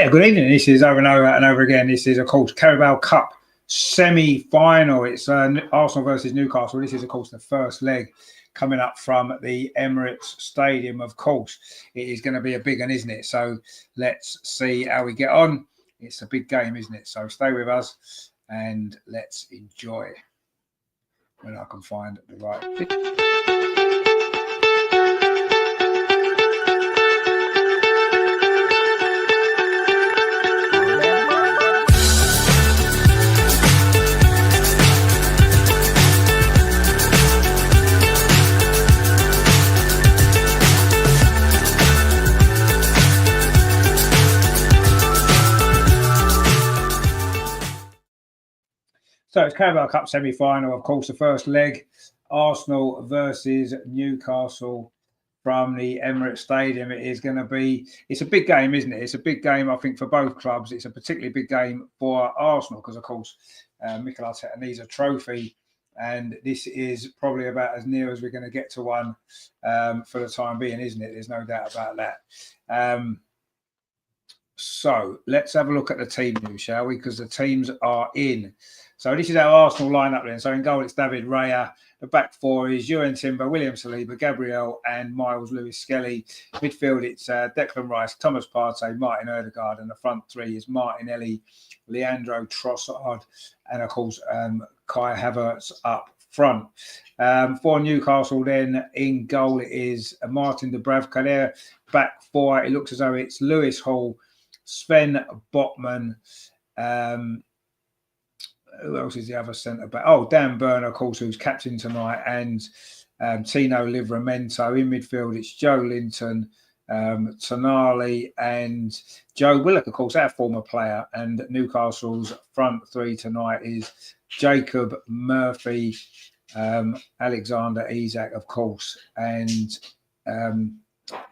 Yeah, good evening. This is over and over and over again. This is, of course, Carabaos Cup semi-final. It's Arsenal versus Newcastle. This is, of course, the first leg coming up from the Emirates Stadium, of course. It is going to be a big one, isn't it? So let's see how we get on. It's a big game, isn't it? So stay with us and let's enjoy when I can find the right... So it's Carabaos Cup semi-final, of course, the first leg, Arsenal versus Newcastle from the Emirates Stadium. It is going to be, it's a big game, isn't it? It's a big game, I think, for both clubs. It's a particularly big game for Arsenal because, of course, Mikel Arteta needs a trophy, and this is probably about as near as we're going to get to one for the time being, isn't it? There's no doubt about that. So let's have a look at the team news, shall we? Because the teams are in. So this is our Arsenal lineup then. So in goal, it's David Raya. The back four is Ewan Timber, William Saliba, Gabriel and Miles Lewis-Skelly. Midfield, it's Declan Rice, Thomas Partey, Martin Odegaard. And the front three is Martinelli, Leandro Trossard, and of course, Kai Havertz up front. For Newcastle then, in goal, it is Martin Dubravka there. Back four, it looks as though it's Lewis Hall, Sven Botman, who else is the other centre back? Oh, Dan Burn, of course, who's captain tonight, and Tino Livramento. In midfield, it's Joe Linton, Tonali, and Joe Willock, of course, our former player. And Newcastle's front three tonight is Jacob Murphy, Alexander Isak, of course, and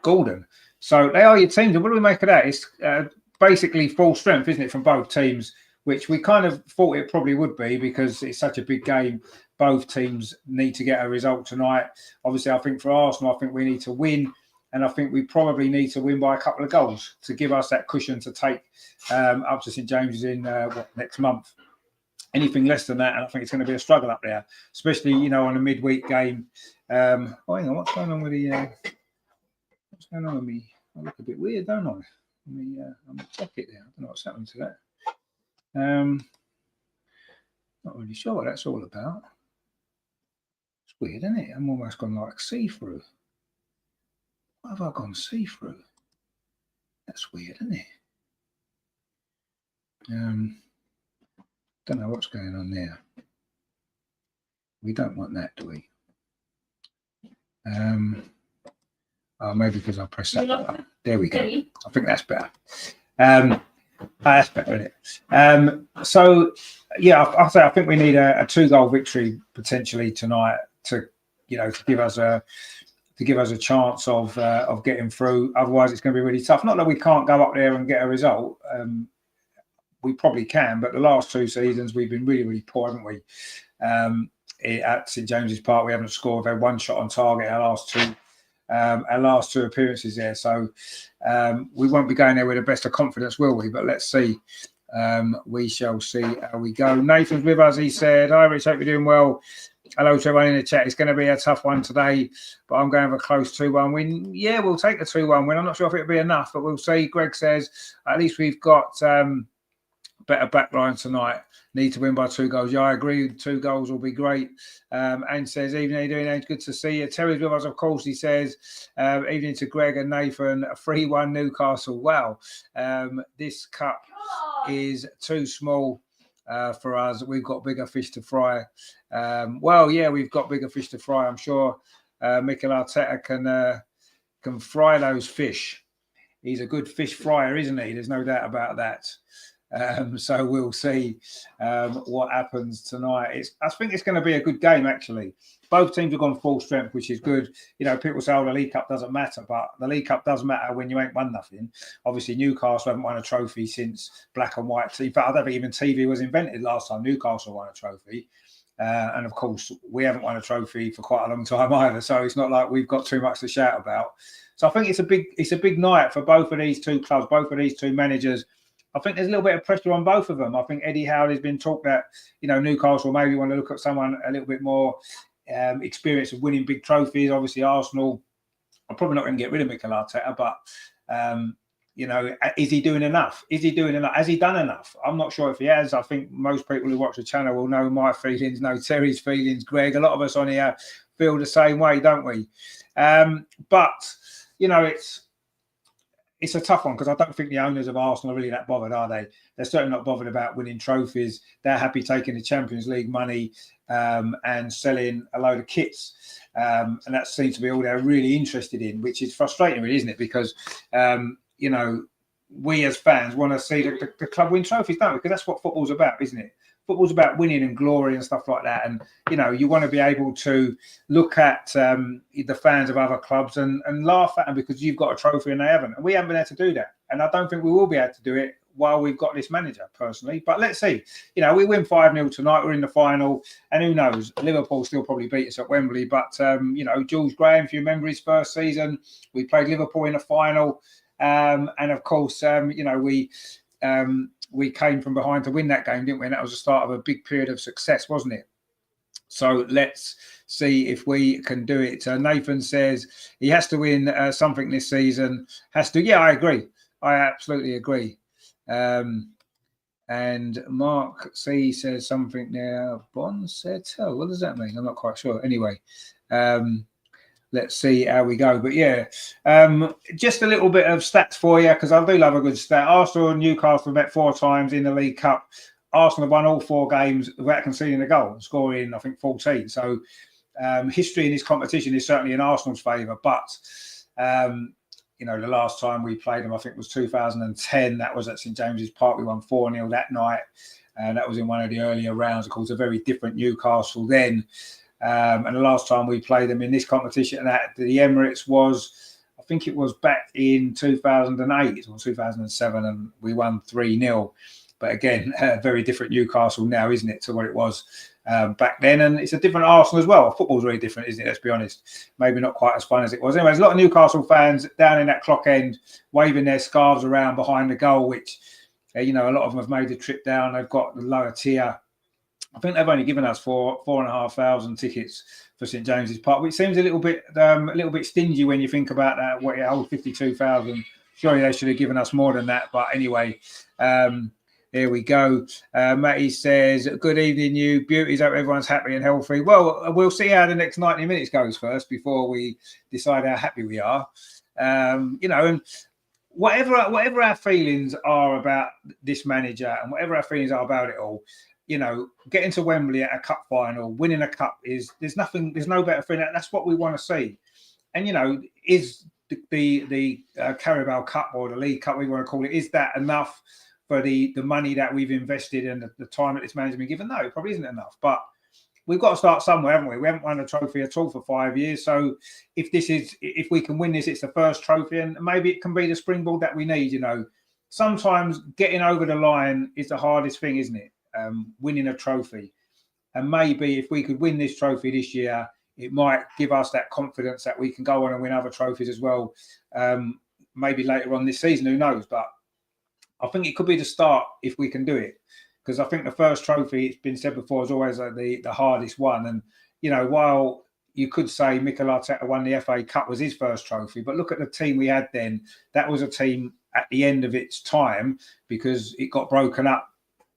Gordon. So they are your teams. And what do we make of that? It's basically full strength, isn't it, from both teams, which we kind of thought it probably would be because it's such a big game. Both teams need to get a result tonight. Obviously, I think for Arsenal, I think we need to win. And I think we probably need to win by a couple of goals to give us that cushion to take up to St James's in next month. Anything less than that, and I think it's going to be a struggle up there, especially, you know, on a midweek game. Oh, hang on, what's going on with the... what's going on with me? I look a bit weird, don't I? I'm a pocket there. I don't know what's happening to that. Not really sure what that's all about. It's weird, isn't it? I'm almost gone like see-through. What have I gone see-through? That's weird, isn't it? Don't know what's going on there. We don't want that, do we? Oh, maybe because I pressed that button. There we go. I think that's better. That's better, isn't it? So, yeah, I think we need a 2-goal victory potentially tonight to, you know, to give us a chance of getting through. Otherwise, it's going to be really tough. Not that we can't go up there and get a result. We probably can, but the last 2 seasons we've been really, really poor, haven't we? At St James's Park, we haven't scored. We've had 1 shot on target our last 2 appearances there. So we won't be going there with the best of confidence, will we? But let's see. We shall see how we go. Nathan's with us. He said, "Hi, Rich, hope you're doing well. Hello to everyone in the chat. It's going to be a tough one today, but I'm going to have a close 2-1 win. Yeah, we'll take the 2-1 win. I'm not sure if it'll be enough, but we'll see." Greg says, "At least we've got better backline tonight. Need to win by 2 goals. Yeah, I agree. 2 goals will be great." And says, "Evening, how you doing? Good to see you." Terry's with us, of course. He says, "Evening to Greg and Nathan. 3-1 Newcastle. Wow. This cup is too small for us. We've got bigger fish to fry." Well, yeah, we've got bigger fish to fry. I'm sure Mikel Arteta can fry those fish. He's a good fish fryer, isn't he? There's no doubt about that. So we'll see what happens tonight. I think it's going to be a good game, actually. Both teams have gone full strength, which is good. You know, people say, "Oh, the League Cup doesn't matter," but the League Cup does matter when you ain't won nothing. Obviously, Newcastle haven't won a trophy since black and white. In fact, I don't think even TV was invented last time Newcastle won a trophy. And of course, we haven't won a trophy for quite a long time either. So it's not like we've got too much to shout about. So I think it's a big night for both of these 2 clubs, both of these 2 managers. I think there's a little bit of pressure on both of them. I think Eddie Howe has been talked that, you know, Newcastle maybe want to look at someone a little bit more experienced of winning big trophies. Obviously, Arsenal are probably not going to get rid of Mikel Arteta, but you know, is he doing enough? Is he doing enough? Has he done enough? I'm not sure if he has. I think most people who watch the channel will know my feelings, know Terry's feelings, Greg. A lot of us on here feel the same way, don't we? But you know, it's a tough one because I don't think the owners of Arsenal are really that bothered, are they? They're certainly not bothered about winning trophies. They're happy taking the Champions League money and selling a load of kits. And that seems to be all they're really interested in, which is frustrating, really, isn't it? Because, you know, we as fans want to see the club win trophies, don't we? Because that's what football's about, isn't it? Football's about winning and glory and stuff like that. And, you know, you want to be able to look at the fans of other clubs and laugh at them because you've got a trophy and they haven't. And we haven't been able to do that. And I don't think we will be able to do it while we've got this manager, personally. But let's see. You know, we win 5-0 tonight. We're in the final. And who knows? Liverpool still probably beat us at Wembley. But, you know, Jules Graham, if you remember his first season, we played Liverpool in the final. And, of course, you know, we came from behind to win that game, didn't we? And that was the start of a big period of success, wasn't it? So let's see if we can do it. Nathan says he has to win something this season. Has to. Yeah, I agree. I absolutely agree. And Mark C says something there. Bond said, oh, what does that mean? I'm not quite sure. Anyway, let's see how we go. But yeah, just a little bit of stats for you because I do love a good stat. Arsenal and Newcastle met 4 times in the League Cup. Arsenal have won all 4 games without conceding a goal, scoring, I think, 14. So history in this competition is certainly in Arsenal's favour. But, you know, the last time we played them, I think, was 2010. That was at St James's Park. We won 4-0 that night. And that was in one of the earlier rounds. Of course, a very different Newcastle then. And the last time we played them in this competition at the Emirates was, I think it was back in 2008 or 2007, and we won 3-0. But again, a very different Newcastle now, isn't it, to what it was back then? And it's a different Arsenal as well. Football's very different, isn't it? Let's be honest. Maybe not quite as fun as it was. Anyway, there's a lot of Newcastle fans down in that clock end waving their scarves around behind the goal, which, you know, a lot of them have made the trip down. They've got the lower tier. I think they've only given us 4,500 tickets for St James's Park, which seems a little bit stingy when you think about that. What it holds 52,000. Surely they should have given us more than that. But anyway, here we go. Matty says, "Good evening, you beauties. Hope everyone's happy and healthy." Well, we'll see how the next 90 minutes goes first before we decide how happy we are. You know, and whatever our feelings are about this manager and whatever our feelings are about it all. You know, getting to Wembley at a cup final, winning a cup there's no better feeling. That's what we want to see. And, you know, is the Carabao Cup or the League Cup, we want to call it, is that enough for the money that we've invested and the time that this manager's been given? No, it probably isn't enough. But we've got to start somewhere, haven't we? We haven't won a trophy at all for 5 years. So if we can win this, it's the first trophy, and maybe it can be the springboard that we need. You know, sometimes getting over the line is the hardest thing, isn't it? Winning a trophy, and maybe if we could win this trophy this year, it might give us that confidence that we can go on and win other trophies as well. Maybe later on this season, who knows? But I think it could be the start if we can do it, because I think the first trophy, it's been said before, is always the hardest one. And you know, while you could say Mikel Arteta won the FA Cup was his first trophy, but look at the team we had then. That was a team at the end of its time because it got broken up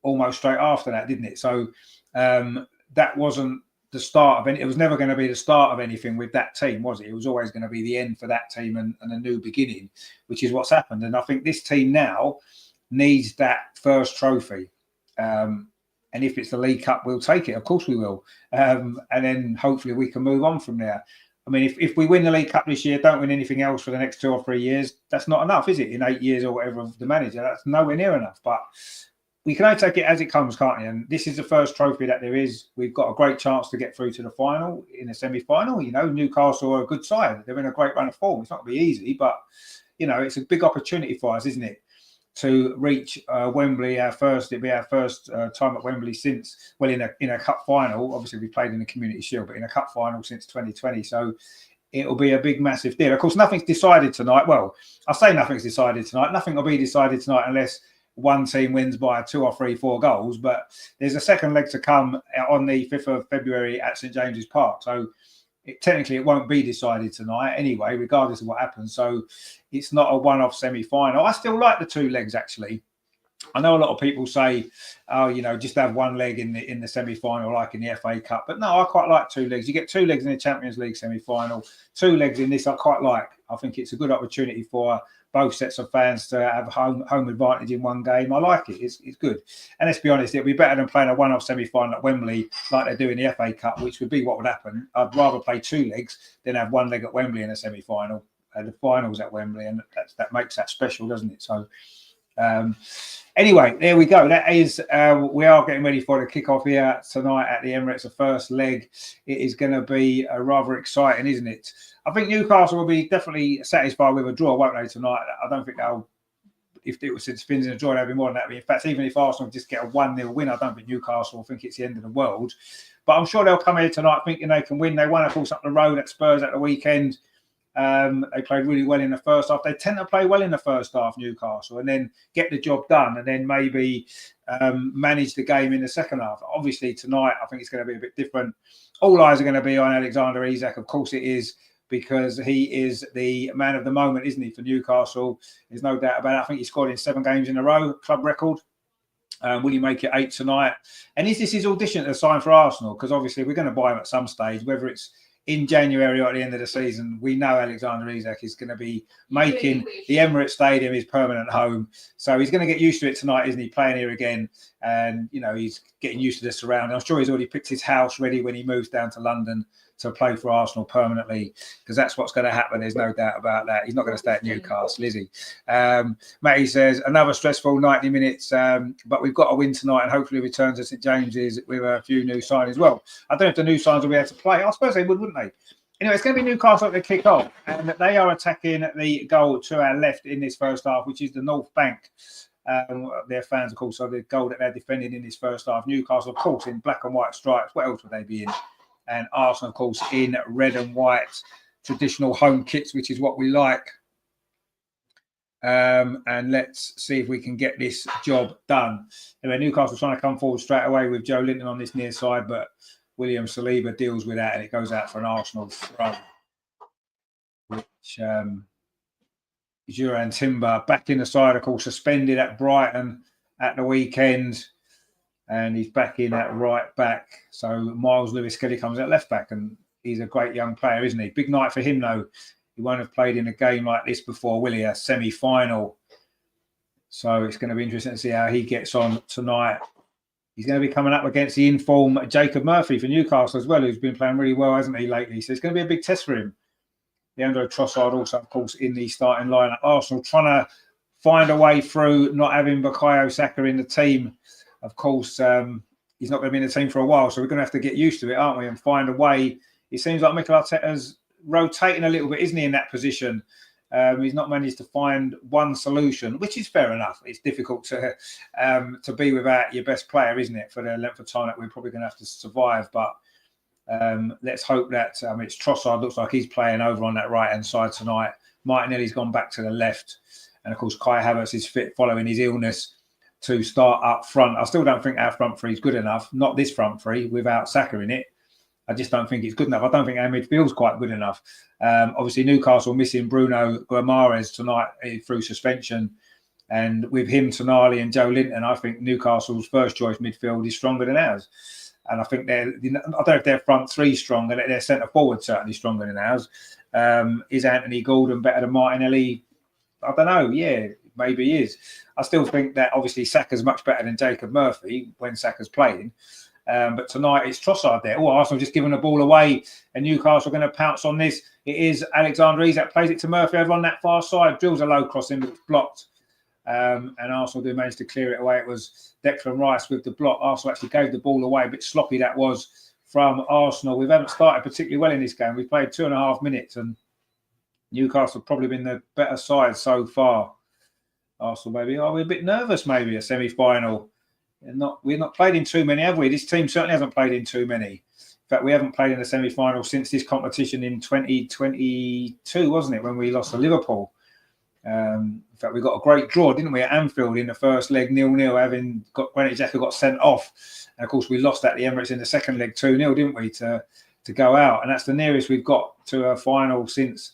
almost straight after that, didn't it? So that wasn't the start of it. It was never going to be the start of anything with that team, was it? It was always going to be the end for that team and a new beginning, which is what's happened. And I think this team now needs that first trophy. And if it's the League Cup, we'll take it. Of course we will. And then hopefully we can move on from there. I mean, if we win the League Cup this year, don't win anything else for the next 2 or 3 years, that's not enough, is it? In 8 years or whatever of the manager, that's nowhere near enough. But we can only take it as it comes, can't we? And this is the first trophy that there is. We've got a great chance to get through to the final, in the semi-final. You know, Newcastle are a good side. They're in a great run of form. It's not going to be easy, but, you know, it's a big opportunity for us, isn't it? To reach Wembley, it'd be our first time at Wembley since, well, in a cup final. Obviously, we played in the Community Shield, but in a cup final since 2020. So it'll be a big, massive deal. Of course, nothing's decided tonight. Well, I say nothing's decided tonight. Nothing will be decided tonight unless one team wins by 2 or 3, 4 goals. But there's a second leg to come on the 5th of February at St James's Park. So technically it won't be decided tonight anyway, regardless of what happens. So it's not a one-off semi-final. I still like the 2 legs, actually. I know a lot of people say, oh, you know, just have one leg in the semi-final, like in the FA Cup. But no, I quite like 2 legs. You get 2 legs in the Champions League semi-final, 2 legs in this. I quite like. I think it's a good opportunity for both sets of fans to have home advantage in one game. I like it. It's good. And let's be honest, it'll be better than playing a one-off semi-final at Wembley like they do in the FA Cup, which would be what would happen. I'd rather play 2 legs than have 1 leg at Wembley in a semi-final. The finals at Wembley, and that makes that special, doesn't it? So. Anyway, there we go. That is, we are getting ready for the kickoff here tonight at the Emirates, the first leg. It is going to be rather exciting, isn't it? I think Newcastle will be definitely satisfied with a draw, won't they, tonight? I don't think they'll, if it was spins in a draw, they'll be more than that. In fact, even if Arsenal just get a 1-0 win, I don't think Newcastle will think it's the end of the world. But I'm sure they'll come here tonight thinking they can win. They won, of course, up the road at Spurs at the weekend. They played really well in the first half. They tend to play well in the first half, Newcastle, and then get the job done, and then maybe manage the game in the second half. Obviously, tonight, I think it's going to be a bit different. All eyes are going to be on Alexander Isak. Of course it is, because he is the man of the moment, isn't he, for Newcastle? There's no doubt about it. I think he scored in 7 games in a row, club record. Will he make it 8 tonight? And is this his audition to sign for Arsenal? Because obviously we're going to buy him at some stage, whether it's in January or at the end of the season. We know Alexander Isak is going to be making the Emirates Stadium his permanent home. So he's going to get used to it tonight, isn't he, playing here again? And, you know, he's getting used to the surrounding. I'm sure he's already picked his house ready when he moves down to London to play for Arsenal permanently, because that's what's going to happen. There's no doubt about that. He's not going to stay at Newcastle, is he? Matty says, another stressful 90 minutes, but we've got a win tonight and hopefully return to St James's with a few new signings. Well, I don't know if the new signings will be able to play. I suppose they would, wouldn't they? Anyway, it's going to be Newcastle at the kick-off, and they are attacking the goal to our left in this first half, which is the North Bank. Their fans, of course, are the goal that they're defending in this first half. Newcastle, of course, in black and white stripes. What else would they be in? And Arsenal, of course, in red and white traditional home kits, which is what we like. And let's see if we can get this job done. Anyway, Newcastle's trying to come forward straight away with Joe Linton on this near side, but William Saliba deals with that, and it goes out for an Arsenal throw. Which Duran Timber back in the side, of course, suspended at Brighton at the weekend. And he's back in at right back. So Miles Lewis-Kelly comes at left back, and he's a great young player, isn't he? Big night for him, though. He won't have played in a game like this before, will he? A semi-final. So it's going to be interesting to see how he gets on tonight. He's going to be coming up against the in-form Jacob Murphy for Newcastle as well, who's been playing really well, hasn't he, lately? So it's going to be a big test for him. Leandro Trossard also, of course, in the starting lineup. Arsenal trying to find a way through not having Bukayo Saka in the team. Of course, he's not going to be in the team for a while, so we're going to have to get used to it, aren't we, and find a way. It seems like Mikel Arteta's rotating a little bit, isn't he, in that position? He's not managed to find one solution, which is fair enough. It's difficult to be without your best player, isn't it, for the length of time that we're probably going to have to survive. But let's hope that, it's Trossard, looks like he's playing over on that right-hand side tonight. Martinelli's gone back to the left. And, of course, Kai Havertz is fit following his illness to start up front. I still don't think our front three is good enough. Not this front three without Saka in it. I just don't think it's good enough. I don't think our midfield's quite good enough. Obviously, Newcastle missing Bruno Guimaraes tonight through suspension. And with him, Tonali and Joe Linton, I think Newcastle's first choice midfield is stronger than ours. And I think I don't know if their front three is stronger, their centre forward certainly stronger than ours. Is Anthony Gordon better than Martinelli? I don't know. Yeah, maybe he is. I still think that obviously Saka's much better than Jacob Murphy when Saka's playing. But tonight it's Trossard there. Oh, Arsenal just giving the ball away, and Newcastle are going to pounce on this. It is Alexander Isak, plays it to Murphy over on that far side, drills a low cross in, but it's blocked. And Arsenal do manage to clear it away. It was Declan Rice with the block. Arsenal actually gave the ball away, a bit sloppy that was from Arsenal. We haven't started particularly well in this game. We've played 2.5 minutes, and Newcastle have probably been the better side so far. Arsenal, maybe. Are we a bit nervous, maybe, a semi-final? We've not played in too many, have we? This team certainly hasn't played in too many. In fact, we haven't played in a semi-final since this competition in 2022, wasn't it, when we lost to Liverpool? In fact, we got a great draw, didn't we, at Anfield in the first leg, 0-0, having got Granit Xhaka got sent off. And of course, we lost at the Emirates in the second leg 2-0, didn't we, to go out. And that's the nearest we've got to a final since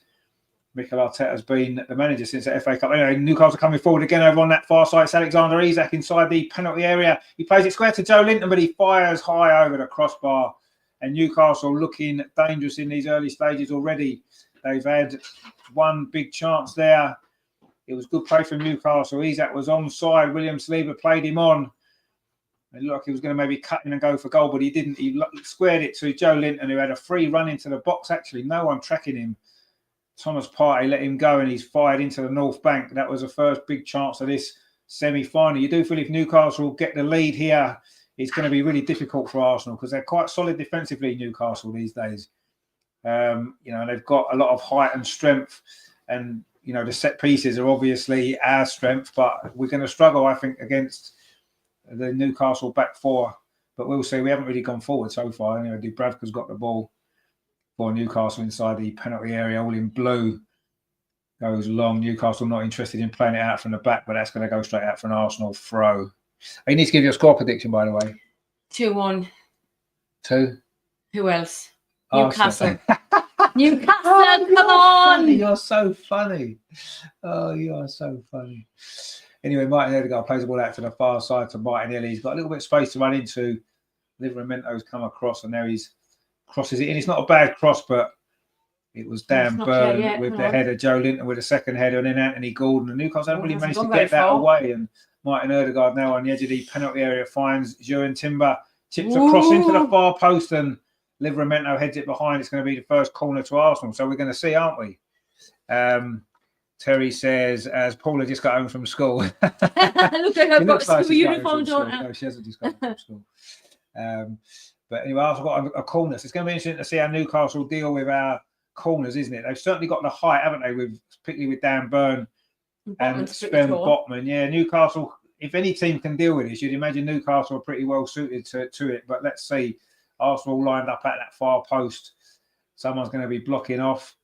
Mikel Arteta's been the manager since the FA Cup. Anyway, Newcastle coming forward again over on that far side. It's Alexander Isak inside the penalty area. He plays it square to Joe Linton, but he fires high over the crossbar. And Newcastle looking dangerous in these early stages already. They've had one big chance there. It was good play from Newcastle. Isak was onside. William Saliba played him on. It looked like he was going to maybe cut in and go for goal, but he didn't. He squared it to Joe Linton, who had a free run into the box. Actually, no one tracking him. Thomas Partey let him go, and he's fired into the North Bank. That was the first big chance of this semi-final. You do feel if Newcastle get the lead here, it's going to be really difficult for Arsenal because they're quite solid defensively, Newcastle, these days. They've got a lot of height and strength, and the set pieces are obviously our strength, but we're going to struggle, I think, against the Newcastle back four. But we'll see. We haven't really gone forward so far. Dubravka's got the ball for Newcastle inside the penalty area, all in blue. Goes long. Newcastle not interested in playing it out from the back, but that's going to go straight out for an Arsenal throw. I need to give you a score prediction, by the way. 2-1. 2? Who else? Arsenal. Newcastle. Newcastle, come on! Funny. You're so funny. Oh, you are so funny. Anyway, Martin Odegaard plays the ball out to the far side to Martinelli. He's got a little bit of space to run into. Liveramento's come across, and now he's crosses it in. It's not a bad cross, but it was Dan Burn with the header, Joe Linton with a second header, and then Anthony Gordon. And Newcastle haven't really managed to get that away. And Martin Odegaard now on the edge of the penalty area finds Jurgen Timber, chips across into the far post, and Livermento heads it behind. It's going to be the first corner to Arsenal. So we're going to see, aren't we? Terry says, as Paula just got home from school. Look like I've got a school uniform, don't I? No, she hasn't just got home from school. But anyway, I've got a corner. So it's going to be interesting to see how Newcastle deal with our corners, isn't it? They've certainly got the height, haven't they? Particularly with Dan Burn and Sven Botman. Yeah, Newcastle, if any team can deal with this, you'd imagine Newcastle are pretty well suited to it. But let's see. Arsenal lined up at that far post. Someone's going to be blocking off.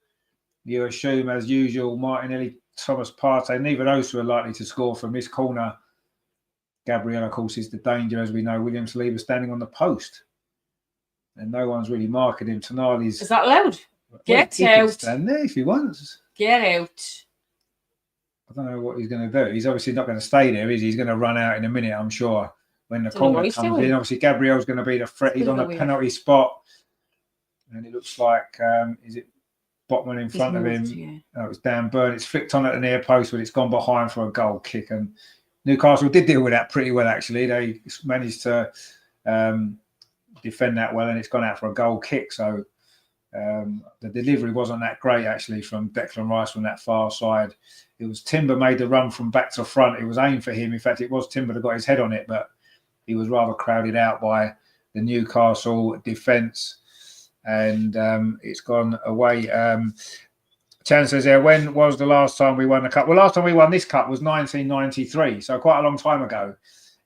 You assume, as usual, Martinelli, Thomas Partey, neither of those two are likely to score from this corner. Gabriel, of course, is the danger, as we know. William Saliba standing on the post. And no one's really marking him. Tonali's... Is that allowed? Get out. Stand there if he wants. Get out. I don't know what he's going to do. He's obviously not going to stay there, is he? He's going to run out in a minute, I'm sure. When the corner comes in, obviously Gabriel's going to be the threat. He's on the penalty spot, and it looks like is it Botman in front of him? Yeah. Oh, it's Dan Burn. It's flicked on at the near post, but it's gone behind for a goal kick. And Newcastle did deal with that pretty well, actually. They managed to defend that well, and it's gone out for a goal kick. So the delivery wasn't that great, actually, from Declan Rice from that far side. It was Timber made the run from back to front. It was aimed for him. In fact, it was Timber that got his head on it, but he was rather crowded out by the Newcastle defence, and it's gone away. Chan says there, when was the last time we won the cup? Well, last time we won this cup was 1993, so quite a long time ago.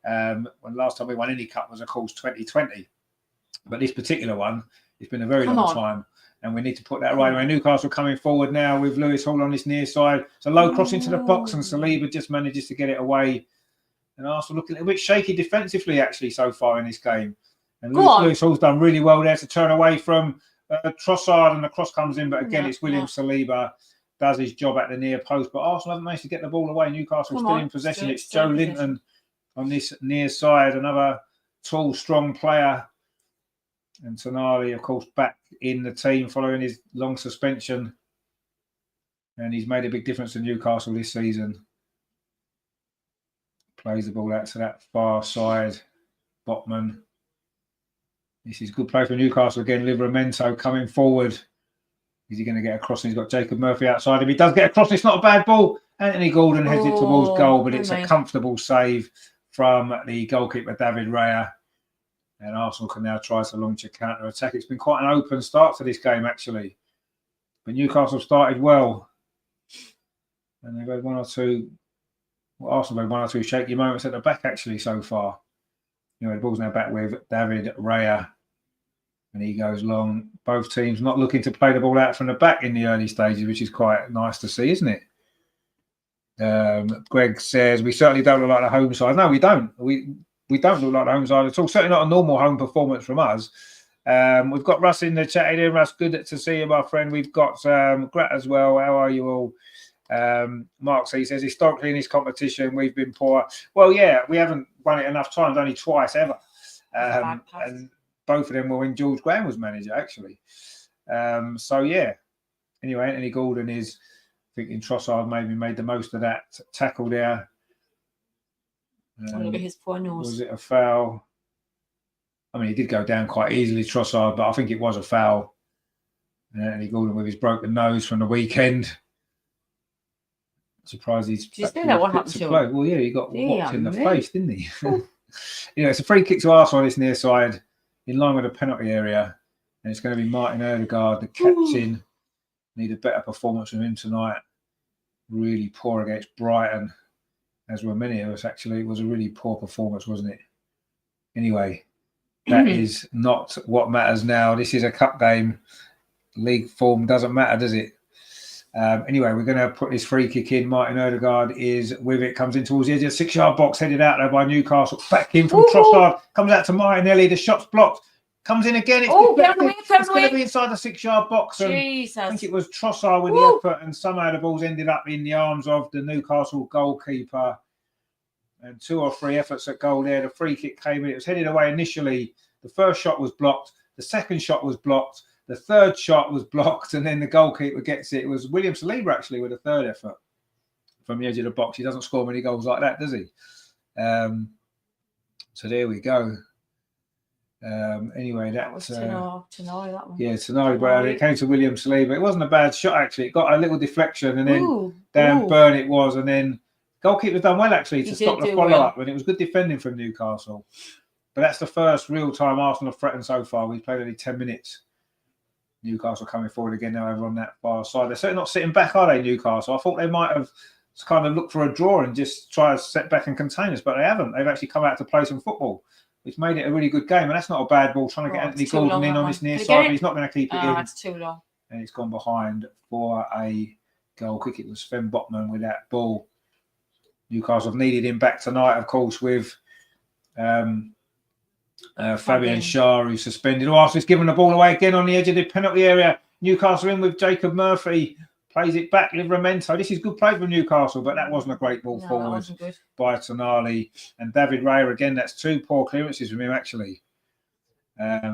When the last time we won any cup was, of course, 2020. But this particular one, it's been a very long time, and we need to put that right away. Newcastle coming forward now with Lewis Hall on this near side. It's a low cross into the box, and Saliba just manages to get it away. And Arsenal looking a little bit shaky defensively, actually, so far in this game. And Lewis Hall's done really well there to turn away from Trossard, and the cross comes in. But again, it's William Saliba does his job at the near post. But Arsenal haven't managed to get the ball away. Newcastle still in possession. It's Joe Linton on this near side, another tall, strong player. And Tonali, of course, back in the team following his long suspension. And he's made a big difference to Newcastle this season. Plays the ball out to that far side. Botman. This is good play for Newcastle again. Livramento coming forward. Is he going to get across? And he's got Jacob Murphy outside him. He does get across. It's not a bad ball. Anthony Gordon heads it towards goal, but it's a comfortable save from the goalkeeper, David Raya. And Arsenal can now try to launch a counter-attack. It's been quite an open start to this game, actually. But Newcastle started well. And they've had one or two... Well, Arsenal had one or two shaky moments at the back, actually, so far. The ball's now back with David Raya. And he goes long. Both teams not looking to play the ball out from the back in the early stages, which is quite nice to see, isn't it? Greg says we certainly don't look like the home side. No, we don't. We don't look like the home side at all. Certainly not a normal home performance from us. We've got Russ in the chat here. Russ, good to see you, my friend. We've got Grat as well. How are you all? Mark he says historically in this competition we've been poor. Well, yeah, we haven't won it enough times, only twice ever. And both of them were when George Graham was manager, actually. So yeah. Anyway, Anthony Gordon is thinking Trossard maybe made the most of that tackle there. Look at his poor nose. Was it a foul? I mean, he did go down quite easily, Trossard, but I think it was a foul. Anthony Gordon with his broken nose from the weekend. Surprised he's. Did you see that? What happened to him? Well, yeah, he got whacked in the face, didn't he? It's a free kick to Arsenal on this near side, in line with the penalty area, and it's going to be Martin Ødegaard, the captain. Need a better performance from him tonight. Really poor against Brighton, as were many of us, actually. It was a really poor performance, wasn't it? Anyway, that is not what matters now. This is a cup game. League form doesn't matter, does it? Anyway, we're going to put this free kick in. Martin Ødegaard is with it. Comes in towards the edge of the 6-yard box, headed out there by Newcastle. Back in from Trossard. Comes out to Martinelli. The shot's blocked. Comes in again. It's going to be inside the 6-yard box. Jesus. I think it was Trossard with the effort, and somehow the ball's ended up in the arms of the Newcastle goalkeeper. And 2 or 3 efforts at goal there. The free kick came in. It was headed away initially. The first shot was blocked. The second shot was blocked. The third shot was blocked, and then the goalkeeper gets it. It was William Saliba, actually, with a third effort from the edge of the box. He doesn't score many goals like that, does he? So there we go. Anyway, that was Tenari, that one. Yeah, Tenari Brown. It came to William Saliba. It wasn't a bad shot, actually. It got a little deflection, and then Dan Burn it was, and then goalkeeper's done well, actually, to stop the follow-up, and it was good defending from Newcastle. But that's the first real-time Arsenal have threatened so far. We've played only 10 minutes. Newcastle coming forward again now over on that far side. They're certainly not sitting back, are they, Newcastle? I thought they might have kind of looked for a draw and just try to set back and contain us, but they haven't. They've actually come out to play some football, which made it a really good game. And that's not a bad ball, trying to get Anthony Gordon in on this near side, but he's not going to keep it in. That's too long. And it's gone behind for a goal kick. It was Sven Botman with that ball. Newcastle have needed him back tonight, of course, with Fabian Schär, who's suspended. Arsenal's given the ball away again on the edge of the penalty area. Newcastle in with Jacob Murphy. Plays it back, Livramento. This is good play from Newcastle, but that wasn't a great ball forward by Tonali. And David Raya, again, that's 2 poor clearances from him, actually. I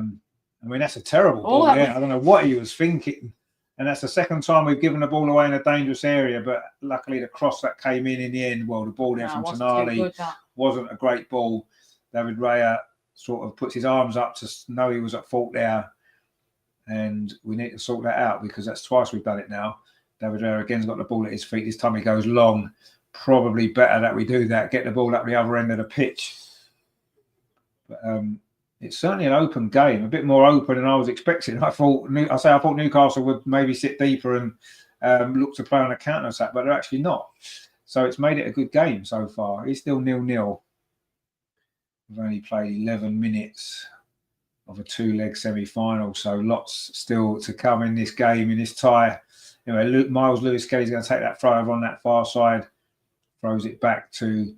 mean, that's a terrible ball. I don't know what he was thinking. And that's the second time we've given the ball away in a dangerous area, but luckily the cross that came in the end, well, the ball there from Tonali wasn't a great ball. David Raya sort of puts his arms up to know he was at fault there. And we need to sort that out because that's twice we've done it now. David Raya again's got the ball at his feet. This time he goes long. Probably better that we do that, get the ball up the other end of the pitch. But it's certainly an open game, a bit more open than I was expecting. I thought Newcastle would maybe sit deeper and look to play on a counter-attack, but they're actually not. So it's made it a good game so far. It's still 0-0. We've only played 11 minutes of a 2-leg semi-final, so lots still to come in this game, in this tie. Anyway, Miles Lewis-Kelly's going to take that throw over on that far side, throws it back to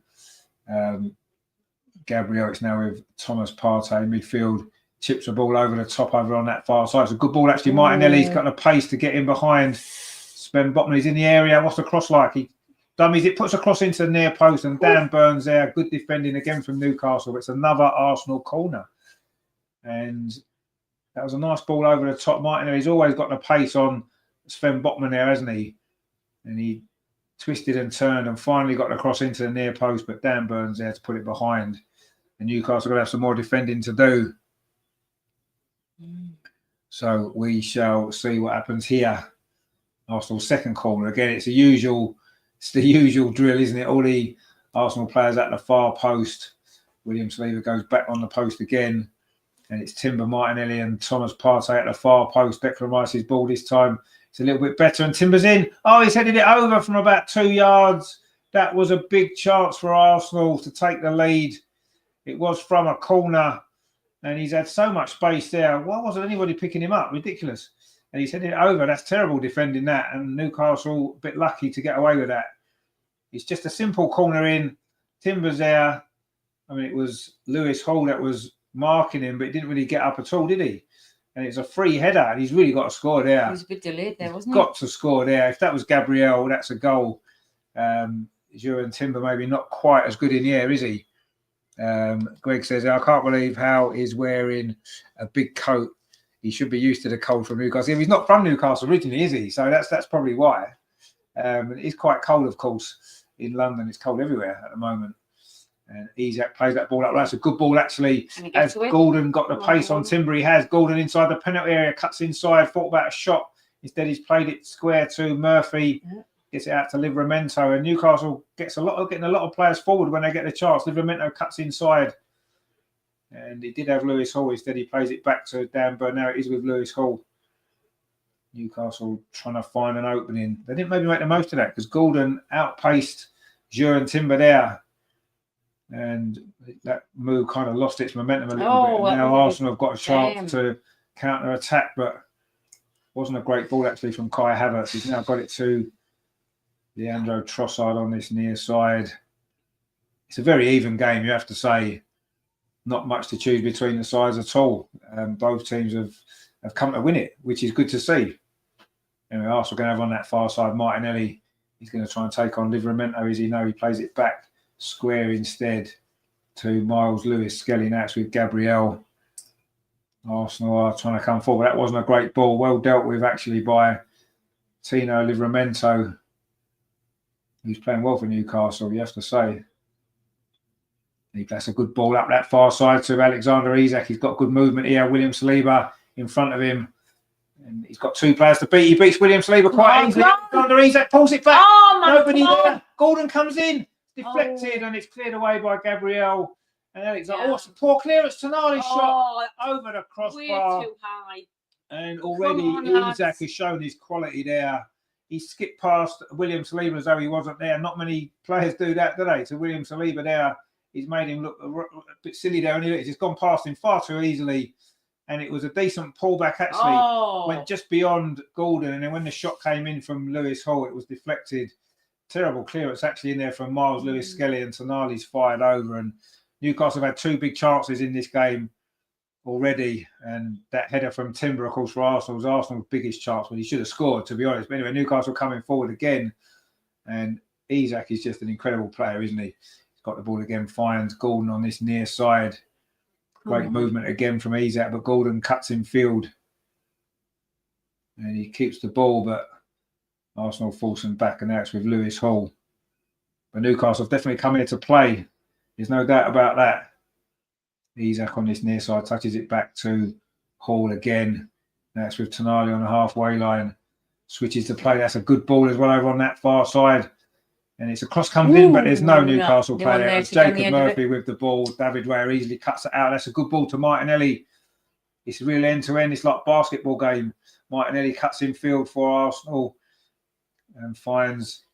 Gabriel. It's now with Thomas Partey in midfield, chips the ball over the top over on that far side. It's a good ball, actually. Martinelli's got the pace to get in behind Sven Botman. He's in the area. What's the cross like? He dummies it, puts a cross into the near post, and Dan Burns there. Good defending again from Newcastle. It's another Arsenal corner. And that was a nice ball over the top. Martinelli's always got the pace on Sven Botman there, hasn't he? And he twisted and turned and finally got the cross into the near post, but Dan Burns there to put it behind. And Newcastle are going to have some more defending to do. So we shall see what happens here. Arsenal's second corner. Again, it's the usual drill, isn't it? All the Arsenal players at the far post. William Saliba goes back on the post again. And it's Timber Martinelli and Thomas Partey at the far post. Declan Rice's ball this time. It's a little bit better. And Timber's in. Oh, he's headed it over from about 2 yards. That was a big chance for Arsenal to take the lead. It was from a corner. And he's had so much space there. Why wasn't anybody picking him up? Ridiculous. And he's headed it over. That's terrible defending that. And Newcastle a bit lucky to get away with that. It's just a simple corner in. Timber's there. I mean, it was Lewis Hall that was marking him, but he didn't really get up at all, did he? And it's a free header, and he's really got to score there. He was a bit delayed there, wasn't Got to score there. If that was Gabriel, that's a goal. Juran Timber maybe not quite as good in the air, is he? Greg says, I can't believe how he's wearing a big coat. He should be used to the cold from Newcastle. He's not from Newcastle originally, is he? So that's probably why. It's quite cold, of course, in London. It's cold everywhere at the moment. And Isaac plays that ball up. That's a good ball, actually. As Gordon got the pace on Timber, he has. Gordon inside the penalty area, cuts inside, thought about a shot. Instead, he's played it square to Murphy. Gets it out to Livramento. And Newcastle getting a lot of players forward when they get the chance. Livramento cuts inside. And he did have Lewis Hall. Instead, he plays it back to Dan Burn. Now it is with Lewis Hall. Newcastle trying to find an opening. They didn't maybe make the most of that because Gordon outpaced Juran Timber there. And that move kind of lost its momentum a little bit. And now Arsenal have got a chance to counter-attack, but wasn't a great ball actually from Kai Havertz. He's now got it to Leandro Trossard on this near side. It's a very even game, you have to say. Not much to choose between the sides at all. Both teams have come to win it, which is good to see. Anyway, Arsenal going to have on that far side Martinelli. He's going to try and take on Livramento, as he know he plays it back square instead to Miles Lewis. Skelly now it's with Gabriel. Arsenal are trying to come forward. That wasn't a great ball. Well dealt with actually by Tino Livramento, who's playing well for Newcastle, you have to say. He plays a good ball up that far side to Alexander Isak. He's got good movement here. William Saliba in front of him. And he's got two players to beat. He beats William Saliba quite easily. Alexander Isak pulls it back. Nobody there. Gordon comes in. Deflected and it's cleared away by Gabriel. And Alexander, it's a poor clearance. Tonali's shot over the crossbar. Way too high. And already Isak has shown his quality there. He skipped past William Saliba as though he wasn't there. Not many players do that, do they? To William Saliba there, he's made him look a bit silly there. And he's just gone past him far too easily. And it was a decent pullback, actually. Went just beyond Gordon. And then when the shot came in from Lewis Hall, it was deflected. Terrible clearance actually in there from Miles Lewis Skelly, and Tonali's fired over. And Newcastle have had two big chances in this game already. And that header from Timber, of course, for Arsenal was Arsenal's biggest chance, but he should have scored, to be honest. But anyway, Newcastle coming forward again. And Isak is just an incredible player, isn't he? He's got the ball again, finds Gordon on this near side. Great movement again from Isak, but Gordon cuts in field. And he keeps the ball, but Arsenal force him back, and now it's with Lewis Hall. But Newcastle have definitely come here to play. There's no doubt about that. Isak on this near side touches it back to Hall again. Now it's with Tonali on the halfway line. Switches to play. That's a good ball as well over on that far side. And it's a cross comes in, but there's no Newcastle player there. It's Jacob Murphy with the ball. David Raya easily cuts it out. That's a good ball to Martinelli. It's real end-to-end. It's like a basketball game. Martinelli cuts in field for Arsenal and finds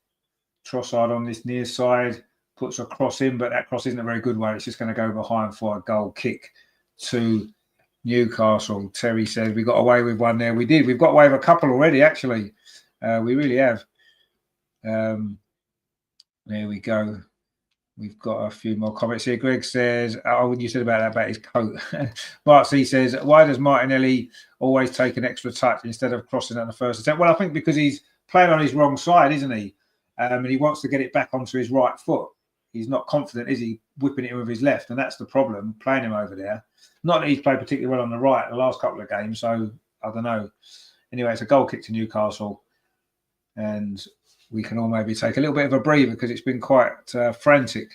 Trossard on this near side, puts a cross in, but that cross isn't a very good one. It's just going to go behind for a goal kick to Newcastle. Terry says we got away with one there. We did. We've got away with a couple already, actually. We really have. There we go. We've got a few more comments here. Greg says, what you said about that, about his coat. Mark C says, why does Martinelli always take an extra touch instead of crossing at the first attempt? Well, I think because he's playing on his wrong side, isn't he? And he wants to get it back onto his right foot. He's not confident, is he, whipping it in with his left? And that's the problem, playing him over there. Not that he's played particularly well on the right the last couple of games, so I don't know. Anyway, it's a goal kick to Newcastle. And we can all maybe take a little bit of a breather because it's been quite frantic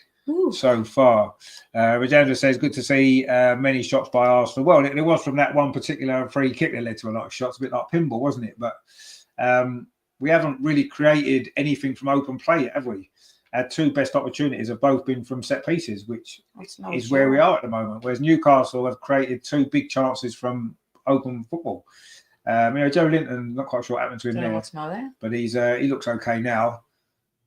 so far. Rajendra says, good to see many shots by Arsenal. Well, it was from that one particular free kick that led to a lot of shots, a bit like pinball, wasn't it? But we haven't really created anything from open play, have we? Our two best opportunities have both been from set pieces, which is where we are at the moment. Whereas Newcastle have created two big chances from open football. Joe Linton, not quite sure what happened to him there, but he looks okay now.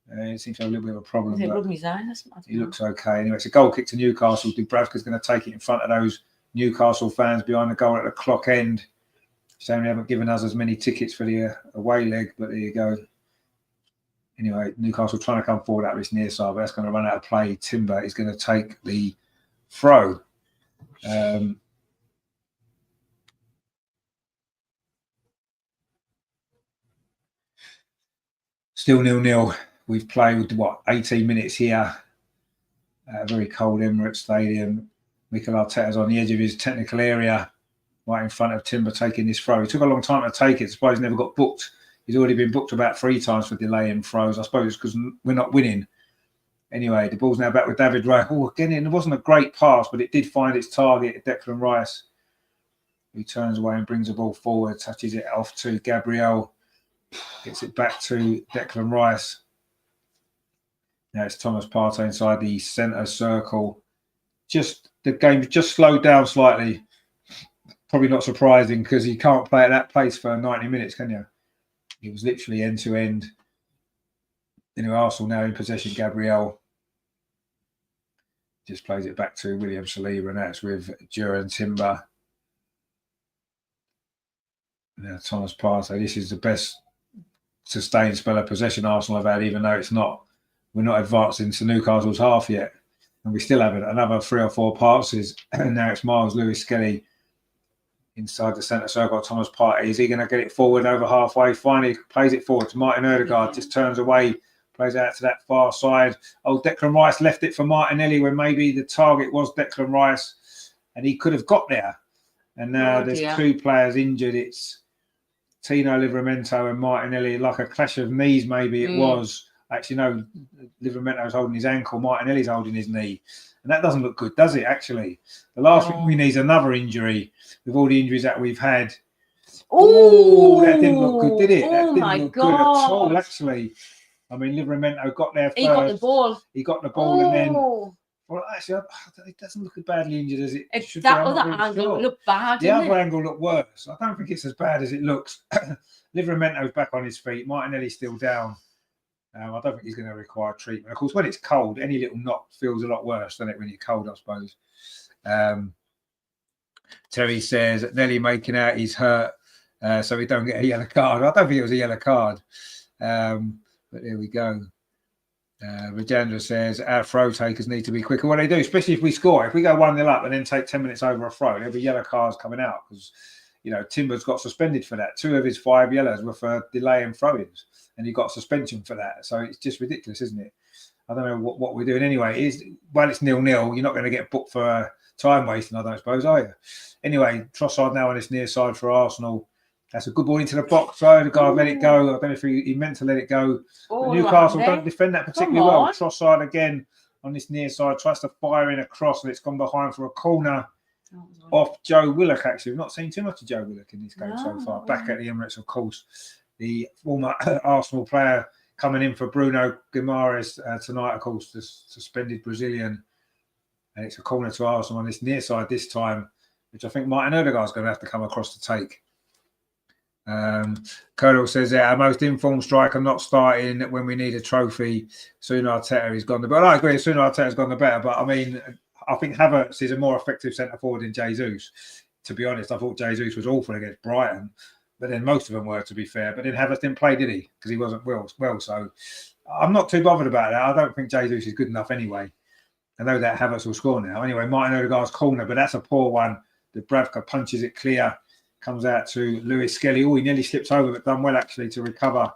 It seems to have a little bit of a problem. He looks okay. Anyway, it's a goal kick to Newcastle. Dubravka's going to take it in front of those Newcastle fans behind the goal at the clock end. Saying they haven't given us as many tickets for the away leg, but there you go. Anyway, Newcastle trying to come forward out of this near side, but that's going to run out of play. Timber is going to take the throw. Still 0-0. We've played, 18 minutes here at a very cold Emirates Stadium. Mikel Arteta's on the edge of his technical area, right in front of Timber taking this throw. It took a long time to take it. I suppose he never got booked. He's already been booked about 3 times for delaying throws. I suppose it's because we're not winning. Anyway, the ball's now back with David Raya. Oh, again, it wasn't a great pass, but it did find its target, Declan Rice, who turns away and brings the ball forward, touches it off to Gabriel, gets it back to Declan Rice. Now it's Thomas Partey inside the centre circle. The game just slowed down slightly. Probably not surprising because you can't play at that pace for 90 minutes, can you? It was literally end to end. Arsenal now in possession. Gabriel just plays it back to William Saliba, and that's with Duran Timber. Now Thomas Partey. This is the best sustained spell of possession Arsenal have had, even though we're not advanced into Newcastle's half yet, and we still have another 3 or 4 passes. And now it's Miles Lewis-Skelly inside the centre circle. Thomas Partey, is he going to get it forward over halfway? Finally plays it forward to Martin Ødegaard, just turns away, plays out to that far side. Oh, Declan Rice left it for Martinelli when maybe the target was Declan Rice and he could have got there. And now there's 2 players injured. It's Tino Livramento and Martinelli, like a clash of knees maybe it was. Actually, no, Livramento's holding his ankle, Martinelli's holding his knee. And that doesn't look good, does it, actually? The last thing we need is another injury with all the injuries that we've had. Oh, that didn't look good, did it? That didn't look good at all, actually. I mean, Livramento got there first. He got the ball. He got the ball and then... Well, actually, it doesn't look as badly injured as it should be. That other angle looked bad, The other angle looked worse. I don't think it's as bad as it looks. Livramento's back on his feet. Martinelli's still down. I don't think he's going to require treatment. Of course, when it's cold, any little knock feels a lot worse, doesn't it, when you're cold, I suppose. Terry says, Nelly making out he's hurt, so we don't get a yellow card. I don't think it was a yellow card. But there we go. Rajendra says, our throw takers need to be quicker. Well, they do, especially if we score. If we go 1-0 up and then take 10 minutes over a throw, there'll be yellow cards coming out because, Timber's got suspended for that. 2 of his 5 yellows were for delaying throw-ins, and he got suspension for that. So it's just ridiculous, isn't it? I don't know what we're doing anyway. It's 0-0. You're not going to get booked for time wasting, I don't suppose, are you? Anyway, Trossard now on this near side for Arsenal. That's a good ball into the box. So the guy let it go. I don't know if he meant to let it go. But Newcastle don't defend that particularly well. Trossard again on this near side tries to fire in a cross, and it's gone behind for a corner off Joe Willock. Actually, we've not seen too much of Joe Willock in this game so far. Back at the Emirates, of course, the former Arsenal player coming in for Bruno Guimaraes tonight, of course, the suspended Brazilian. And it's a corner to Arsenal on this near side this time, which I think Martin Ødegaard's going to have to come across to take. Colonel says that our most informed striker not starting when we need a trophy. Sooner Arteta is gone the better. I agree, sooner Arteta's gone the better. But I mean, I think Havertz is a more effective centre forward than Jesus. To be honest, I thought Jesus was awful against Brighton, but then most of them were, to be fair. But then Havertz didn't play, did he? Because he wasn't well. So I'm not too bothered about that. I don't think Jesus is good enough anyway. I know that Havertz will score now. Anyway, Martin Ødegaard's corner, but that's a poor one. Dubravka punches it clear. Comes out to Lewis-Skelly. Oh, he nearly slips over, but done well, actually, to recover.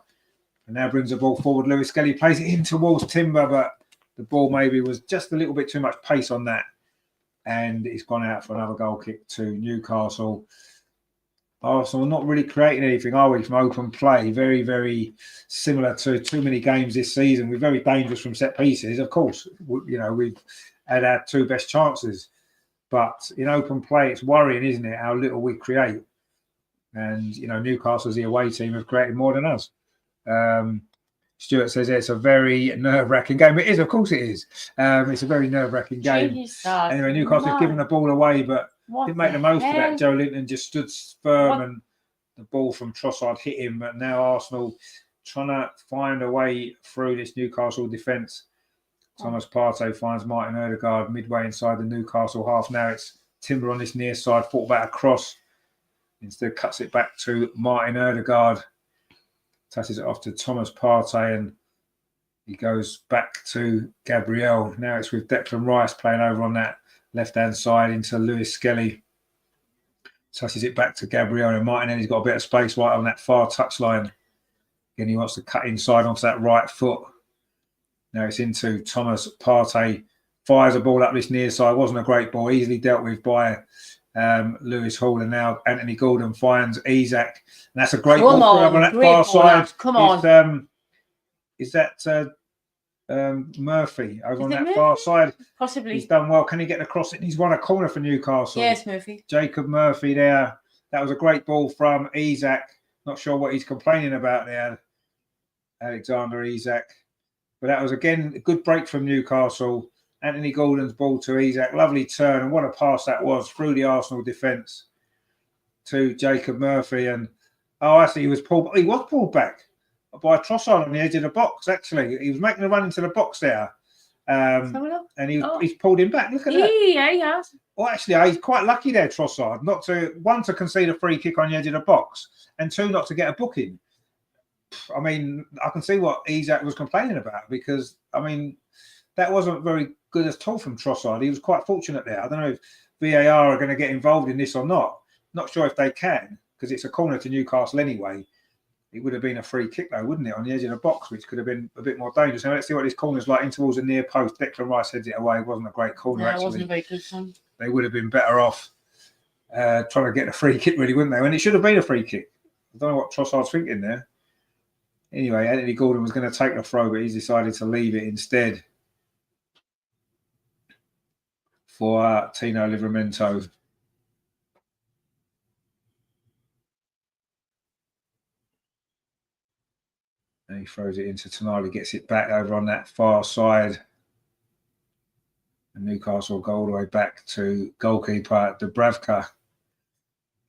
And now brings the ball forward. Lewis-Skelly plays it in towards Timber, but the ball maybe was just a little bit too much pace on that. And it's gone out for another goal kick to Newcastle. Arsenal not really creating anything, are we, from open play? Very, very similar to too many games this season. We're very dangerous from set pieces. Of course, we've had our 2 best chances. But in open play, it's worrying, isn't it, how little we create. And, Newcastle's the away team have created more than us. Stuart says it's a very nerve-wracking game. It is, of course it is. It's a very nerve-wracking game. Anyway, Newcastle's given the ball away, but didn't make the most of that. Joe Linton just stood firm and the ball from Trossard hit him. But now Arsenal trying to find a way through this Newcastle defence. Thomas Partey finds Martin Ødegaard midway inside the Newcastle half. Now it's Timber on this near side, fought back a cross. Instead cuts it back to Martin Ødegaard. Touches it off to Thomas Partey, and He goes back to Gabriel. Now it's with Declan Rice playing over on that left-hand side into Lewis Skelly. Touches it back to Gabriel, and Martinelli's got a bit of space right on that far touchline. Again, he wants to cut inside onto that right foot. Now it's into Thomas Partey. Fires a ball up this near side. Wasn't a great ball. Easily dealt with by Lewis Hall. And now Anthony Gordon finds Isak. And that's a great ball on that far side. Come on. Is that Murphy over on that far side? Possibly. He's done well. Can he get across it? He's won a corner for Newcastle. Yes, Murphy. Jacob Murphy there. That was a great ball from Isak. Not sure what he's complaining about there, Alexander Isak. But that was, again, a good break from Newcastle. Anthony Gordon's ball to Isak. Lovely turn. And what a pass that was through the Arsenal defence to Jacob Murphy. And, actually, he was pulled back by Trossard on the edge of the box, actually. He was making a run into the box there. And he's pulled him back. Look at that. Yeah. Well, actually, he's quite lucky there, Trossard, not to, one, to concede a free kick on the edge of the box, and two, not to get a booking. I mean, I can see what Isak was complaining about, because, I mean, that wasn't very good at all from Trossard. He was quite fortunate there. I don't know if VAR are going to get involved in this or not. Not sure if they can, because it's a corner to Newcastle anyway. It would have been a free kick, though, wouldn't it, on the edge of the box, which could have been a bit more dangerous. Now, let's see what this corner's like in towards the near post. Declan Rice heads it away. It wasn't a great corner, actually. It wasn't a very good one. They would have been better off trying to get a free kick, really, wouldn't they? And it should have been a free kick. I don't know what Trossard's thinking there. Anyway, Anthony Gordon was going to take the throw, but he's decided to leave it instead for Tino Livramento. And he throws it into Tonali, gets it back over on that far side. And Newcastle go all the way back to goalkeeper Dubravka.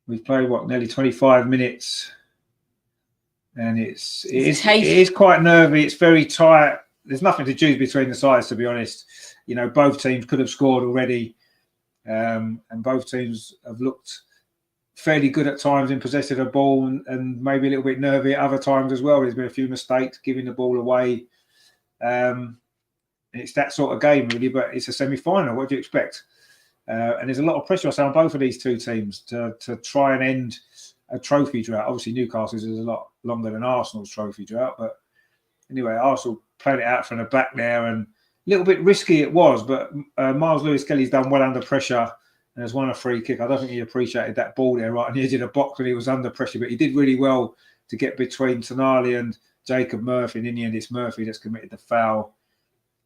We've played, nearly 25 minutes. And it is quite nervy. It's very tight. There's nothing to choose between the sides, to be honest. You know, both teams could have scored already. And both teams have looked fairly good at times in possession of the ball, and maybe a little bit nervy at other times as well. There's been a few mistakes giving the ball away. It's that sort of game, really, but it's a semi-final. What do you expect? And there's a lot of pressure, I say, on both of these two teams to try and end a trophy drought. Obviously, Newcastle's is a lot longer than Arsenal's trophy drought, but anyway, Arsenal played it out from the back there, and a little bit risky it was, but Miles Lewis-Kelly's done well under pressure and has won a free kick. I don't think he appreciated that ball there right on the edge of the box when he was under pressure, but he did really well to get between Tonali and Jacob Murphy, and in the end it's Murphy that's committed the foul.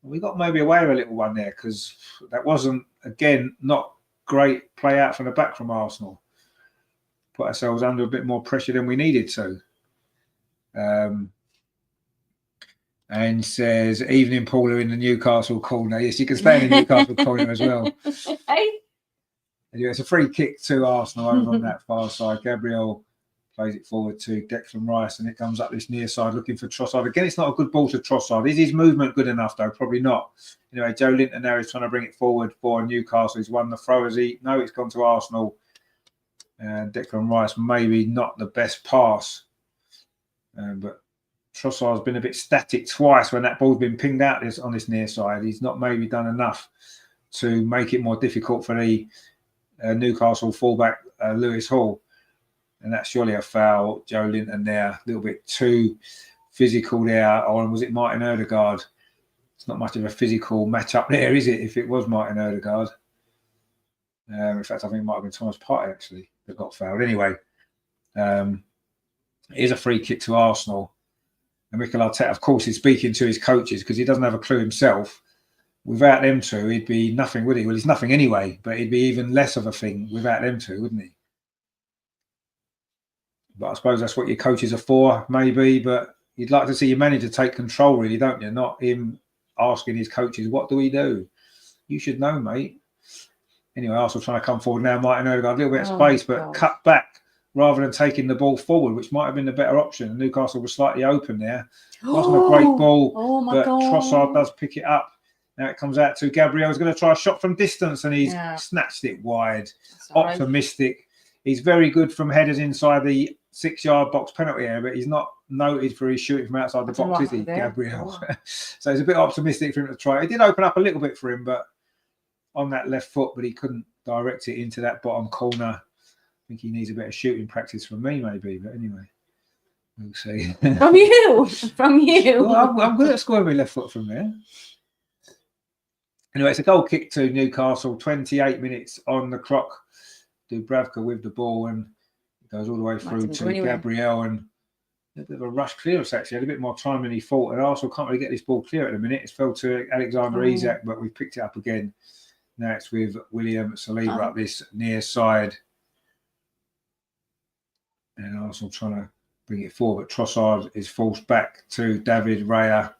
We got maybe away with a little one there, because that wasn't, again, not great play out from the back from Arsenal. Put ourselves under a bit more pressure than we needed to. And says, evening Paula in the Newcastle corner. Yes, you can stay in the Newcastle corner as well. Anyway, it's a free kick to Arsenal over on that far side. Gabriel plays it forward to Declan Rice, and it comes up this near side looking for Trossard. Again, it's not a good ball to Trossard. Is his movement good enough, though? Probably not. Anyway, Joe Linton now is trying to bring it forward for Newcastle. He's won the throw. No, it's gone to Arsenal. And Declan Rice, maybe not the best pass. But Trossard's been a bit static twice when that ball's been pinged out on this near side. He's not maybe done enough to make it more difficult for the Newcastle fullback, Lewis Hall. And that's surely a foul. Joe Linton there, a little bit too physical there. Or was it Martin Ødegaard? It's not much of a physical match-up there, is it, if it was Martin Ødegaard? In fact, I think it might have been Thomas Partey, actually, that got fouled. Anyway, it is a free kick to Arsenal. And Mikel Arteta, of course, is speaking to his coaches because he doesn't have a clue himself. Without them two, he'd be nothing, would he? Well, he's nothing anyway, but he'd be even less of a thing without them two, wouldn't he? But I suppose that's what your coaches are for, maybe. But you'd like to see your manager take control, really, don't you? Not him asking his coaches, what do we do? You should know, mate. Anyway, Arsenal trying to come forward now. Martin Ødegaard, a little bit of space, but cut back rather than taking the ball forward, which might have been the better option. Newcastle was slightly open there. Wasn't a great ball, but Trossard does pick it up. Now it comes out to Gabriel. He's going to try a shot from distance, and he's snatched it wide. Optimistic. He's very good from headers inside the 6-yard box penalty area, but he's not noted for his shooting from outside the That's a box, right is he, there. Gabriel? Oh. So it's a bit optimistic for him to try. It did open up a little bit for him, but on that left foot, but he couldn't direct it into that bottom corner. I think he needs a bit of shooting practice from me, maybe. But anyway, we'll see. From you. From you. Well, I'm good at scoring with left foot from there. Anyway, it's a goal kick to Newcastle. 28 minutes on the clock. Dubravka with the ball, and it goes all the way through to Gabriel, and a bit of a rush clearance actually. Had a bit more time than he thought, and Arsenal can't really get this ball clear at the minute. It's fell to Alexander Isak, but we picked it up again. Now it's with William Saliba up this near side, and Arsenal trying to bring it forward, but Trossard is forced back to David Raya,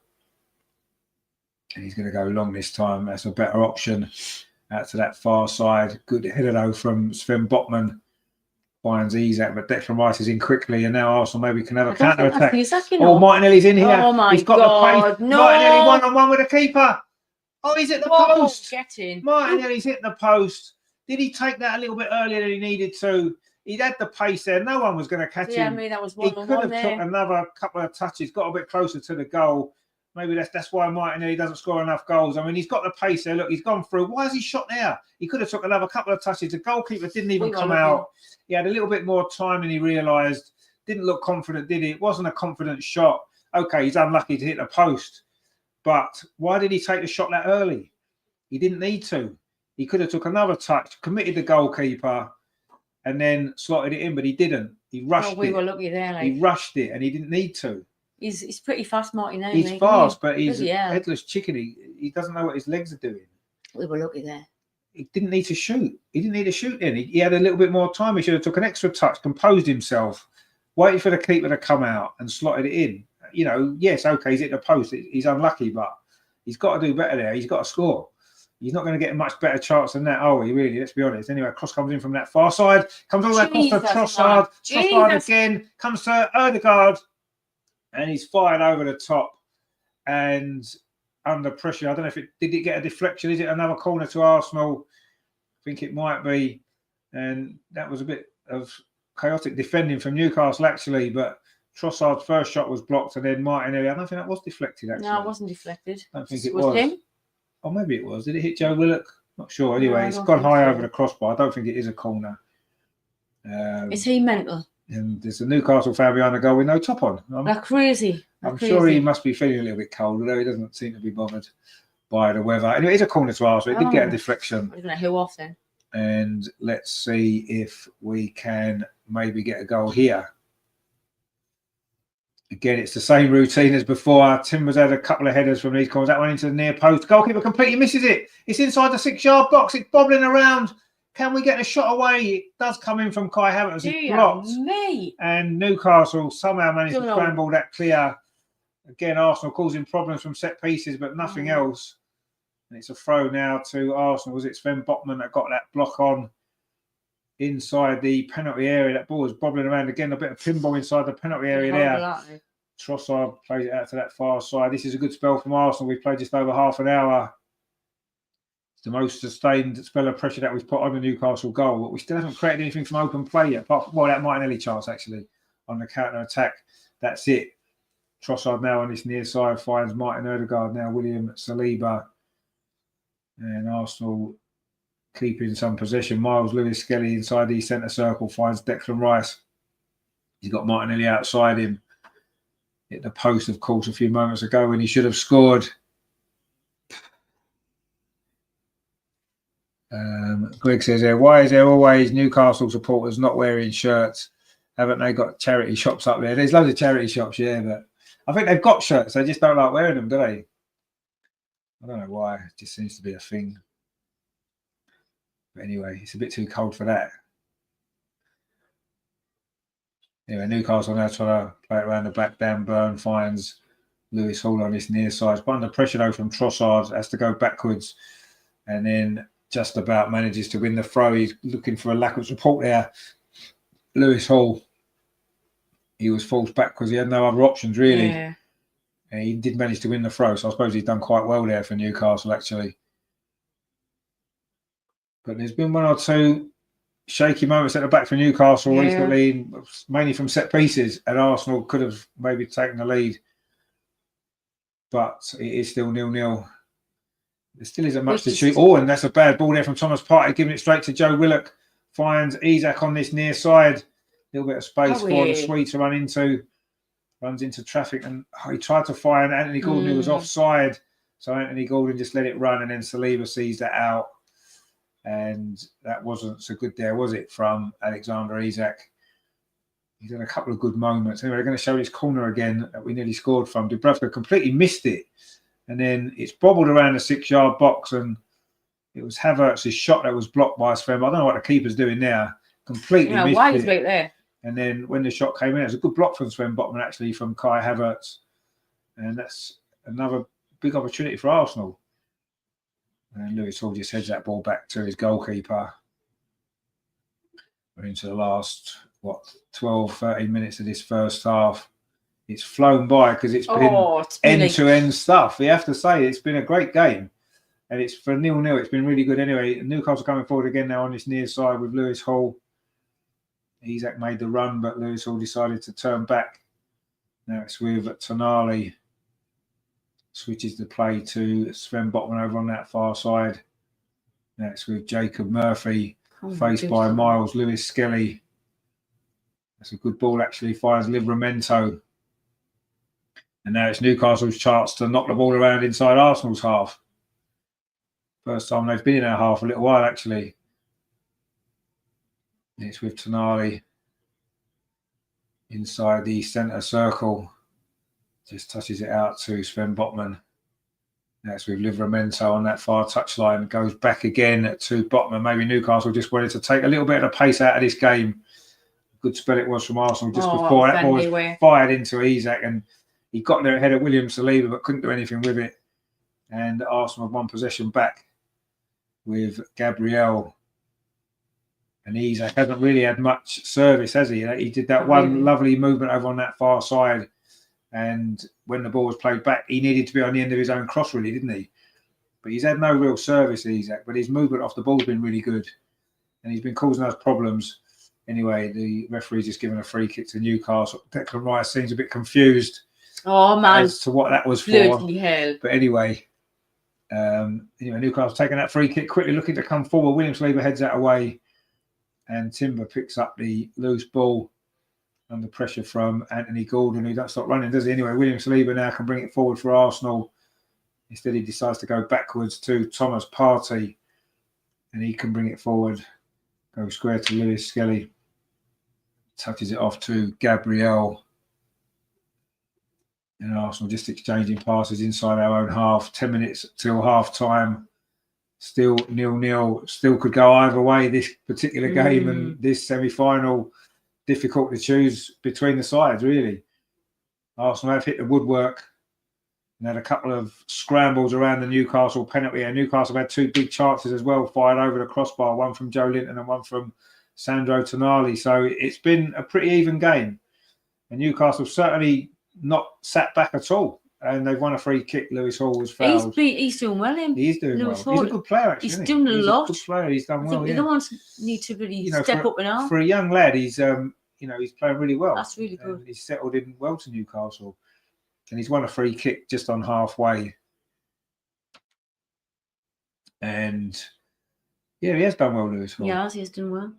and he's going to go long this time. That's a better option out to that far side. Good header though from Sven Botman. Finds Isak, but Declan Rice is in quickly, and now Arsenal maybe can have a counter attack. Oh, Martinelli's in here. Oh my He's got God, the pace. no. Martinelli 1-on-1 with the keeper. Oh, he's at the post. Get in. Martinelli's hit the post. Did he take that a little bit earlier than he needed to? He'd had the pace there. No one was going to catch him. I mean, that was He could have took another couple of touches, got a bit closer to the goal. Maybe that's why Martinelli doesn't score enough goals. I mean, he's got the pace there. Look, he's gone through. Why has he shot there? He could have took another couple of touches. The goalkeeper didn't even come out. He had a little bit more time than he realised. Didn't look confident, did he? It wasn't a confident shot. Okay, he's unlucky to hit the post. But why did he take the shot that early? He didn't need to. He could have took another touch, committed the goalkeeper, and then slotted it in, but he didn't. He rushed it. We were lucky there. Like. He rushed it, and he didn't need to. He's pretty fast, Martinelli. He's fast, but he's a headless chicken. He doesn't know what his legs are doing. We were lucky there. He didn't need to shoot. He didn't need to shoot in. He had a little bit more time. He should have took an extra touch, composed himself, waited for the keeper to come out and slotted it in. You know, yes, okay, he's hit the post. He's unlucky, but he's got to do better there. He's got to score. He's not going to get a much better chance than that, are we, really? Let's be honest. Anyway, cross comes in from that far side. Comes all the way across to Trossard. Trossard again. Comes to Odegaard. And he's fired over the top and under pressure. I don't know if did it get a deflection? Is it another corner to Arsenal? I think it might be. And that was a bit of chaotic defending from Newcastle, actually. But Trossard's first shot was blocked, and then Martinelli. I don't think that was deflected, actually. No, it wasn't deflected. I don't think it was. Him? Or maybe it was. Did it hit Joe Willock? Not sure. Anyway, it's gone high over the crossbar. I don't think it is a corner. Is he mental? And there's a Newcastle fan behind the goal with no top on. They're crazy. I'm sure he must be feeling a little bit cold, although he doesn't seem to be bothered by the weather. Anyway, it's a corner to Arsenal. It did get a deflection. I don't know who off then. And let's see if we can maybe get a goal here. Again, it's the same routine as before. Timbers had a couple of headers from these corners. That one into the near post. Goalkeeper completely misses it. It's inside the 6-yard box. It's bobbling around. Can we get a shot away? It does come in from Kai Havertz. It's blocked. And Newcastle somehow managed to scramble that clear. Again, Arsenal causing problems from set pieces, but nothing else. And it's a throw now to Arsenal. Was it Sven Botman that got that block on inside the penalty area? That ball was bobbling around again. A bit of pinball inside the penalty area there. Trossard plays it out to that far side. This is a good spell from Arsenal. We've played just over half an hour. The most sustained spell of pressure that we've put on the Newcastle goal, but we still haven't created anything from open play yet, apart from that Martinelli chance actually on the counter attack. That's it. Trossard now on this near side finds Martin Odegaard, now William Saliba, and Arsenal keeping some possession. Miles Lewis-Skelly inside the centre circle finds Declan Rice. He's got Martinelli outside him. Hit the post, of course, a few moments ago when he should have scored. Greg says there, why is there always Newcastle supporters not wearing shirts? Haven't they got charity shops up there? There's loads of charity shops, yeah, but I think they've got shirts. They just don't like wearing them, do they? I don't know why. It just seems to be a thing. But anyway, it's a bit too cold for that. Anyway, Newcastle now trying to play it around the back. Dan Burn finds Lewis Hall on this near side. But under pressure though from Trossard, has to go backwards. And then just about manages to win the throw. He's looking for a lack of support there. Lewis Hall, he was forced back because he had no other options really. Yeah. And he did manage to win the throw, so I suppose he's done quite well there for Newcastle actually. But there's been one or two shaky moments at the back for Newcastle Yeah. recently, mainly from set pieces, and Arsenal could have maybe taken the lead. But it is still 0-0. There still isn't much to shoot. Oh, and that's a bad ball there from Thomas Partey, giving it straight to Joe Willock. Finds Isak on this near side. A little bit of space for the Swede to run into. Runs into traffic, and he tried to find Anthony Gordon, who was offside. So Anthony Gordon just let it run, and then Saliba sees that out. And that wasn't so good there, was it, from Alexander Isak? He's had a couple of good moments. Anyway, they're going to show this corner again that we nearly scored from. Dubravka completely missed it. And then it's bobbled around the 6-yard box, and it was Havertz's shot that was blocked by Sven. I don't know what the keeper's doing now. Completely missed why it. is right there? And then when the shot came in, it was a good block from Sven Botman, actually, from Kai Havertz. And that's another big opportunity for Arsenal. And Lewis Hall just heads that ball back to his goalkeeper. We're into the last, 12, 13 minutes of this first half. It's flown by because it's been end-to-end stuff. We have to say it's been a great game. And it's for 0-0. It's been really good anyway. Newcastle coming forward again now on this near side with Lewis Hall. Isak made the run, but Lewis Hall decided to turn back. Now it's with Tonali. Switches the play to Sven Botman over on that far side. Now it's with Jacob Murphy. Faced by Miles Lewis Skelly. That's a good ball, actually. Finds Livramento. And now it's Newcastle's chance to knock the ball around inside Arsenal's half. First time they've been in our half a little while, actually. It's with Tonali inside the centre circle. Just touches it out to Sven Botman. That's with Livramento on that far touchline. Goes back again to Botman. Maybe Newcastle just wanted to take a little bit of the pace out of this game. Good spell it was from Arsenal just before. That ball was fired into Isak, and he got there ahead of William Saliba, but couldn't do anything with it. And Arsenal have won possession back with Gabriel. And Isak hasn't really had much service, has he? He did that one lovely movement over on that far side. And when the ball was played back, he needed to be on the end of his own cross, really, didn't he? But he's had no real service, Isak. But his movement off the ball has been really good. And he's been causing us problems. Anyway, the referee's just given a free kick to Newcastle. Declan Rice seems a bit confused as to what that was for. Hell. But anyway, Newcastle taking that free kick, quickly looking to come forward. William Saliba heads that away. And Timber picks up the loose ball under pressure from Anthony Gordon, who don't stop running, does he? Anyway, William Saliba now can bring it forward for Arsenal. Instead, he decides to go backwards to Thomas Partey, and he can bring it forward. Go square to Lewis Skelly. Touches it off to Gabriel. And Arsenal just exchanging passes inside our own half. 10 minutes till half time. Still 0-0. Still could go either way this particular game and this semi-final. Difficult to choose between the sides, really. Arsenal have hit the woodwork and had a couple of scrambles around the Newcastle penalty. And Newcastle had two big chances as well, fired over the crossbar, one from Joe Linton and one from Sandro Tonali. So it's been a pretty even game. And Newcastle certainly not sat back at all. And they've won a free kick. Lewis Hall was fouled. He's doing well, him. He's doing Lewis well. Hall, He's a good player, actually. He's doing a lot. He's a good player. He's done well. The ones need to really step up now. For a young lad, he's he's playing really well. That's really good. He's settled in well to Newcastle. And he's won a free kick just on halfway. And he has done well, Lewis Hall. Yeah, he's done well.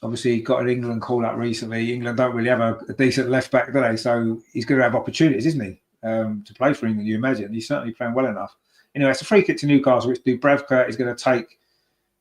Obviously, he got an England call up recently. England don't really have a decent left back, do they? So he's going to have opportunities, isn't he? To play for England, you imagine. He's certainly playing well enough. Anyway, it's a free kick to Newcastle, which Dubravka is going to take.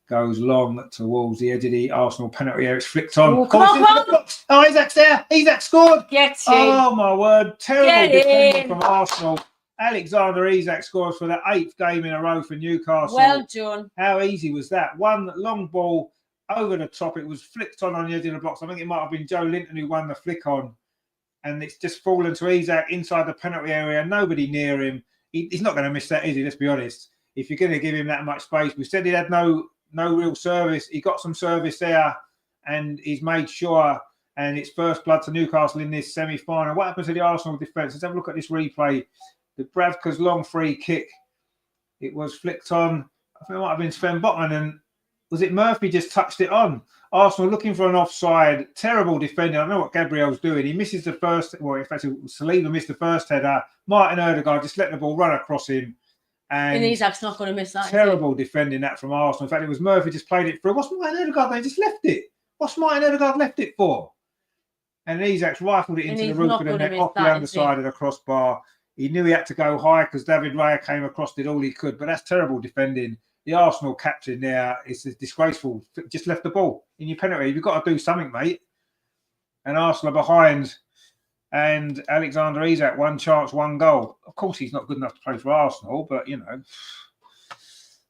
Goes long towards the edge of the Arsenal penalty area. It's flicked on. Oh, come on. Oh, Isak's there. Isak scored. Get in. Oh, my word. Terrible defending from Arsenal. Alexander Isak scores for the 8th game in a row for Newcastle. Well done. How easy was that? One long ball over the top. It was flicked on the edge of the box. I think it might have been Joe Linton who won the flick on. And it's just fallen to Isak inside the penalty area. Nobody near him. He's not going to miss that, is he? Let's be honest. If you're going to give him that much space. We said he had no real service. He got some service there and he's made sure. And it's first blood to Newcastle in this semi-final. What happened to the Arsenal defence? Let's have a look at this replay. Dubravka's long free kick. It was flicked on. I think it might have been Sven Botman, and was it Murphy just touched it on? Arsenal looking for an offside, terrible defending. I know what Gabriel's doing. He misses the first, well, in fact, Saliba missed the first header. Martin Odegaard just let the ball run across him. And Isak's not going to miss that. Terrible defending that from Arsenal. In fact, it was Murphy just played it through. What's Martin Odegaard? They just left it. What's Martin Odegaard left it for? And Isak's rifled it into the roof of the net, off the underside of the crossbar. He knew he had to go high because David Raya came across, did all he could. But that's terrible defending. The Arsenal captain there is disgraceful. Just left the ball in your penalty. You've got to do something, mate. And Arsenal are behind. And Alexander Isak, 1 chance, 1 goal. Of course, he's not good enough to play for Arsenal, but, you know,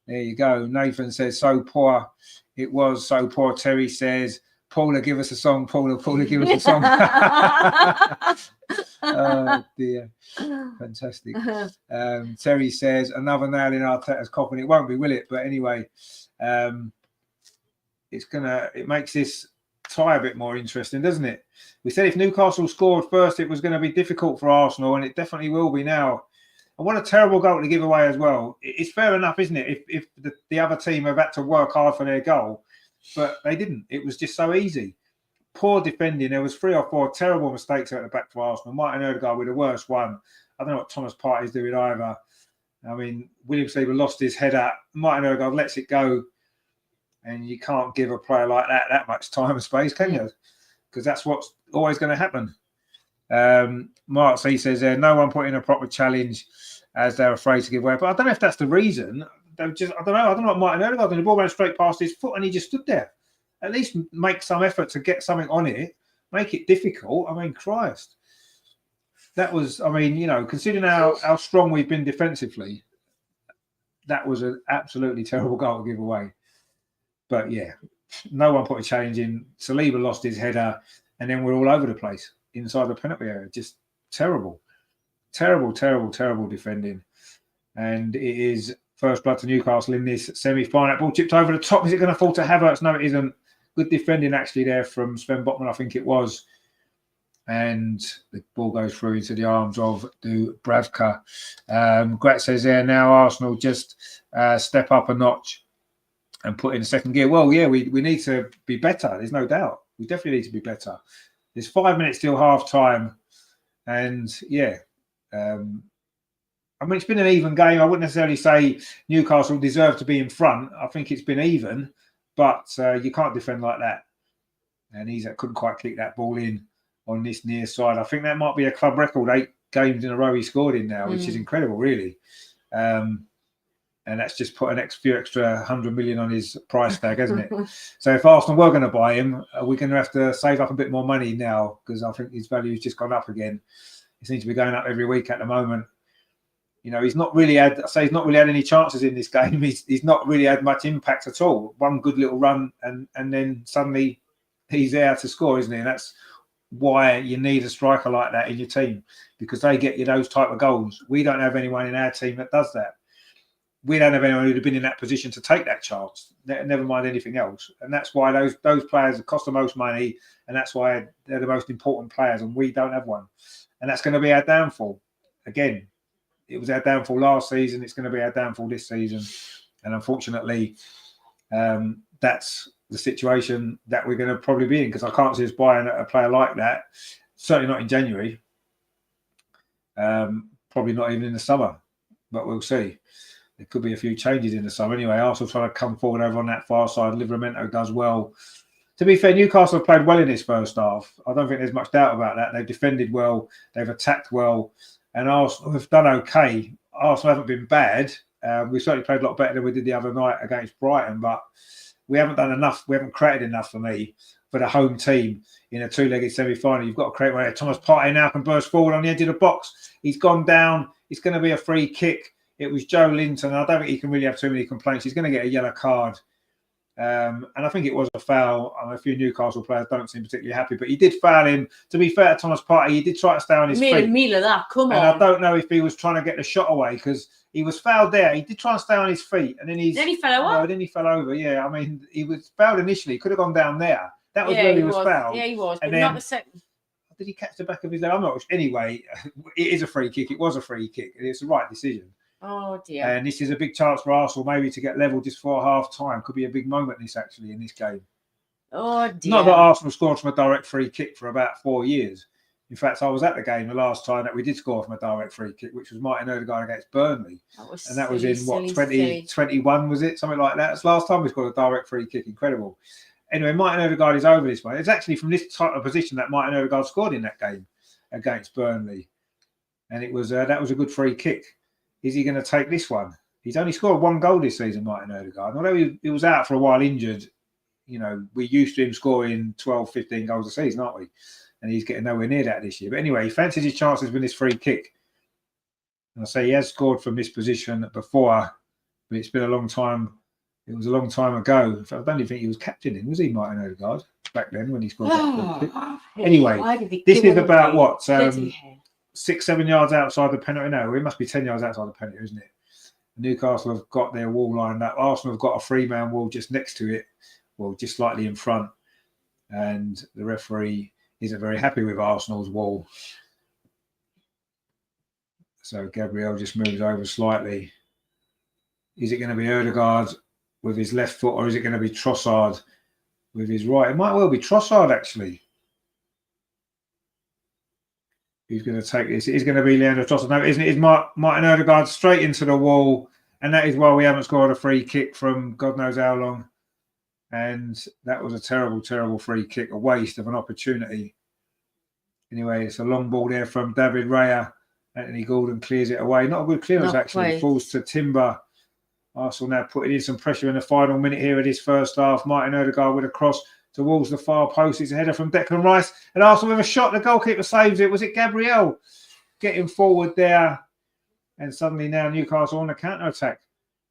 there you go. Nathan says, so poor. It was so poor. Terry says, Paula, give us a song. Paula, give us a song. Oh, dear. Fantastic. Terry says, another nail in Arteta's coffin. It won't be, will it? But anyway, it makes this tie a bit more interesting, doesn't it? We said if Newcastle scored first, it was going to be difficult for Arsenal, and it definitely will be now. And what a terrible goal to give away as well. It's fair enough, isn't it? If the other team have had to work hard for their goal, but they didn't. It was just so easy. Poor defending. There was 3 or 4 terrible mistakes at the back for Arsenal. Martin Odegaard with the worst one. I don't know what Thomas Partey's doing either. I mean, William Saliba lost his header. Martin Odegaard lets it go. And you can't give a player like that much time and space, can you? Because that's what's always going to happen. Mark C says there, no one put in a proper challenge as they're afraid to give away. But I don't know if that's the reason. I don't know what Martin Odegaard did. The ball ran straight past his foot and he just stood there. At least make some effort to get something on it. Make it difficult. I mean, Christ. That was, I mean, you know, considering how strong we've been defensively, that was an absolutely terrible goal to give away. But yeah, no one put a challenge in. Saliba lost his header, and then we're all over the place inside the penalty area. Just terrible, terrible, terrible, terrible defending. And it is first blood to Newcastle in this semi-final. Ball chipped over the top. Is it going to fall to Havertz? No, it isn't. Good defending actually there from Sven Botman, I think it was. And the ball goes through into the arms of Dubravka. Grat says there, now Arsenal just step up a notch and put in second gear. Well, yeah, we need to be better. There's no doubt. We definitely need to be better. There's 5 minutes till half time. And yeah, I mean, it's been an even game. I wouldn't necessarily say Newcastle deserve to be in front. I think it's been even, but you can't defend like that. And Isak couldn't quite kick that ball in on this near side. I think that might be a club record. 8 games in a row he scored in now, which is incredible, really. And that's just put an few extra 100 million on his price tag, hasn't it? So if Arsenal were going to buy him, we're going to have to save up a bit more money now because I think his value has just gone up again. He seems to be going up every week at the moment. You know, he's not really had any chances in this game. He's not really had much impact at all. One good little run and then suddenly he's there to score, isn't he? And that's why you need a striker like that in your team because they get you those type of goals. We don't have anyone in our team that does that. We don't have anyone who'd have been in that position to take that chance, never mind anything else. And that's why those players cost the most money, and that's why they're the most important players, and we don't have one. And that's going to be our downfall. Again, it was our downfall last season. It's going to be our downfall this season. And unfortunately, that's the situation that we're going to probably be in because I can't see us buying a player like that. Certainly not in January. Probably not even in the summer, but we'll see. There could be a few changes in the summer. Anyway, Arsenal trying to come forward over on that far side. Livramento does well. To be fair, Newcastle have played well in this first half. I don't think there's much doubt about that. They've defended well. They've attacked well. And Arsenal have done okay. Arsenal haven't been bad. We certainly played a lot better than we did the other night against Brighton. But we haven't done enough. We haven't created enough for me for the home team in a 2-legged semi-final. You've got to create one. Thomas Partey now can burst forward on the edge of the box. He's gone down. It's going to be a free kick. It was Joe Linton. I don't think he can really have too many complaints. He's going to get a yellow card. And I think it was a foul. A few Newcastle players don't seem particularly happy, but he did foul him. To be fair to Thomas Partey, he did try to stay on his feet. Meal of that, come on. And I don't know if he was trying to get the shot away because he was fouled there. He did try and stay on his feet. And then he fell over? No, then he fell over, yeah. I mean, he was fouled initially. He could have gone down there. That was where he was fouled. Yeah, he was, and but then, not the second. Did he catch the back of his leg? I'm not sure. Anyway, it is a free kick. It was a free kick. It's the right decision. Oh dear. And this is a big chance for Arsenal maybe to get level just for half time. Could be a big moment this actually in this game. Oh dear. Not that Arsenal scored from a direct free kick for about 4 years. In fact, I was at the game the last time that we did score from a direct free kick, which was Martin Odegaard against Burnley. That was in what, 2021, was it? Something like that. It's the last time we scored a direct free kick. Incredible. Anyway, Martin Odegaard is over this one. It's actually from this type of position that Martin Odegaard scored in that game against Burnley. And it was that was a good free kick. Is he going to take this one? He's only scored 1 goal this season, Martin Odegaard. Although he was out for a while injured, you know, we're used to him scoring 12, 15 goals a season, aren't we? And he's getting nowhere near that this year. But anyway, he fancies his chances with this free kick. And I say he has scored from this position before, but it's been a long time. It was a long time ago. I don't even think he was captaining, was he, Martin Odegaard, back then when he scored that free kick? Anyway, this is about what, 6, 7 yards outside the penalty. No, it must be 10 yards outside the penalty, isn't it? Newcastle have got their wall lined up. Arsenal have got a 3-man wall just next to it, well, just slightly in front. And the referee isn't very happy with Arsenal's wall. So Gabriel just moves over slightly. Is it going to be Odegaard with his left foot, or is it going to be Trossard with his right? It might well be Trossard, actually. Who's going to take this? It is going to be Leandro Trossard. No, isn't it? It's Martin Odegaard straight into the wall. And that is why we haven't scored a free kick from God knows how long. And that was a terrible, terrible free kick, a waste of an opportunity. Anyway, it's a long ball there from David Raya. Anthony Gordon clears it away. Not a good clearance, actually. It falls to Timber. Arsenal now putting in some pressure in the final minute here of this first half. Martin Odegaard with a cross towards the far post. It's a header from Declan Rice. And Arsenal with a shot. The goalkeeper saves it. Was it Gabriel getting forward there? And suddenly now Newcastle on the counter-attack.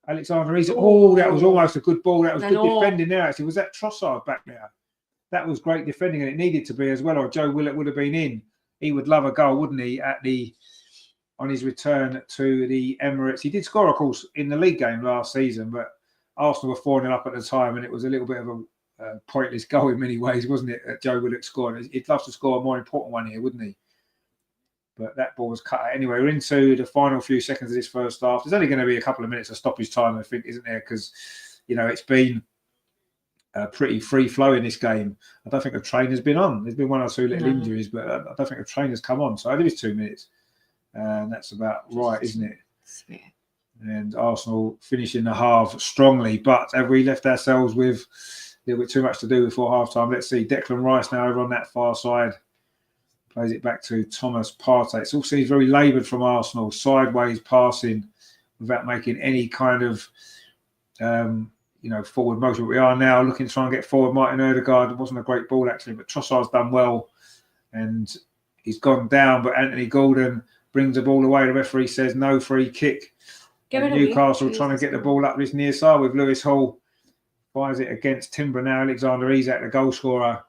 Alexander Isak. Oh, that was almost a good ball. That was good defending there, actually. Was that Trossard back there? That was great defending, and it needed to be as well, or Joe Willett would have been in. He would love a goal, wouldn't he, on his return to the Emirates. He did score, of course, in the league game last season, but Arsenal were 4-0 up at the time, and it was a little bit of a pointless goal in many ways, wasn't it, that Joe Willett scored? He'd love to score a more important one here, wouldn't he? But that ball was cut out. Anyway, we're into the final few seconds of this first half. There's only going to be a couple of minutes of stoppage time, I think, isn't there? Because, you know, it's been pretty free flow in this game. I don't think a train has been on. There's been 1 or 2 little injuries, but I don't think a train has come on. So I think it's 2 minutes. And that's about right, isn't it? Yeah. And Arsenal finishing the half strongly. But have we left ourselves with a little bit too much to do before half time? Let's see. Declan Rice now over on that far side. Plays it back to Thomas Partey. It all seems very laboured from Arsenal. Sideways passing without making any kind of, forward motion. But we are now looking to try and get forward. Martin Odegaard, it wasn't a great ball, actually, but Trossard's done well. And he's gone down. But Anthony Gordon brings the ball away. The referee says no free kick. Newcastle trying to get the ball up this near side with Lewis Hall. Fires it against Timber now. Alexander Isak, the goal scorer.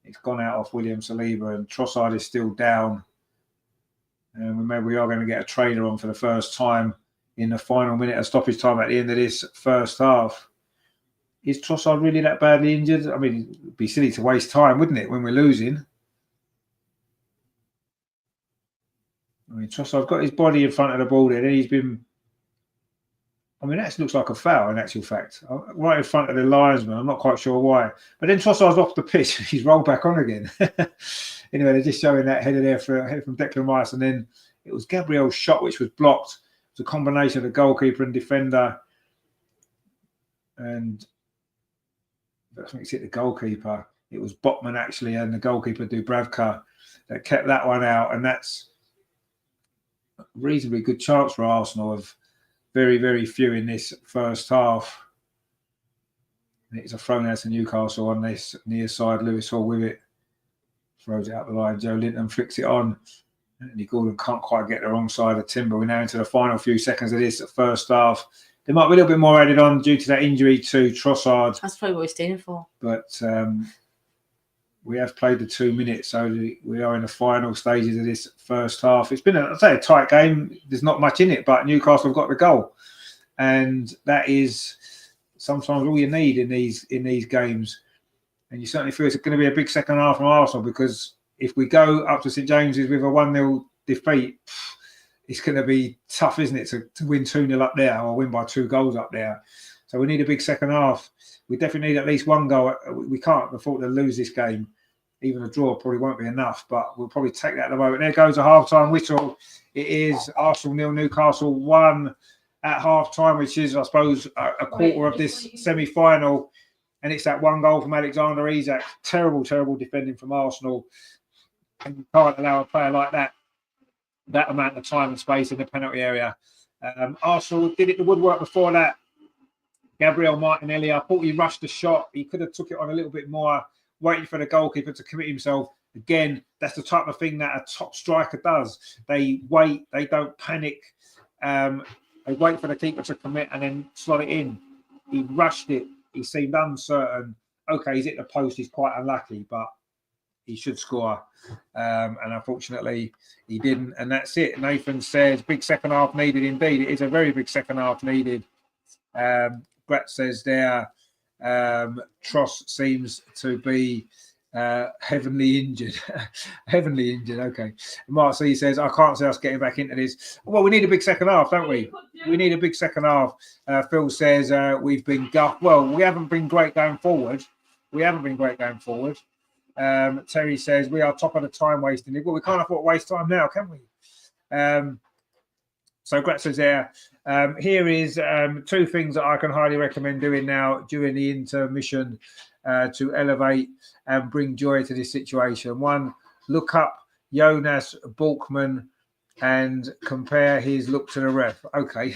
It's gone out off William Saliba, and Trossard is still down. And maybe we are going to get a trainer on for the first time in the final minute of stoppage time at the end of this first half. Is Trossard really that badly injured? I mean, it'd be silly to waste time, wouldn't it, when we're losing? I mean, Trossard's got his body in front of the ball there. Then he's been... I mean, that looks like a foul in actual fact. Right in front of the linesman. I'm not quite sure why. But then Trossard's off the pitch. He's rolled back on again. Anyway, they're just showing that header there for a header from Declan Rice. And then it was Gabriel's shot, which was blocked. It was a combination of the goalkeeper and defender. And I think it's hit the goalkeeper. It was Botman, actually, and the goalkeeper, Dubravka, that kept that one out. And that's a reasonably good chance for Arsenal of very, very few in this first half. It's a throw now to Newcastle on this near side. Lewis Hall with it. Throws it out the line. Joe Linton flicks it on. Anthony Gordon can't quite get the wrong side of Timber. We're now into the final few seconds of this first half. There might be a little bit more added on due to that injury to Trossard. That's probably what we're staying for. But we have played the 2 minutes, so we are in the final stages of this first half. It's been, a tight game. There's not much in it, but Newcastle have got the goal, and that is sometimes all you need in these games. And you certainly feel it's going to be a big second half from Arsenal, because if we go up to St James's with a 1-0 defeat, it's going to be tough, isn't it, to win 2-0 up there or win by 2 goals up there. So we need a big second half. We definitely need at least 1 goal. We can't afford to lose this game. Even a draw probably won't be enough, but we'll probably take that at the moment. There goes a half-time whistle. It is Arsenal 0, Newcastle 1 at half-time, which is, I suppose, a quarter of this semi-final. And it's that 1 goal from Alexander Isak. Terrible, terrible defending from Arsenal. And you can't allow a player like that amount of time and space in the penalty area. Arsenal did it the woodwork before that. Gabriel Martinelli, I thought he rushed the shot. He could have took it on a little bit more, waiting for the goalkeeper to commit himself. Again, that's the type of thing that a top striker does. They wait, they don't panic. They wait for the keeper to commit and then slot it in. He rushed it. He seemed uncertain. Okay, he's hit the post. He's quite unlucky, but he should score. And unfortunately, he didn't. And that's it. Nathan says, big second half needed indeed. It is a very big second half needed. Brett says there, Tross seems to be heavily injured. Heavily injured, okay. Mark C says, I can't see us getting back into this. Well, we need a big second half, don't we? We need a big second half. Phil says, we've been guffed. Well, we haven't been great going forward. Terry says, we are top of the time wasting league. Well, we can't afford to waste time now, can we? So Gret says there, here is 2 things that I can highly recommend doing now during the intermission to elevate and bring joy to this situation. 1, look up Jonas Borkman and compare his look to the ref. Okay,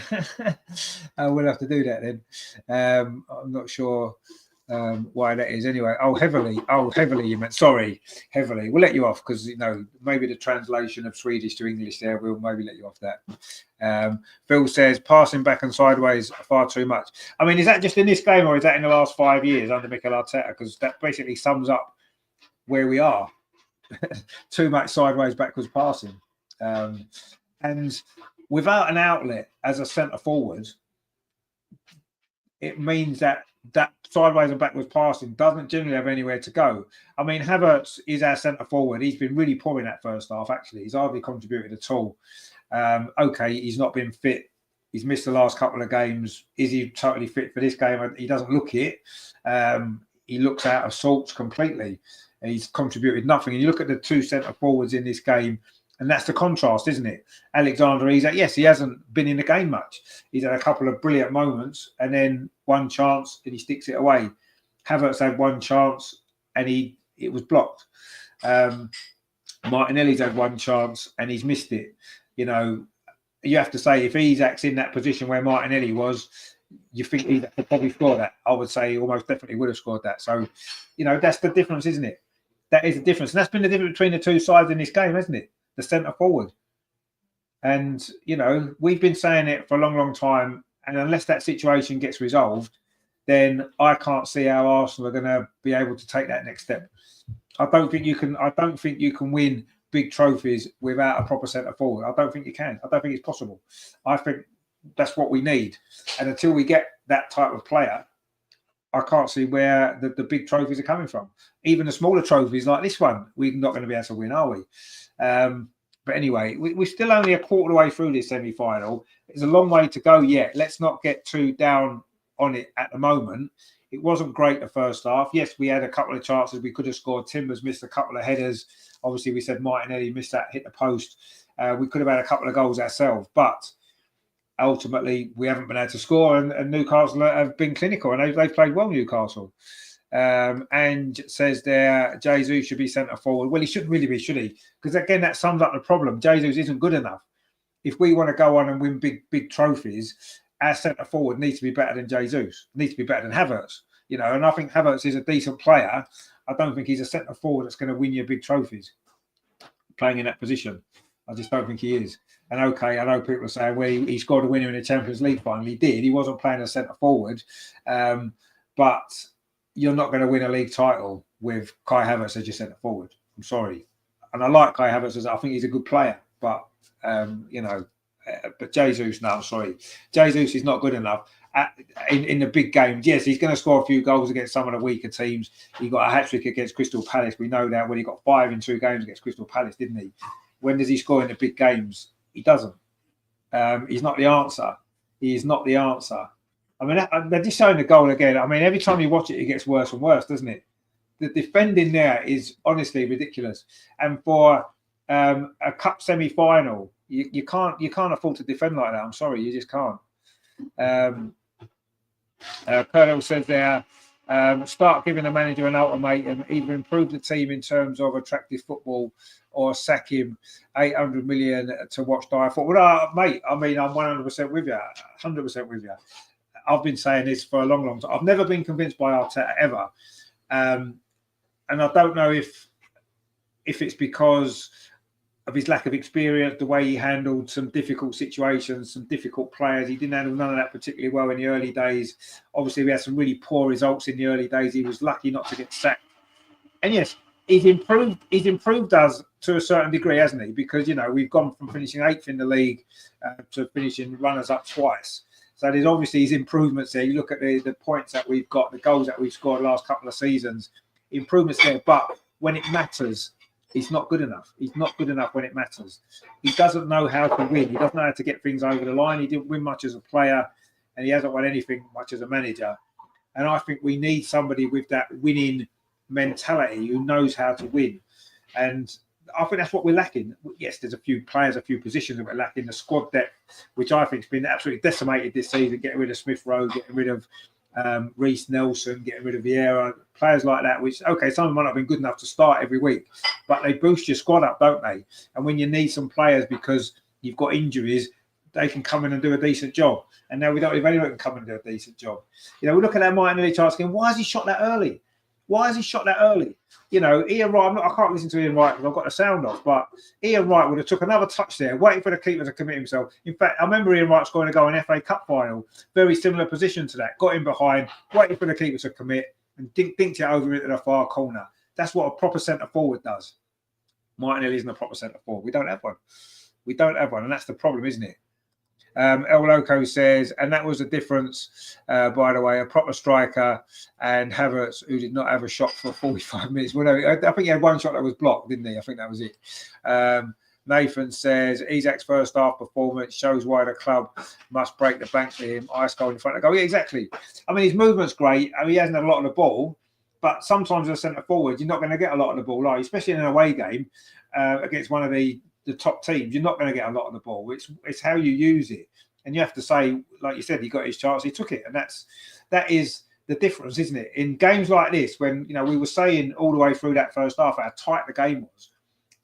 we'll have to do that then. I'm not sure why that is anyway. Heavily you meant, sorry, heavily. We'll let you off because, you know, maybe the translation of Swedish to English there, we'll maybe let you off that. Phil says passing back and sideways far too much. I mean, is that just in this game or is that in the last 5 years under Mikel Arteta? Because that basically sums up where we are. Too much sideways backwards passing. And without an outlet as a centre forward, it means that sideways and backwards passing doesn't generally have anywhere to go. I mean, Havertz is our centre forward. He's been really poor in that first half, actually. He's hardly contributed at all. Okay, he's not been fit. He's missed the last couple of games. Is he totally fit for this game? He doesn't look it. He looks out of sorts completely. He's contributed nothing. And you look at the 2 centre forwards in this game, and that's the contrast, isn't it? Alexander Isak, yes, he hasn't been in the game much. He's had a couple of brilliant moments and then 1 chance and he sticks it away. Havertz had 1 chance and it was blocked. Martinelli's had 1 chance and he's missed it. You know, you have to say if Isak's in that position where Martinelli was, you think he could probably score that. I would say he almost definitely would have scored that. So, you know, that's the difference, isn't it? That is the difference. And that's been the difference between the 2 sides in this game, hasn't it? The centre forward. And, you know, we've been saying it for a long, long time. And unless that situation gets resolved, then I can't see how Arsenal are going to be able to take that next step. I don't think you can win big trophies without a proper centre forward. I don't think you can. I don't think it's possible. I think that's what we need. And until we get that type of player, I can't see where the big trophies are coming from. Even the smaller trophies like this one, we're not going to be able to win, are we? But anyway, we're still only a quarter of the way through this semi-final. It's a long way to go yet. Let's not get too down on it at the moment. It wasn't great the first half. Yes, we had a couple of chances. We could have scored. Timbers missed a couple of headers. Obviously, we said Martinelli missed that, hit the post. We could have had a couple of goals ourselves. But ultimately, we haven't been able to score. And Newcastle have been clinical. And they've played well, Newcastle. And says there, Jesus should be centre forward. Well, he shouldn't really be, should he? Because again, that sums up the problem. Jesus isn't good enough. If we want to go on and win big trophies, our centre forward needs to be better than Jesus. Needs to be better than Havertz. You know, and I think Havertz is a decent player. I don't think he's a centre forward that's going to win you big trophies playing in that position. I just don't think he is. And okay, I know people are saying, well, he scored a winner in the Champions League final. He did. He wasn't playing as centre forward, but you're not going to win a league title with Kai Havertz as your centre forward. I'm sorry. And I like Kai Havertz. I think he's a good player. But, you know, but Jesus, no, I'm sorry. Jesus is not good enough. In the big games, yes, he's going to score a few goals against some of the weaker teams. He got a hat-trick against Crystal Palace. We know that when he got 5 in 2 games against Crystal Palace, didn't he? When does he score in the big games? He doesn't. He's not the answer. He is not the answer. I mean, they're just showing the goal again. I mean, every time you watch it, it gets worse and worse, doesn't it? The defending there is honestly ridiculous. And for a cup semi-final, you can't afford to defend like that. I'm sorry, you just can't. Colonel says there, start giving the manager an ultimatum, either improve the team in terms of attractive football or sack him. 800 million to watch dire football. Well, mate, I mean, I'm 100% with you. 100% with you. I've been saying this for a long, long time. I've never been convinced by Arteta ever. And I don't know if it's because of his lack of experience, the way he handled some difficult situations, some difficult players. He didn't handle none of that particularly well in the early days. Obviously, we had some really poor results in the early days. He was lucky not to get sacked. And yes, he's improved us to a certain degree, hasn't he? Because, you know, we've gone from finishing 8th in the league to finishing runners-up twice. So there's obviously his improvements there. You look at the points that we've got, the goals that we've scored the last couple of seasons, improvements there. But when it matters, he's not good enough. He's not good enough when it matters. He doesn't know how to win. He doesn't know how to get things over the line. He didn't win much as a player, and he hasn't won anything much as a manager. And I think we need somebody with that winning mentality who knows how to win. And I think that's what we're lacking. Yes, there's a few players, a few positions that we're lacking. The squad depth, which I think has been absolutely decimated this season, getting rid of Smith Rowe, getting rid of Reece Nelson, getting rid of Eyar, players like that, which, okay, some of them might not have been good enough to start every week, but they boost your squad up, don't they? And when you need some players because you've got injuries, they can come in and do a decent job. And now we don't have anyone who can come in and do a decent job. You know, we look at that Martinelli chance going, why has he shot that early? Why has he shot that early? You know, Ian Wright, I can't listen to Ian Wright because I've got the sound off, but Ian Wright would have took another touch there, waiting for the keeper to commit himself. In fact, I remember Ian Wright scoring a goal in FA Cup final, very similar position to that, got in behind, waiting for the keeper to commit and dinked it over into the far corner. That's what a proper centre-forward does. Martinelli isn't a proper centre-forward. We don't have one. We don't have one, and that's the problem, isn't it? El Loco says, and that was the difference, by the way, a proper striker and Havertz, who did not have a shot for 45 minutes. Well, no, I think he had one shot that was blocked, didn't he? I think that was it. Nathan says, Isak's first half performance shows why the club must break the bank for him. Ice cold in front of goal. Yeah, exactly. I mean, his movement's great. I mean, he hasn't had a lot of the ball, but sometimes as a centre forward, you're not going to get a lot of the ball, are you? Especially in an away game against one of the top teams. You're not going to get a lot of the ball. It's how you use it. And you have to say, like you said, he got his chance, he took it. And that is the difference, isn't it? In games like this, when, you know, we were saying all the way through that first half how tight the game was.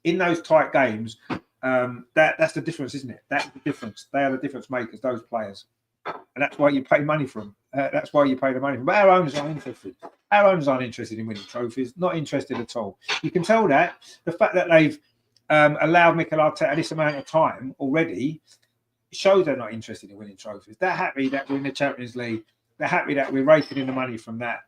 In those tight games, that's the difference, isn't it? That's the difference. They are the difference makers, those players. And that's why you pay money for them. That's why you pay the money for them. But our owners aren't interested. Our owners aren't interested in winning trophies. Not interested at all. You can tell that. The fact that they've allowed Mikel Arteta this amount of time already shows they're not interested in winning trophies. They're happy that we're in the Champions League. They're happy that we're raking in the money from that.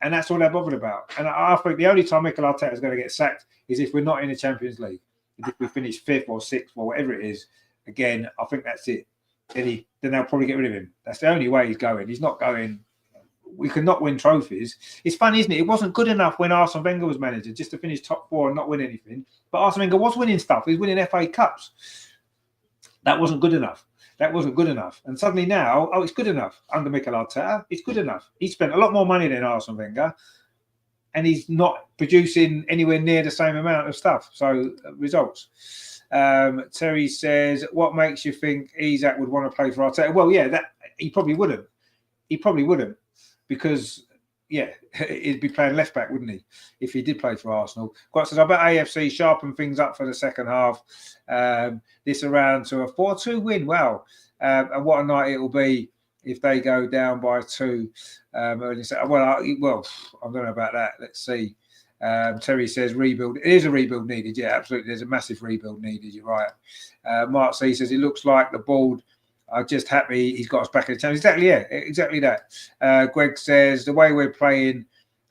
And that's all they're bothered about. And I think the only time Mikel Arteta is going to get sacked is if we're not in the Champions League. If we finish 5th or 6th or whatever it is, again, I think that's it. Then they'll probably get rid of him. That's the only way he's going. He's not going. We could not win trophies. It's funny, isn't it? It wasn't good enough when Arsene Wenger was manager just to finish top 4 and not win anything. But Arsene Wenger was winning stuff. He was winning FA Cups. That wasn't good enough. That wasn't good enough. And suddenly now, it's good enough. Under Mikel Arteta, it's good enough. He spent a lot more money than Arsene Wenger, and he's not producing anywhere near the same amount of stuff. So, results. Terry says, what makes you think Isak would want to play for Arteta? Well, yeah, he probably wouldn't. He probably wouldn't. Because, yeah, he'd be playing left back, wouldn't he, if he did play for Arsenal? Quite says, I bet AFC sharpen things up for the second half. This around to a 4-2 win. Wow. And what a night it will be if they go down by 2. Well, I don't know about that. Let's see. Terry says rebuild. It is a rebuild needed. Yeah, absolutely. There's a massive rebuild needed. You're right. Mark C says, it looks like the board are just happy he's got us back in the challenge. Exactly, yeah, exactly that. Greg says, the way we're playing,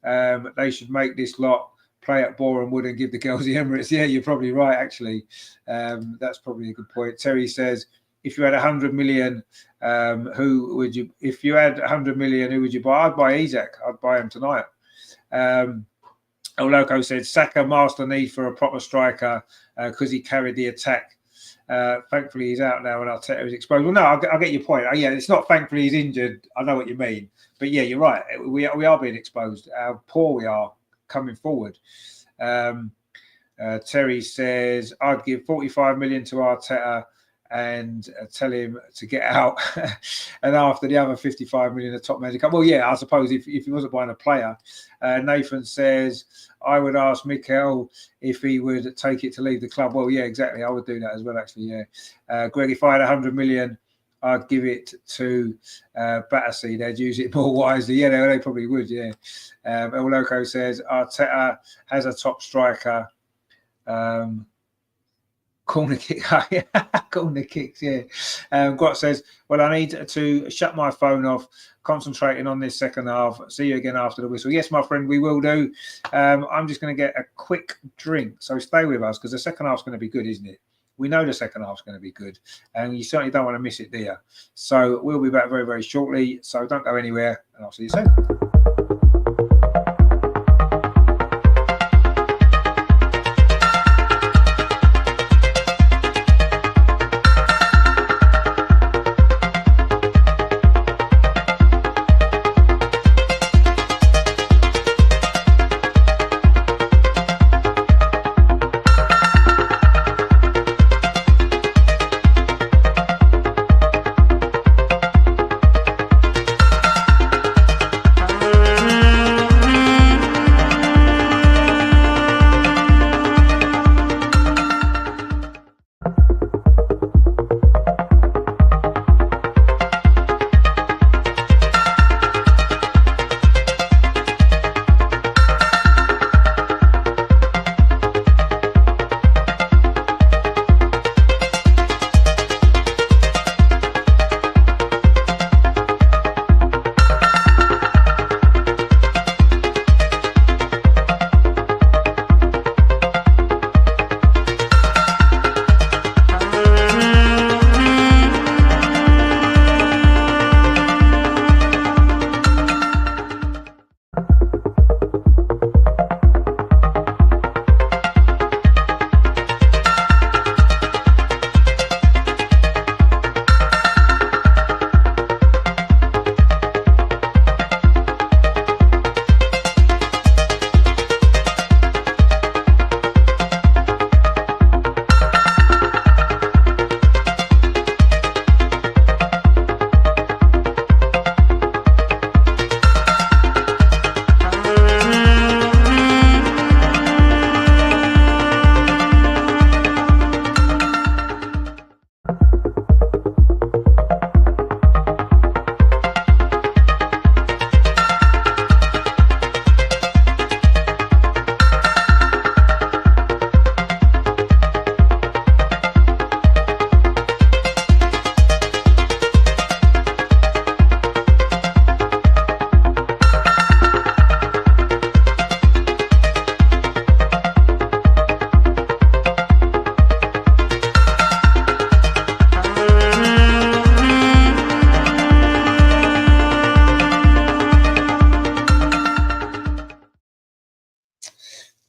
they should make this lot play at Boreham Wood and give the girls the Emirates. Yeah, you're probably right, actually. That's probably a good point. Terry says, if you had 100 million, who would you? If you had 100 million, who would you buy? I'd buy Isak. I'd buy him tonight. El Loco said, Saka master need for a proper striker because he carried the attack Thankfully, he's out now and Arteta is exposed. Well, no, I get your point. Yeah, it's not thankfully he's injured. I know what you mean. But yeah, you're right. We are being exposed. How poor we are coming forward. Terry says, I'd give 45 million to Arteta and tell him to get out. And after the other 55 million, the top manager. Well, yeah, I suppose if he wasn't buying a player. Nathan says, I would ask Mikel if he would take it to leave the club. Well, yeah, exactly. I would do that as well, actually, yeah. Greg, if I had 100 million, I'd give it to Battersea. They'd use it more wisely. Yeah, they probably would, yeah. El Loco says, Arteta has a top striker. Corner kick, corner kicks, yeah. Grot says, well, I need to shut my phone off, concentrating on this second half. See you again after the whistle. Yes, my friend, we will do. I'm just going to get a quick drink, so stay with us because the second half's going to be good, isn't it? We know the second half's going to be good, and you certainly don't want to miss it, do you? So we'll be back very, very shortly. So don't go anywhere, and I'll see you soon.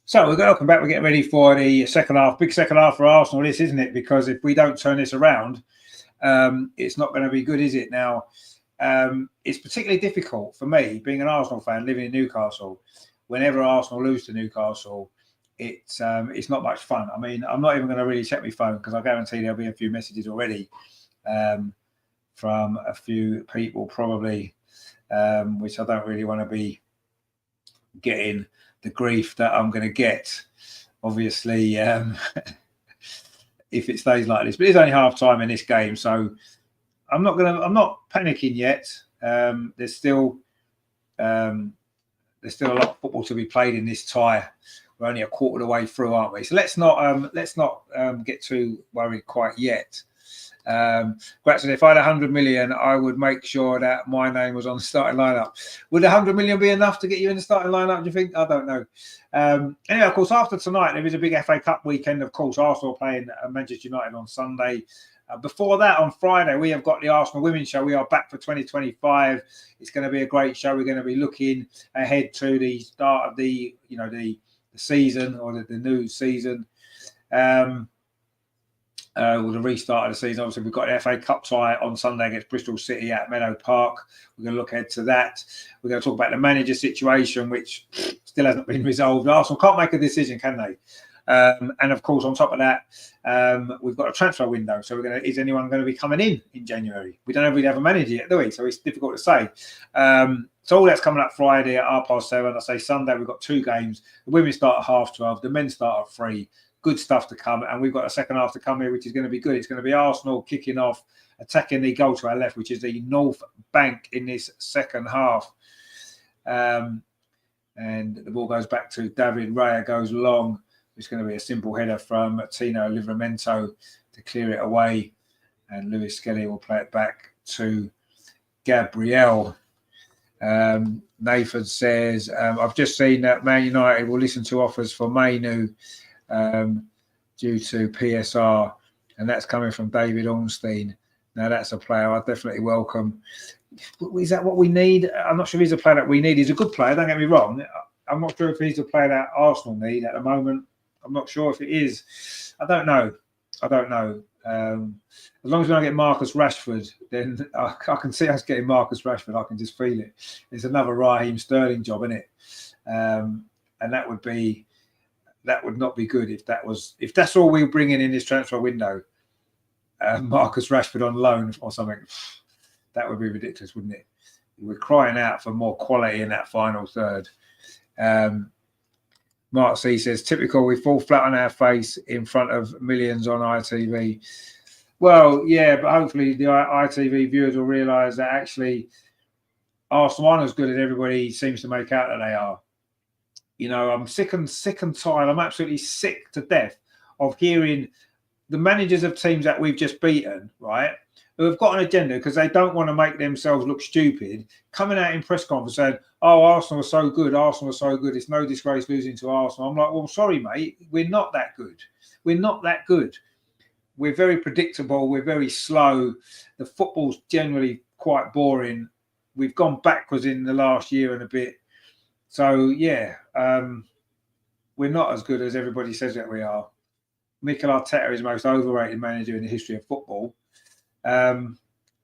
So we're welcome back. We're getting ready for the second half, big second half for Arsenal. This, isn't it? Because if we don't turn this around, it's not going to be good, is it? Now, it's particularly difficult for me, being an Arsenal fan, living in Newcastle. Whenever Arsenal lose to Newcastle, it's not much fun. I mean, I'm not even going to really check my phone because I guarantee there'll be a few messages already from a few people, probably, which I don't really want to be getting the grief that I'm going to get, obviously, if it stays like this. But it's only half time in this game, so I'm not panicking yet. There's still a lot of football to be played in this tie. We're only a quarter of the way through, aren't we? So let's not get too worried quite yet. Gratson, if I had 100 million, I would make sure that my name was on the starting lineup. Would 100 million be enough to get you in the starting lineup, do you think? I don't know. Anyway, of course, after tonight, there is a big FA Cup weekend. Of course, Arsenal playing Manchester United on Sunday. Before that, on Friday, we have got the Arsenal Women's Show. We are back for 2025. It's going to be a great show. We're going to be looking ahead to the start of the season, or the new season. with the restart of the season. Obviously, we've got the FA Cup tie on Sunday against Bristol City at Meadow Park. We're going to look ahead to that. We're going to talk about the manager situation, which still hasn't been resolved. Arsenal can't make a decision, can they? And of course, on top of that, we've got a transfer window. So is anyone going to be coming in January? We don't really have a manager yet, do we? So it's difficult to say. So all that's coming up Friday at 7:30. I say Sunday, we've got 2 games. The women start at 12:30. The men start at 3. Good stuff to come. And we've got a second half to come here, which is going to be good. It's going to be Arsenal kicking off, attacking the goal to our left, which is the North Bank in this second half. And the ball goes back to David Raya, goes long. It's going to be a simple header from Tino Livramento to clear it away. And Lewis Skelly will play it back to Gabriel. Nathan says, I've just seen that Man United will listen to offers for Mainu due to PSR, and that's coming from David Ornstein. Now that's a player I definitely welcome. Is that what we need? I'm not sure he's a player that we need. He's a good player, don't get me wrong. I'm not sure if he's a player that Arsenal need at the moment. I'm not sure if it is. I don't know. As long as we don't get Marcus Rashford, then I can see us getting Marcus Rashford. I can just feel it. It's another Raheem Sterling job, isn't it? And that would not be good if that's all we were bringing in this transfer window. Marcus Rashford on loan or something. That would be ridiculous, wouldn't it? We're crying out for more quality in that final third. Mark C says, typical, we fall flat on our face in front of millions on ITV. Well, yeah, but hopefully the ITV viewers will realise that actually Arsenal aren't as good as everybody seems to make out that they are. You know, I'm sick and tired. I'm absolutely sick to death of hearing the managers of teams that we've just beaten, right, who have got an agenda because they don't want to make themselves look stupid, coming out in press conference saying, oh, Arsenal are so good, it's no disgrace losing to Arsenal. I'm like, well, sorry, mate, we're not that good. We're very predictable, we're very slow. The football's generally quite boring. We've gone backwards in the last year and a bit. So, yeah, we're not as good as everybody says that we are. Mikel Arteta is the most overrated manager in the history of football. And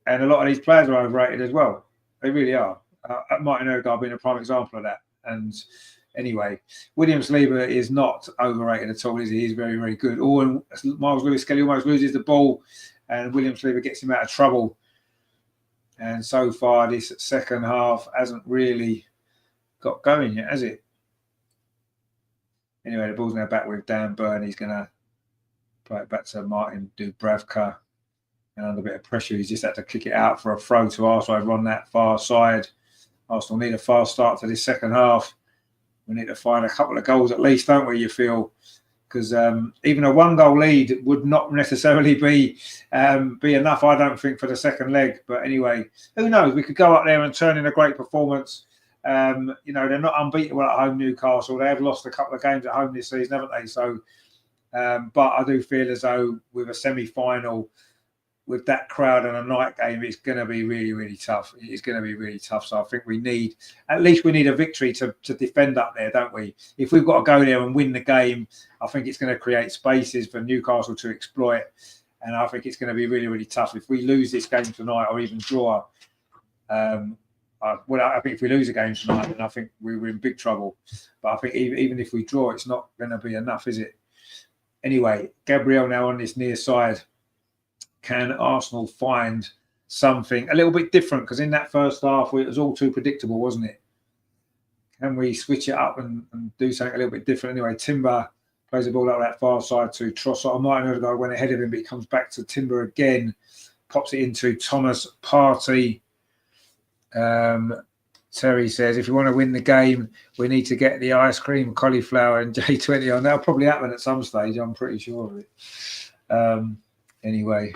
a lot of these players are overrated as well. They really are. Martin Odegaard being a prime example of that. And anyway, William Saliba is not overrated at all, is he? He's very, very good. Miles Lewis-Skelly almost loses the ball and William Saliba gets him out of trouble. And so far, this second half hasn't really got going yet, has it? Anyway, the ball's now back with Dan Burn. He's going to play it back to Martin Dubravka. And under a bit of pressure, he's just had to kick it out for a throw to Arsenal over on that far side. Arsenal need a fast start to this second half. We need to find a couple of goals at least, don't we, you feel? Because even a 1-goal lead would not necessarily be enough, I don't think, for the second leg. But anyway, who knows? We could go up there and turn in a great performance. You know, they're not unbeatable at home, Newcastle. They have lost a couple of games at home this season, haven't they? So, but I do feel as though with a semi-final, with that crowd and a night game, it's going to be really, really tough. It's going to be really tough. So I think we need a victory to defend up there, don't we? If we've got to go there and win the game, I think it's going to create spaces for Newcastle to exploit. And I think it's going to be really, really tough. If we lose this game tonight or even draw, I think if we lose a game tonight, then I think we're in big trouble. But I think even if we draw, it's not going to be enough, is it? Anyway, Gabriel now on this near side. Can Arsenal find something a little bit different? Because in that first half, it was all too predictable, wasn't it? Can we switch it up and do something a little bit different? Anyway, Timber plays the ball out that far side to Trossard. Martin Odegaard went ahead of him, but he comes back to Timber again, pops it into Thomas Partey. Terry says, if you want to win the game, we need to get the ice cream, cauliflower and J20 on. That'll probably happen at some stage, I'm pretty sure of it. Anyway,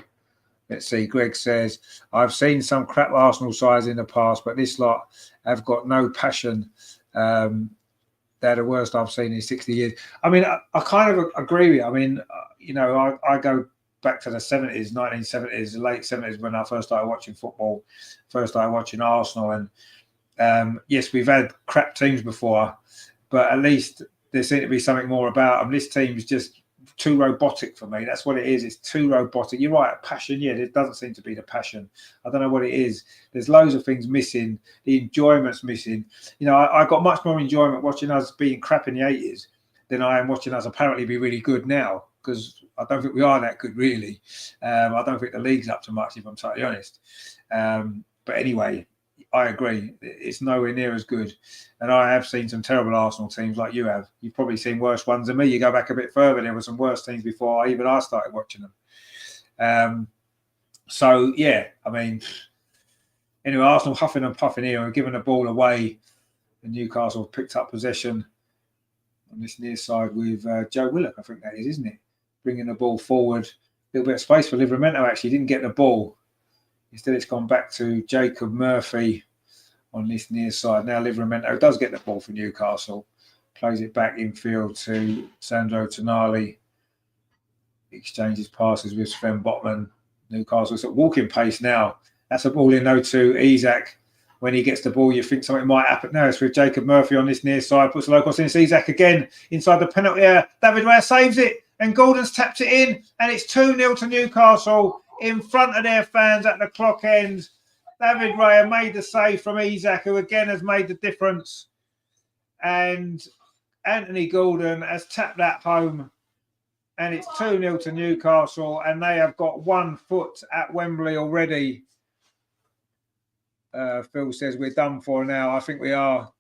let's see. Greg says, I've seen some crap Arsenal sides in the past, but this lot have got no passion. They're the worst I've seen in 60 years. I mean, I kind of agree with you. I mean, you know, I go back to the 70s, 1970s, the late 70s when I first started watching football, first started watching Arsenal. And yes, we've had crap teams before, but at least there seemed to be something more about them. This team is just too robotic for me. That's what it is. It's too robotic. You're right. Passion, yeah, there doesn't seem to be the passion. I don't know what it is. There's loads of things missing. The enjoyment's missing. You know, I got much more enjoyment watching us being crap in the 80s than I am watching us apparently be really good now, because I don't think we are that good, really. I don't think the league's up to much, if I'm totally honest. But anyway, I agree. It's nowhere near as good. And I have seen some terrible Arsenal teams like you have. You've probably seen worse ones than me. You go back a bit further, there were some worse teams before even I started watching them. So, yeah, I mean, anyway, Arsenal huffing and puffing here and giving the ball away. And Newcastle picked up possession on this near side with Joe Willock, I think that is, isn't it? Bringing the ball forward. A little bit of space for Livramento, actually. Didn't get the ball. Instead, it's gone back to Jacob Murphy on this near side. Now Livramento does get the ball for Newcastle. Plays it back infield to Sandro Tonali. Exchanges passes with Sven Botman. Newcastle's at walking pace now. That's a ball in though to Isak. When he gets the ball, you think something might happen. No, it's with Jacob Murphy on this near side. Puts the low cross in. It's Isak again inside the penalty area. David Raya saves it. And Gordon's tapped it in. And it's 2-0 to Newcastle in front of their fans at the clock end. David Raya made the save from Isak, who again has made the difference. And Anthony Gordon has tapped that home. And it's 2-0 to Newcastle. And they have got 1 foot at Wembley already. Phil says we're done for now. I think we are.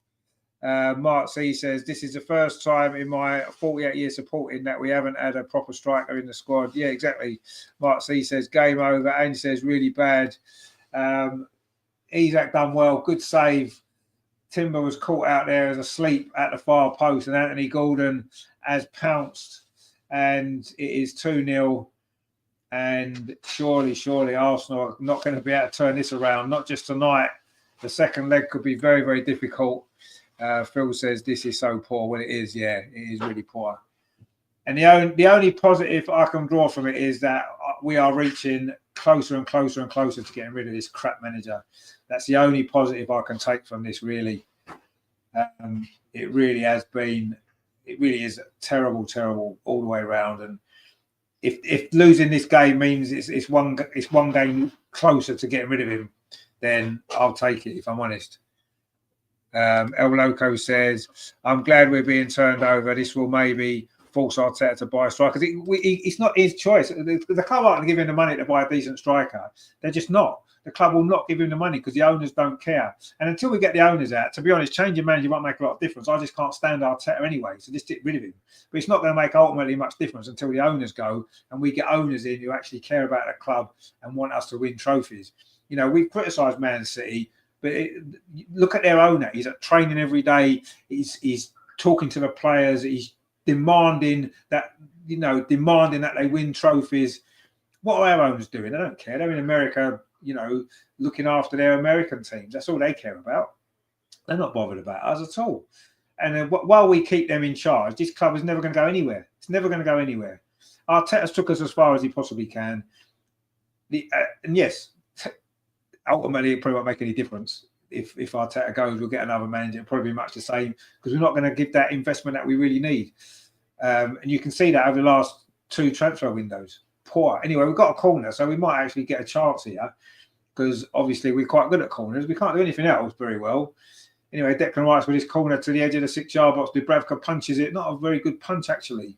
Mark C says this is the first time in my 48 years supporting that we haven't had a proper striker in the squad. Yeah, exactly. Mark C says game over. Ange says really bad. Isak done well. Good save. Timber was caught out there as asleep at the far post, and Anthony Gordon has pounced, and it is 2-0. And surely Arsenal are not going to be able to turn this around, not just tonight. The second leg could be very, very difficult. Phil says this is so poor. Well, it is, yeah, it is really poor. And the only positive I can draw from it is that we are reaching closer and closer and closer to getting rid of this crap manager. That's the only positive I can take from this, really. It really has been, it really is terrible all the way around. And if losing this game means it's one game closer to getting rid of him, then I'll take it, if I'm honest. El Loco says, I'm glad we're being turned over. This will maybe force Arteta to buy a striker. It's not his choice. The club aren't giving him the money to buy a decent striker. They're just not. The club will not give him the money because the owners don't care. And until we get the owners out, to be honest, changing manager won't make a lot of difference. I just can't stand Arteta anyway, so just get rid of him. But it's not going to make ultimately much difference until the owners go and we get owners in who actually care about the club and want us to win trophies. You know, we've criticised Man City, but look at their owner. He's at training every day. He's talking to the players. He's demanding that they win trophies. What are our owners doing? They don't care. They're in America, looking after their American teams. That's all they care about. They're not bothered about us at all. And while we keep them in charge, this club is never going to go anywhere. It's never going to go anywhere. Arteta's took us as far as he possibly can. And yes, ultimately, it probably won't make any difference. If Arteta goes, we'll get another manager. It'll probably be much the same because we're not going to give that investment that we really need. And you can see that over the last 2 transfer windows. Poor. Anyway, we've got a corner, so we might actually get a chance here because obviously we're quite good at corners. We can't do anything else very well. Anyway, Declan Rice with his corner to the edge of the 6-yard box. Dubravka punches it. Not a very good punch, actually.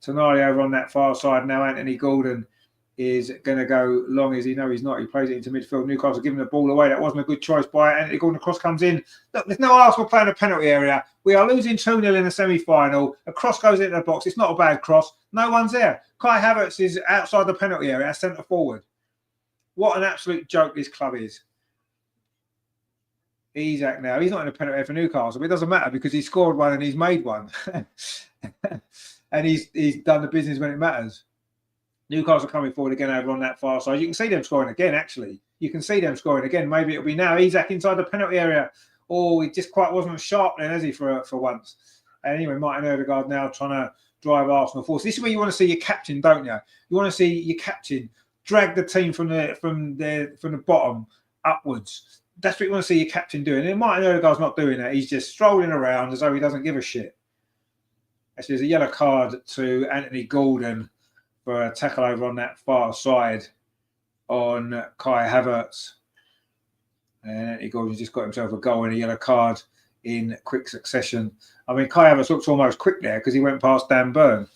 Tonali over on that far side. Now Anthony Gordon is going to go long as he knows he's not. He plays it into midfield. Newcastle giving the ball away. That wasn't a good choice by Anthony Gordon. The cross comes in. Look, there's no Arsenal playing a penalty area. We are losing 2-0 in the semi-final. A cross goes into the box. It's not a bad cross. No one's there. Kai Havertz is outside the penalty area, centre forward. What an absolute joke this club is. Isak now. He's not in a penalty area for Newcastle, but it doesn't matter because he scored one and he's made one. And he's done the business when it matters. Newcastle coming forward again over on that far side. You can see them scoring again, actually. You can see them scoring again. Maybe it'll be now. Isak inside the penalty area. Oh, he just quite wasn't sharp then, has he, for once? Anyway, Martin Odegaard now trying to drive Arsenal forward. This is where you want to see your captain, don't you? You want to see your captain drag the team from the bottom upwards. That's what you want to see your captain doing. And Martin Odegaard's not doing that. He's just strolling around as though he doesn't give a shit. Actually, there's a yellow card to Anthony Gordon for a tackle over on that far side on Kai Havertz. And Anthony Gordon just got himself a goal and a yellow card in quick succession. I mean, Kai Havertz looks almost quick there because he went past Dan Burn.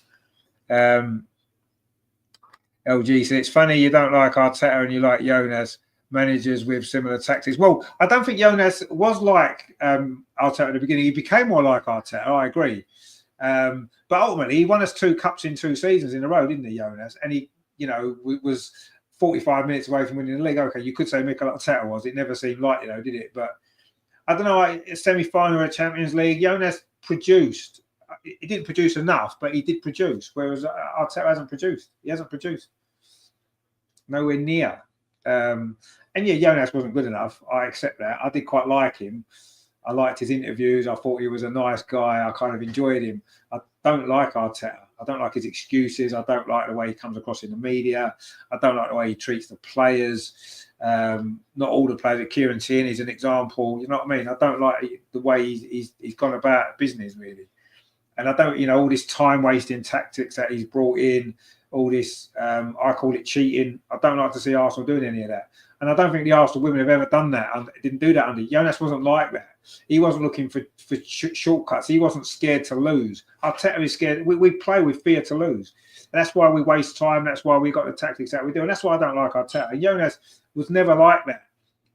LG said, it's funny you don't like Arteta and you like Jonas, managers with similar tactics. Well, I don't think Jonas was like Arteta at the beginning. He became more like Arteta, I agree. But ultimately, he won us 2 cups in 2 seasons in a row, didn't he, Jonas? And he, was 45 minutes away from winning the league. Okay, you could say Mikel Arteta was. It never seemed like, did it? But I don't know, a semi-final of Champions League, Jonas produced. He didn't produce enough, but he did produce, whereas Arteta hasn't produced. He hasn't produced. Nowhere near. And yeah, Jonas wasn't good enough. I accept that. I did quite like him. I liked his interviews. I thought he was a nice guy. I kind of enjoyed him. I don't like Arteta. I don't like his excuses. I don't like the way he comes across in the media. I don't like the way he treats the players. Not all the players. Kieran Tierney is an example. You know what I mean? I don't like the way he's gone about business, really. And I don't, all this time-wasting tactics that he's brought in, all this, I call it cheating. I don't like to see Arsenal doing any of that. And I don't think the Arsenal women have ever done that. And didn't do that under Jonas. Wasn't like that. He wasn't looking for shortcuts. He wasn't scared to lose. Arteta is scared. We play with fear to lose. And that's why we waste time. That's why we got the tactics that we do. And that's why I don't like Arteta. And Jonas was never like that.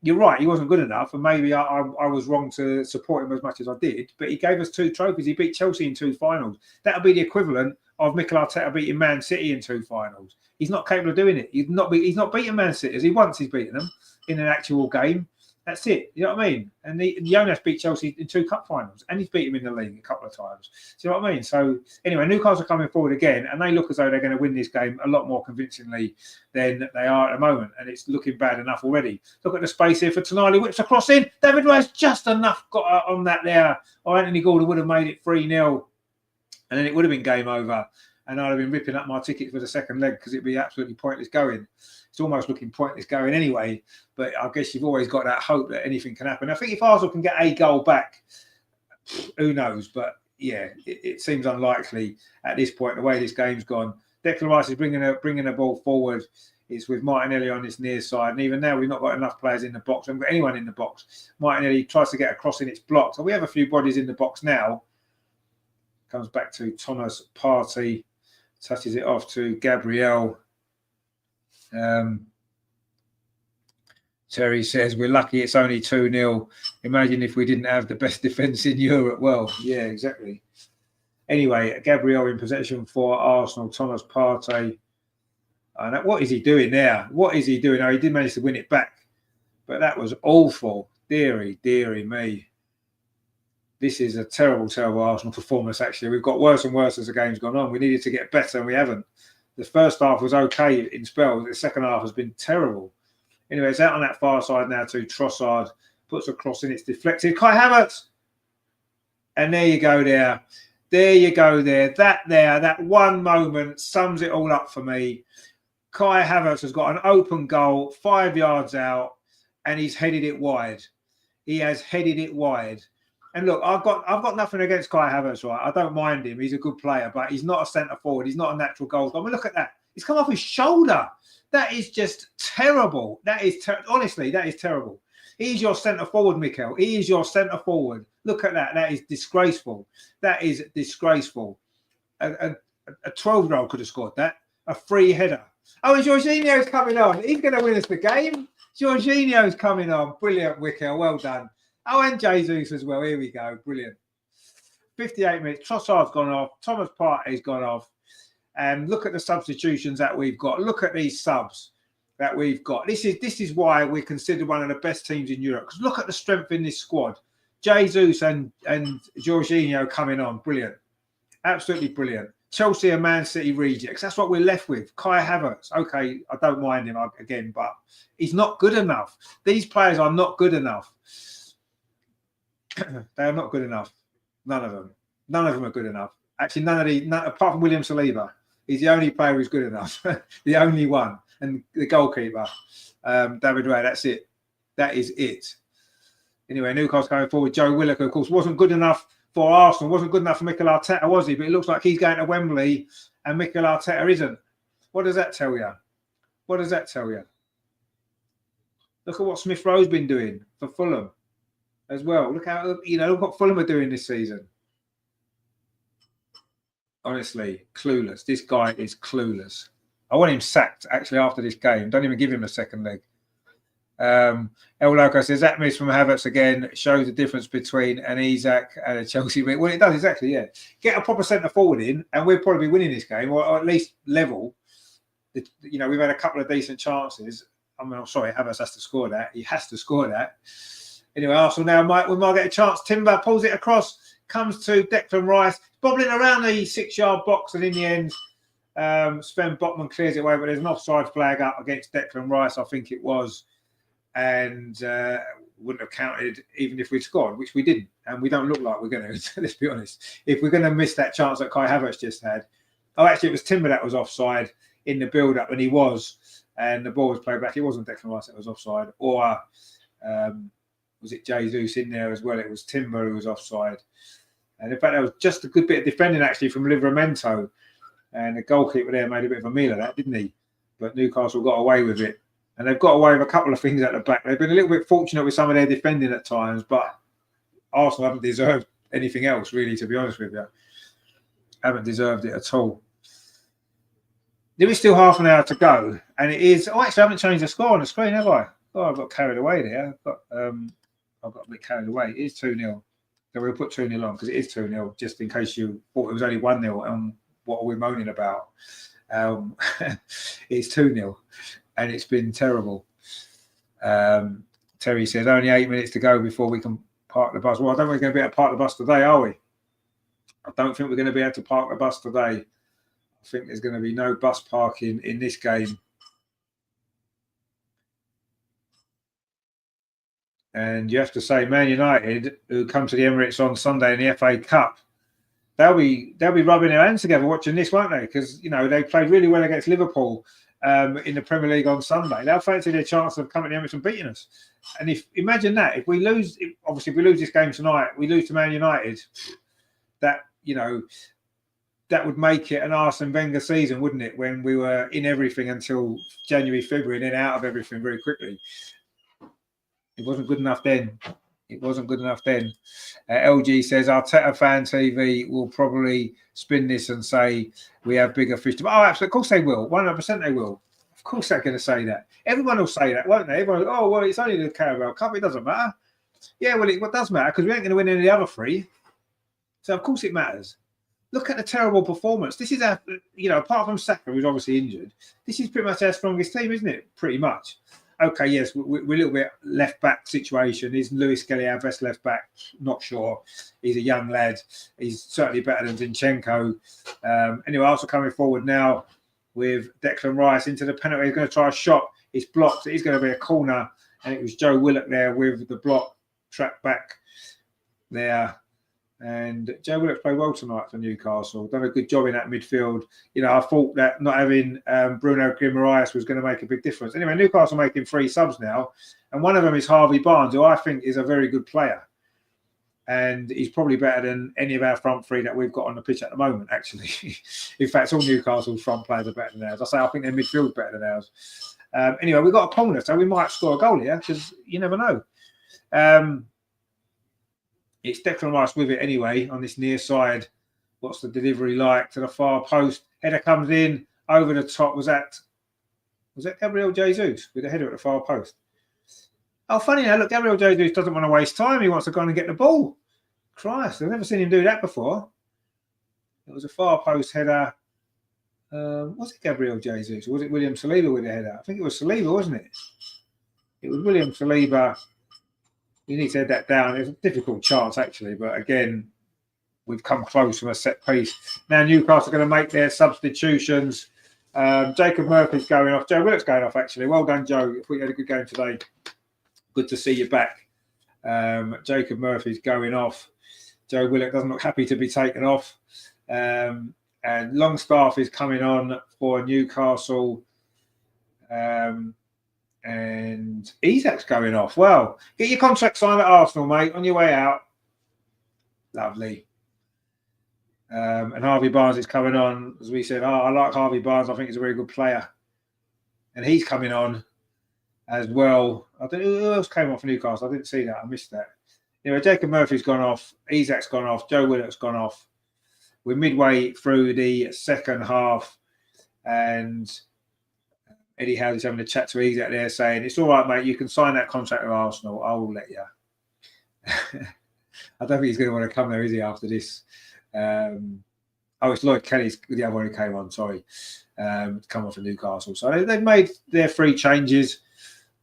You're right, he wasn't good enough, and maybe I was wrong to support him as much as I did, but he gave us 2 trophies. He beat Chelsea in 2 finals. That would be the equivalent of Mikel Arteta beating Man City in 2 finals. He's not capable of doing it. He's not beaten Man City. He's beaten them in an actual game. That's it. You know what I mean? And Jonas beat Chelsea in 2 cup finals, and he's beat him in the league a couple of times. Do you know what I mean? So anyway, Newcastle are coming forward again, and they look as though they're going to win this game a lot more convincingly than they are at the moment, and it's looking bad enough already. Look at the space here for Tonali, whips across in. David Ray's just enough got on that there, or Anthony Gordon would have made it 3-0, and then it would have been game over, and I'd have been ripping up my ticket for the second leg because it'd be absolutely pointless going. It's almost looking pointless going anyway, but I guess you've always got that hope that anything can happen. I think if Arsenal can get a goal back, who knows? But yeah, it seems unlikely at this point, the way this game's gone. Declan Rice is bringing the ball forward. It's with Martinelli on this near side. And even now, we've not got enough players in the box. We haven't got anyone in the box. Martinelli tries to get across and it's blocked. So we have a few bodies in the box now. Comes back to Thomas Partey. Touches it off to Gabriel. Terry says, we're lucky it's only 2-0. Imagine if we didn't have the best defence in Europe. Well, yeah, exactly. Anyway, Gabriel in possession for Arsenal. Thomas Partey. What is he doing there? What is he doing? Oh, he did manage to win it back. But that was awful. Deary me. This is a terrible, terrible Arsenal performance, actually. We've got worse and worse as the game's gone on. We needed to get better and we haven't. The first half was okay in spells. The second half has been terrible. Anyway, it's out on that far side now to Trossard. Puts a cross in, it's deflected. Kai Havertz. And there you go there. There you go there. That one moment sums it all up for me. Kai Havertz has got an open goal, 5 yards out, and he's headed it wide. He has headed it wide. And look, I've got nothing against Kai Havertz, right? I don't mind him. He's a good player, but he's not a centre forward. He's not a natural goal scorer. I mean, look at that. He's come off his shoulder. That is just terrible. Honestly, that is terrible. He's your centre forward, Mikel. He is your centre forward. Look at that. That is disgraceful. That is disgraceful. A 12-year-old could have scored that. A free header. Oh, and Jorginho's coming on. He's going to win us the game. Jorginho's coming on. Brilliant, Mikel. Well done. Oh, and Jesus as well. Here we go. Brilliant. 58 minutes. Trossard's gone off. Thomas Partey's gone off. And look at the substitutions that we've got. Look at these subs that we've got. This is why we're considered one of the best teams in Europe. Because look at the strength in this squad. Jesus and Jorginho coming on. Brilliant. Absolutely brilliant. Chelsea and Man City rejects. That's what we're left with. Kai Havertz. Okay, I don't mind him again, but he's not good enough. These players are not good enough. They are not good enough. None of them. None of them are good enough. Actually, apart from William Saliba. He's the only player who's good enough. The only one. And the goalkeeper, David Ray. That's it. That is it. Anyway, Newcastle going forward. Joe Willock, of course, wasn't good enough for Arsenal. Wasn't good enough for Mikel Arteta, was he? But it looks like he's going to Wembley and Mikel Arteta isn't. What does that tell you? What does that tell you? Look at what Smith Rowe's been doing for Fulham as well. Look how, look what Fulham are doing this season. Honestly, clueless. This guy is clueless. I want him sacked, actually, after this game. Don't even give him a second leg. El Loco says, that miss from Havertz again shows the difference between an Isak and a Chelsea. Well, it does, exactly, yeah. Get a proper centre forward in, and we'll probably be winning this game, or at least level. We've had a couple of decent chances. I'm sorry, Havertz has to score that. He has to score that. Anyway, Arsenal now we might get a chance. Timber pulls it across, comes to Declan Rice, bobbling around the 6-yard box, and in the end, Sven Botman clears it away, but there's an offside flag up against Declan Rice, I think it was, and wouldn't have counted even if we'd scored, which we didn't, and we don't look like we're going to, let's be honest. If we're going to miss that chance that Kai Havertz just had. Oh, actually, it was Timber that was offside in the build-up, and he was, and the ball was played back. It wasn't Declan Rice that was offside, or was it Jesus in there as well? It was Timber who was offside. And in fact, that was just a good bit of defending, actually, from Livramento. And the goalkeeper there made a bit of a meal of that, didn't he? But Newcastle got away with it. And they've got away with a couple of things at the back. They've been a little bit fortunate with some of their defending at times, but Arsenal haven't deserved anything else, really, to be honest with you. Haven't deserved it at all. There is still half an hour to go. And it is... Oh, actually, I haven't changed the score on the screen, have I? Oh, I got carried away there. I've got a bit carried away. It is 2-0. So we'll put 2-0 on because it is 2-0, just in case you thought it was only 1-0. What are we moaning about? It's 2-0, and it's been terrible. Terry says, only 8 minutes to go before we can park the bus. Well, I don't think we're going to be able to park the bus today, are we? I don't think we're going to be able to park the bus today. I think there's going to be no bus parking in this game. And you have to say, Man United, who come to the Emirates on Sunday in the FA Cup, they'll be rubbing their hands together watching this, won't they? Because they played really well against Liverpool in the Premier League on Sunday. They'll fancy their chance of coming to the Emirates and beating us. And imagine that if we lose, obviously if we lose this game tonight, we lose to Man United. That that would make it an Arsene Wenger season, wouldn't it? When we were in everything until January, February, and then out of everything very quickly. It wasn't good enough then. It wasn't good enough then. LG says, Arteta Fan TV will probably spin this and say we have bigger fish to... Oh, absolutely. Of course they will. 100% they will. Of course they're going to say that. Everyone will say that, won't they? Everyone will, oh, well, it's only the Carabaos Cup. It doesn't matter. Yeah, well, it does matter because we ain't going to win any of the other 3. So, of course, it matters. Look at the terrible performance. This is our, apart from Saka, who's obviously injured, this is pretty much our strongest team, isn't it? Pretty much. Okay, yes, we're a little bit left back situation. Is Lewis Kelly our best left back? Not sure. He's a young lad. He's certainly better than Zinchenko. Anyway, also coming forward now with Declan Rice into the penalty. He's going to try a shot. It's blocked. It's going to be a corner. And it was Joe Willock there with the block track back there. And Joe Willock played well tonight for Newcastle. Done a good job in that midfield. I thought that not having Bruno Guimaraes was going to make a big difference. Anyway, Newcastle making 3 subs now. And one of them is Harvey Barnes, who I think is a very good player. And he's probably better than any of our front 3 that we've got on the pitch at the moment, actually. In fact, all Newcastle's front players are better than ours. I think their midfield's better than ours. Anyway, we've got a corner, so we might score a goal here because you never know. It's Declan Rice with it anyway on this near side. What's the delivery like to the far post? Header comes in over the top. Was that Gabriel Jesus with the header at the far post? Oh, funny now. Look, Gabriel Jesus doesn't want to waste time. He wants to go and get the ball. Christ, I've never seen him do that before. It was a far post header. Was it Gabriel Jesus or was it William Saliba with the header? I think it was Saliba, wasn't it? It was William Saliba. You need to head that down. It's a difficult chance, actually. But again, we've come close from a set piece. Now Newcastle are going to make their substitutions. Jacob Murphy's going off. Joe Willock's going off, actually. Well done, Joe. I thought you had a good game today. Good to see you back. Jacob Murphy's going off. Joe Willock doesn't look happy to be taken off. And Longstaff is coming on for Newcastle. And Isak's going off. Well, get your contract signed at Arsenal, mate, on your way out. Lovely. And Harvey Barnes is coming on. As we said, I like Harvey Barnes. I think he's a very good player. And he's coming on as well. I don't know who else came off Newcastle. I didn't see that. I missed that. Anyway, Jacob Murphy's gone off. Isak's gone off. Joe Willock's gone off. We're midway through the second half. And Eddie Howe's having a chat to Isak there saying, it's all right, mate. You can sign that contract with Arsenal. I will let you. I don't think he's going to want to come there, is he, after this? It's Lloyd Kelly's the other one who came on, sorry. Come off from Newcastle. So they've made their 3 changes.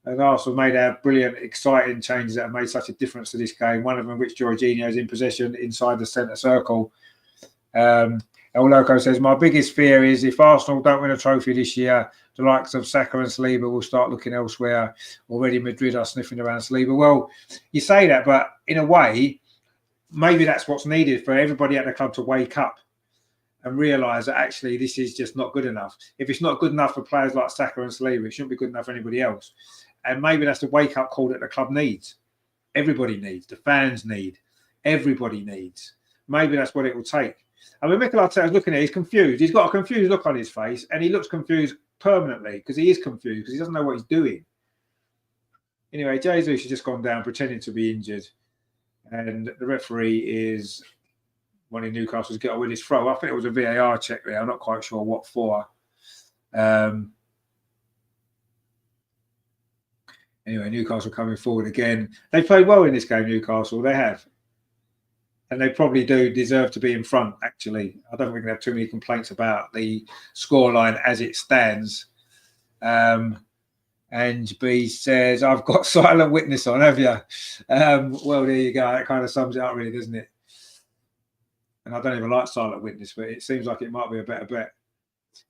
And Arsenal made our brilliant, exciting changes that have made such a difference to this game. One of them, which Jorginho is in possession inside the centre circle. El Loco says, my biggest fear is if Arsenal don't win a trophy this year, the likes of Saka and Saliba will start looking elsewhere. Already Madrid are sniffing around Saliba. Well, you say that, but in a way, maybe that's what's needed for everybody at the club to wake up and realise that actually this is just not good enough. If it's not good enough for players like Saka and Saliba, it shouldn't be good enough for anybody else. And maybe that's the wake-up call that the club needs. Everybody needs. The fans need. Everybody needs. Maybe that's what it will take. I mean, Mikel Arteta's looking at it, he's confused. He's got a confused look on his face, and he looks confused permanently because he is confused because he doesn't know what he's doing. Anyway, Jesus has just gone down pretending to be injured. And the referee is wanting Newcastle to get on with his throw. I think it was a VAR check there. I'm not quite sure what for. Anyway, Newcastle coming forward again. They played well in this game, Newcastle. They have. And they probably do deserve to be in front, actually. I don't think we can have too many complaints about the scoreline as it stands. And B says, I've got silent witness on, have you? Well, there you go. That kind of sums it up, really, doesn't it? And I don't even like silent witness, but it seems like it might be a better bet.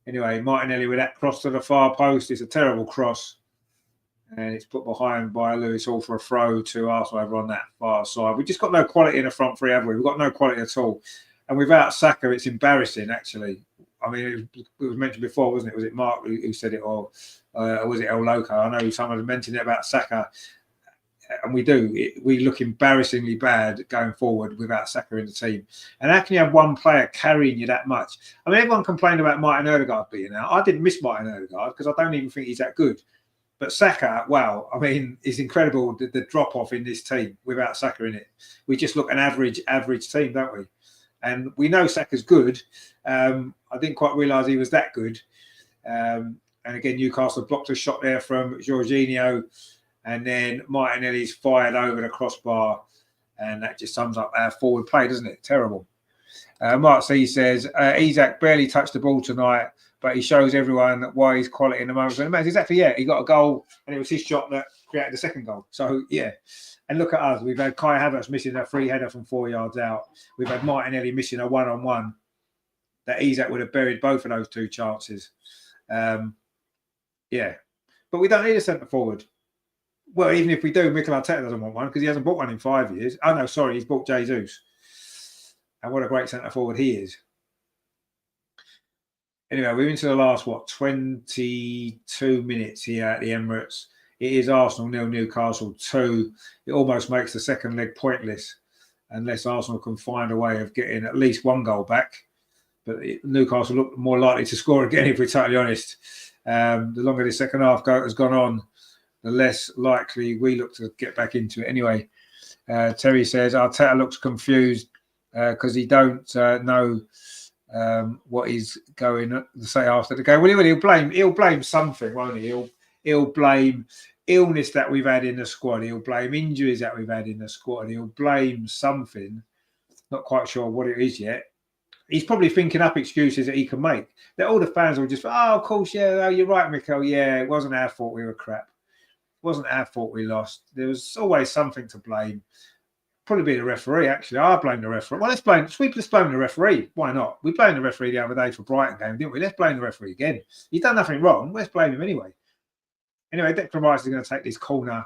Anyway, Martinelli with that cross to the far post. It's a terrible cross. And it's put behind by Lewis Hall for a throw to Arsenal over on that far side. We've just got no quality in the front three, have we? We've got no quality at all. And without Saka, it's embarrassing, actually. I mean, it was mentioned before, wasn't it? Was it Mark who said it, or was it El Loco? I know someone mentioned it about Saka. And we do. We look embarrassingly bad going forward without Saka in the team. And how can you have one player carrying you that much? I mean, everyone complained about Martin Odegaard being out. I didn't miss Martin Odegaard because I don't even think he's that good. But Saka, wow, I mean, it's incredible the drop-off in this team without Saka in it. We just look an average team, don't we? And we know Saka's good. I didn't quite realise he was that good. And again, Newcastle blocked a shot there from Jorginho. And then Martinelli's fired over the crossbar. And that just sums up our forward play, doesn't it? Terrible. Mark C says, Isak barely touched the ball tonight, but he shows everyone why he's quality in the moment. So exactly, yeah, he got a goal, and it was his shot that created the second goal. So, yeah. And look at us. We've had Kai Havertz missing a free header from 4 yards out. We've had Martinelli missing a one-on-one that Isak would have buried both of those 2 chances. Yeah. But we don't need a centre-forward. Well, even if we do, Mikel Arteta doesn't want one because he hasn't bought one in 5 years. Oh, no, sorry, he's bought Jesus. And what a great centre-forward he is. Anyway, we're into the last, 22 minutes here at the Emirates. It is Arsenal 0, Newcastle 2. It almost makes the second leg pointless unless Arsenal can find a way of getting at least 1 goal back. But Newcastle look more likely to score again, if we're totally honest. The longer the second half has gone on, the less likely we look to get back into it. Anyway, Terry says, Arteta looks confused because he don't know what he's going to say after the game. Well, he'll blame something, won't he? He'll blame illness that we've had in the squad. He'll blame injuries that we've had in the squad. He'll blame something. Not quite sure what it is yet. He's probably thinking up excuses that he can make. That all the fans will just, of course, yeah, you're right, Mikel. Yeah, it wasn't our fault we were crap. It wasn't our fault we lost. There was always something to blame. Probably be the referee, actually. I blame the referee. Well, let's blame the referee. Why not? We blamed the referee the other day for Brighton game, didn't we? Let's blame the referee again. He's done nothing wrong. Let's blame him anyway. Anyway, Declan Rice is going to take this corner.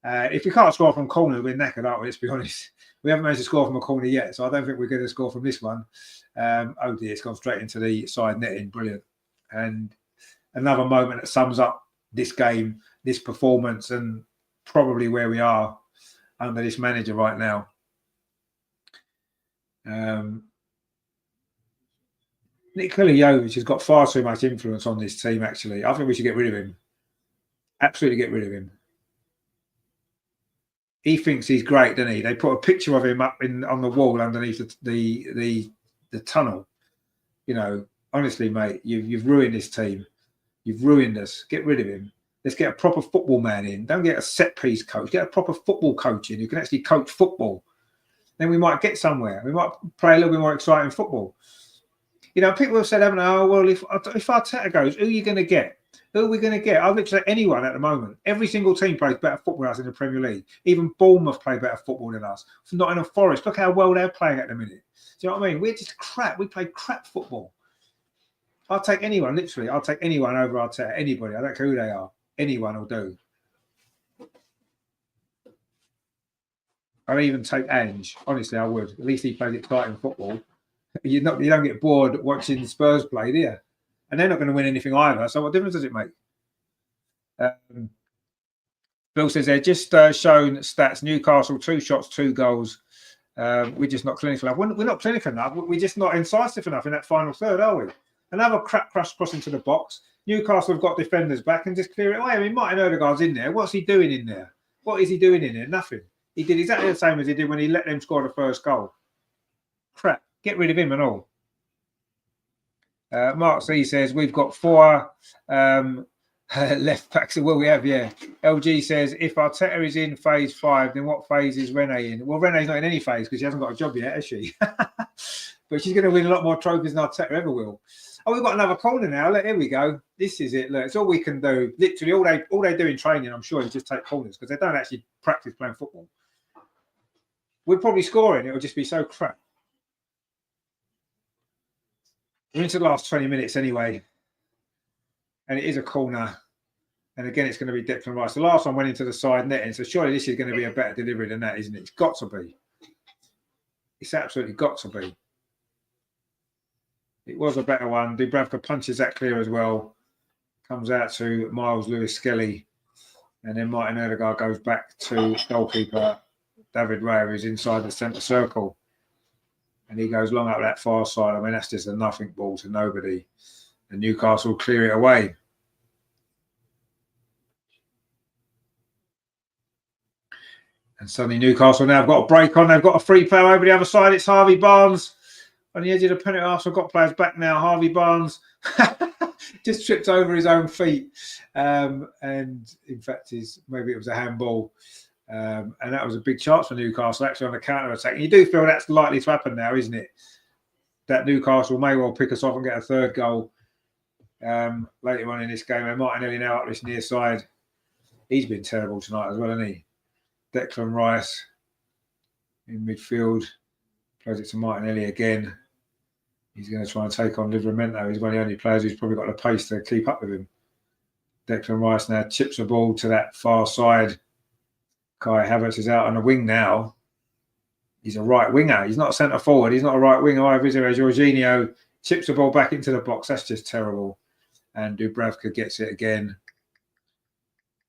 If we can't score from corner, we're knackered, aren't we? Let's be honest. We haven't managed to score from a corner yet, so I don't think we're going to score from this one. Oh dear, it's gone straight into the side netting. Brilliant. And another moment that sums up this game, this performance, and probably where we are under this manager right now. Nikola Jovic has got far too much influence on this team, actually. I think we should get rid of him. Absolutely get rid of him. He thinks he's great, doesn't he? They put a picture of him up on the wall underneath the tunnel. You know, honestly, mate, you've ruined this team. You've ruined us. Get rid of him. Let's get a proper football man in. Don't get a set piece coach. Get a proper football coach in who can actually coach football. Then we might get somewhere. We might play a little bit more exciting football. You know, people have said, haven't they, oh, well, if Arteta goes, who are you going to get? Who are we going to get? I'll literally anyone at the moment. Every single team plays better football than us in the Premier League. Even Bournemouth play better football than us. Nottingham Forest, look how well they're playing at the minute. Do you know what I mean? We're just crap. We play crap football. I'll take anyone, literally. I'll take anyone over Arteta. Anybody. I don't care who they are. Anyone will do. I'd even take Ange. Honestly, I would. At least he plays exciting football. You don't get bored watching Spurs play, do you? And they're not going to win anything either. So what difference does it make? Bill says they're just shown stats. Newcastle, 2 shots, 2 goals. We're just not clinical enough. We're not clinical enough. We're just not incisive enough in that final third, are we? Another crap cross into the box. Newcastle have got defenders back and just clear it away. I mean, Martin Odegaard's in there. What's he doing in there? What is he doing in there? Nothing. He did exactly the same as he did when he let them score the first goal. Crap. Get rid of him and all. Mark C says we've got 4 left backs. Well, we have, yeah. LG says if Arteta is in phase 5, then what phase is Renee in? Well, Renee's not in any phase because she hasn't got a job yet, has she? But she's going to win a lot more trophies than Arteta ever will. Oh, we've got another corner now. Look, here we go. This is it. Look, it's all we can do. Literally, all they do in training, I'm sure, is just take corners because they don't actually practice playing football. We're probably scoring. It'll just be so crap. We're into the last 20 minutes anyway. And it is a corner. And again, it's going to be Declan Rice. The last one went into the side netting. So surely this is going to be a better delivery than that, isn't it? It's got to be. It's absolutely got to be. It was a better one. Dubravka punches that clear as well. Comes out to Miles Lewis-Skelly. And then Martin Odegaard goes back to goalkeeper David Raya, who's inside the centre circle. And he goes long up that far side. I mean, that's just a nothing ball to nobody. And Newcastle clear it away. And suddenly Newcastle now have got a break on. They've got a free player over the other side. It's Harvey Barnes. On the edge of the penalty area. I've got players back now. Harvey Barnes just tripped over his own feet. And in fact, maybe it was a handball. And that was a big chance for Newcastle, actually, on the counter-attack. And you do feel that's likely to happen now, isn't it? That Newcastle may well pick us off and get a third goal later on in this game. And Martinelli now up this near side. He's been terrible tonight as well, hasn't he? Declan Rice in midfield. Plays it to Martinelli again. He's going to try and take on Livramento. He's one of the only players who's probably got the pace to keep up with him. Declan Rice now chips the ball to that far side. Kai Havertz is out on the wing now. He's a right winger. He's not a centre forward. He's not a right winger either. Jorginho chips the ball back into the box. That's just terrible. And Dubravka gets it again.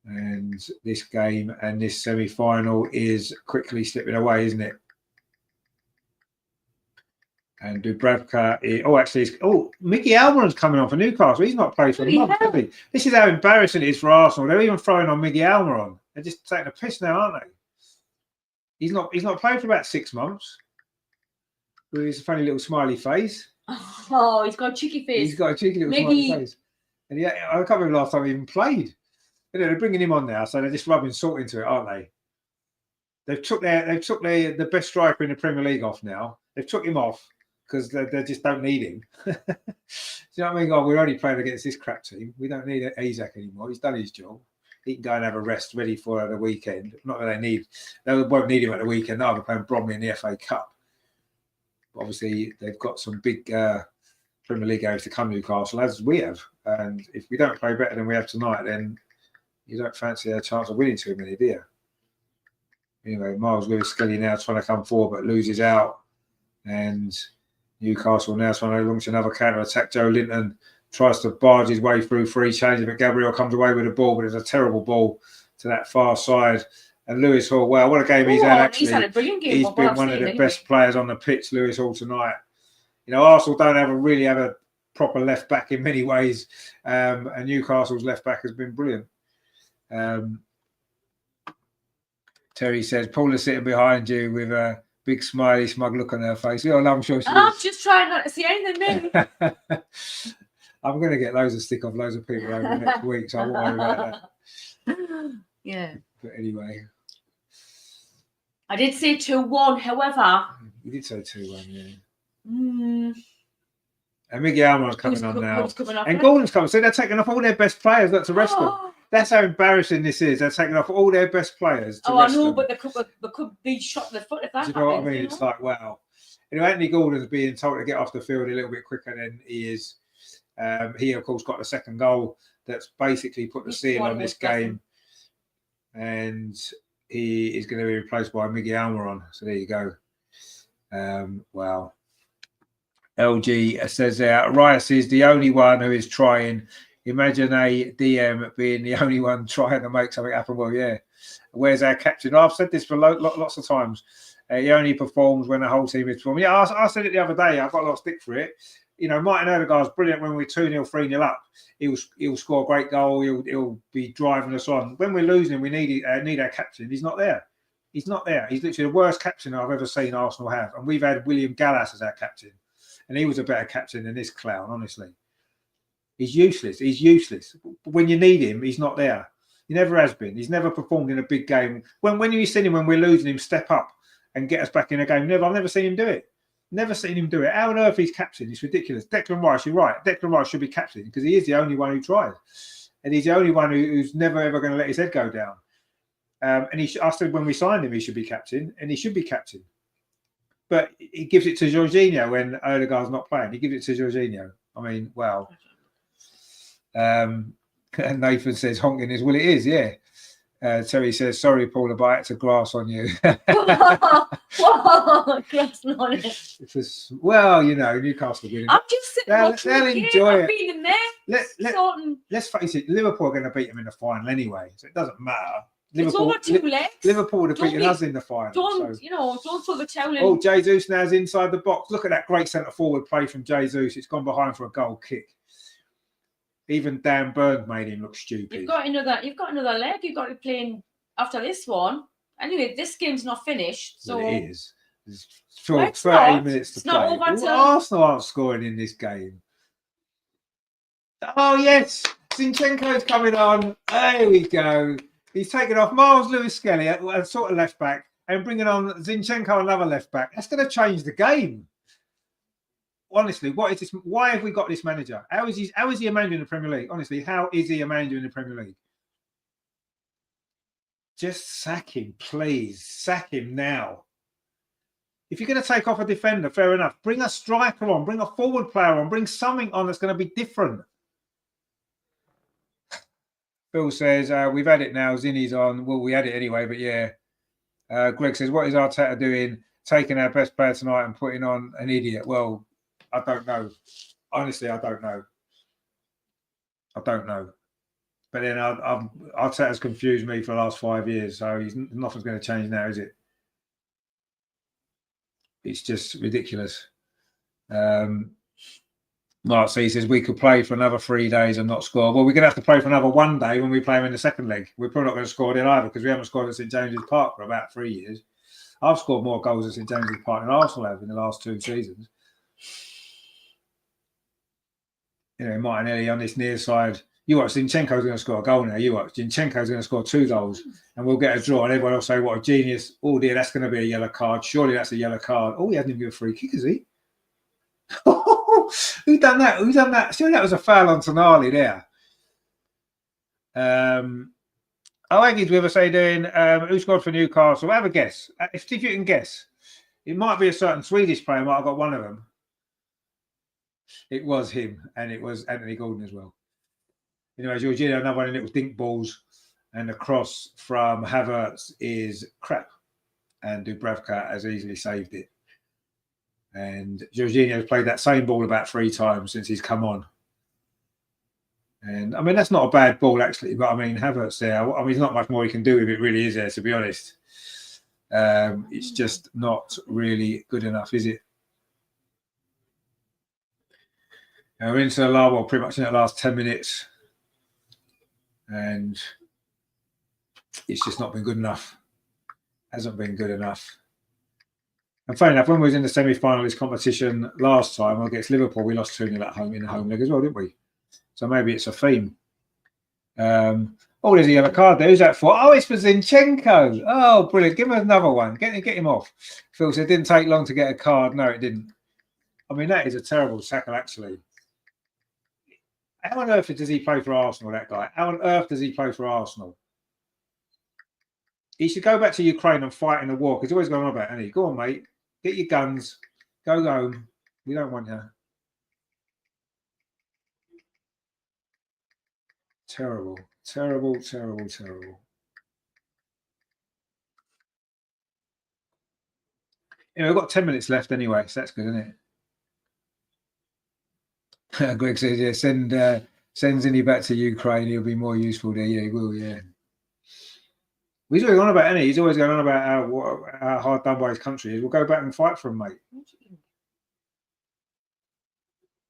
And this game and this semi-final is quickly slipping away, isn't it? And Dubravka, Mickey Almiron's coming on for Newcastle. He's not played for a month, has he? This is how embarrassing it is for Arsenal. They're even throwing on Mickey Almiron. They're just taking a piss now, aren't they? He's not played for about 6 months. With his funny little smiley face. Oh, he's got a cheeky face. He's got a cheeky little smiley face. And I can't remember the last time he even played. You know, they're bringing him on now, so they're just rubbing salt into it, aren't they? They've took the best striker in the Premier League off now. They've took him off because they just don't need him. Do you know what I mean? Oh, we're only playing against this crap team. We don't need Isaac anymore. He's done his job. He can go and have a rest ready for the weekend. Not that they won't need him at the weekend. They'll be playing Bromley in the FA Cup. But obviously, they've got some big Premier League games to come, Newcastle, as we have. And if we don't play better than we have tonight, then you don't fancy a chance of winning too many, do you? Anyway, Miles Lewis-Skelly now trying to come forward, but loses out. And Newcastle now trying to launch another counter-attack. Joe Linton tries to barge his way through free change, but Gabriel comes away with the ball, but it's a terrible ball to that far side. And Lewis Hall, well, what a game he's Oh, had, actually. he's had a brilliant game. He's from what been I've one of seen, the anyway. best players on the pitch, Lewis Hall, tonight. You know, Arsenal don't really have a proper left back in many ways, and Newcastle's left back has been brilliant. Terry says, Paula's sitting behind you with a big smiley, smug look on her face. Oh, no, I'm sure she I'm is. just trying not to see anything new. I'm going to get loads of stick off loads of people over the next week, so I won't worry about that. Yeah. But anyway. I did say 2-1, however. You did say 2-1, yeah. Mm, And Miguel Almiron's coming on now. And it? Gordon's coming. So they're taking off all their best players. That's the rest of them. That's how embarrassing this is. They're taking off all their best players. To I know, them. but they could be shot in the foot if that Do you know happens, what I mean? It's like, wow. Anyway, Anthony Gordon's being told to get off the field a little bit quicker than he is. He, of course, got the second goal that's basically put the seal on this game. And he is going to be replaced by Miguel Almiron. So there you go. Wow. LG says Rice is the only one who is trying. Imagine a DM being the only one trying to make something happen. Well, yeah. Where's our captain? I've said this for lots of times. He only performs when the whole team is performing. Yeah, I said it the other day. I got a lot of stick for it. You know, Martin Odegaard's brilliant when we're 2-0, 3-0 up. He'll score a great goal. He'll be driving us on. When we're losing, we need our captain. He's not there. He's not there. He's literally the worst captain I've ever seen Arsenal have. And we've had William Gallas as our captain. And he was a better captain than this clown, honestly. He's useless. He's useless. When you need him, he's not there. He never has been. He's never performed in a big game. When you see him when we're losing him step up and get us back in a game, I've never seen him do it. Never seen him do it. How on earth he's captain? It's ridiculous. Declan Rice, you're right. Declan Rice should be captain because he is the only one who tries. And he's the only one who's never, ever going to let his head go down. And I said when we signed him, he should be captain, and he should be captain. But he gives it to Jorginho when Odegaard's not playing. He gives it to Jorginho. I mean, wow. And Nathan says, honking is, well, it is, yeah. Terry says, sorry, Paula, but I had to grass on you. Whoa, grass on it. Well, you know, Newcastle winning. I'm just sitting watching they'll the enjoy game. it. I've been in there. Let's face it, Liverpool are going to beat them in the final anyway, so it doesn't matter. It's over 2 legs. Liverpool would have beaten us in the final. Don't throw the towel in. Oh, Jesus now's inside the box. Look at that great centre forward play from Jesus. It's gone behind for a goal kick. Even Dan Burn made him look stupid. You've got another leg. You've got to be playing after this one. Anyway, this game's not finished. So well, it is. There's 30 minutes to play. Not over till... Arsenal aren't scoring in this game. Oh, yes. Zinchenko's coming on. There we go. He's taken off Miles Lewis-Skelly, a sort of left back, and bringing on Zinchenko, another left back. That's going to change the game. Honestly, what is this? Why have we got this manager? How is he a manager in the Premier League? Honestly, how is he a manager in the Premier League? Just sack him, please. Sack him now. If you're going to take off a defender, fair enough. Bring a striker on. Bring a forward player on. Bring something on that's going to be different. Phil says, we've had it now. Zinni's on. Well, we had it anyway, but yeah. Greg says, what is Arteta doing? Taking our best player tonight and putting on an idiot? Well, I don't know. Honestly, I don't know. I don't know. But then Arteta's confused me for the last 5 years, so nothing's going to change now, is it? It's just ridiculous. Mark C says we could play for another 3 days and not score. Well, we're going to have to play for another 1 day when we play them in the second leg. We're probably not going to score then either because we haven't scored at St James's Park for about 3 years. I've scored more goals at St James's Park than Arsenal have in the last 2 seasons. You know, Martinelli on this near side. You watch, Zinchenko's going to score a goal now. You watch, Zinchenko's going to score 2 goals and we'll get a draw and everyone will say, what a genius. Oh dear, that's going to be a yellow card. Surely that's a yellow card. Oh, he hasn't even given a free kick, has he? Who done that? Who done that? Surely that was a foul on Tonali there. Aggies with us doing who scored for Newcastle? Have a guess. If you can guess. It might be a certain Swedish player, might have got one of them. It was him, and it was Anthony Gordon as well. Anyway, Jorginho, another one of little dink balls, and the cross from Havertz is crap. And Dubravka has easily saved it. And Jorginho's played that same ball about 3 times since he's come on. And I mean, that's not a bad ball actually, but I mean, Havertz there. I mean, there's not much more he can do with it, really, is there? To be honest, it's just not really good enough, is it? We're into the last, well, pretty much in the last 10 minutes, and it's just not been good enough. Hasn't been good enough. And funny enough, when we was in the semi-final of this competition last time against Liverpool, we lost 2-0 at home in the home leg as well, didn't we? So maybe it's a theme. Oh, there's the other card there. Who's that for? Oh, it's for Zinchenko. Oh, brilliant. Give him another one. Get him off. Phil said it didn't take long to get a card. No, it didn't. I mean, that is a terrible tackle, actually. How on earth does he play for Arsenal, that guy? How on earth does he play for Arsenal? He should go back to Ukraine and fight in the war, because he's always going on about it, hasn't he? Go on, mate. Get your guns. Go home. We don't want you. Terrible. Terrible, terrible, terrible. Yeah, we've got 10 minutes left anyway, so that's good, isn't it? Greg says, yeah, send Zinny back to Ukraine. He'll be more useful there. Yeah, he will, yeah. He's always on about, isn't he? He's always going on about how hard done by his country is. We'll go back and fight for him, mate.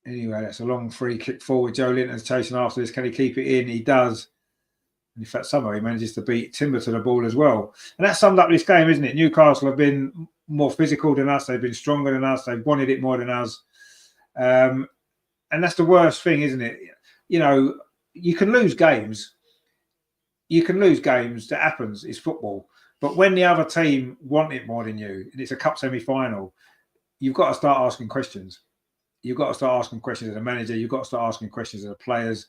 Anyway, that's a long free kick forward. Joe Linton's chasing after this. Can he keep it in? He does. In fact, somehow he manages to beat Timber to the ball as well. And that summed up this game, isn't it? Newcastle have been more physical than us. They've been stronger than us. They've wanted it more than us. And that's the worst thing, isn't it? You know, you can lose games. You can lose games. That happens. It's football. But when the other team want it more than you, and it's a cup semi-final, you've got to start asking questions. You've got to start asking questions as a manager. You've got to start asking questions as the players.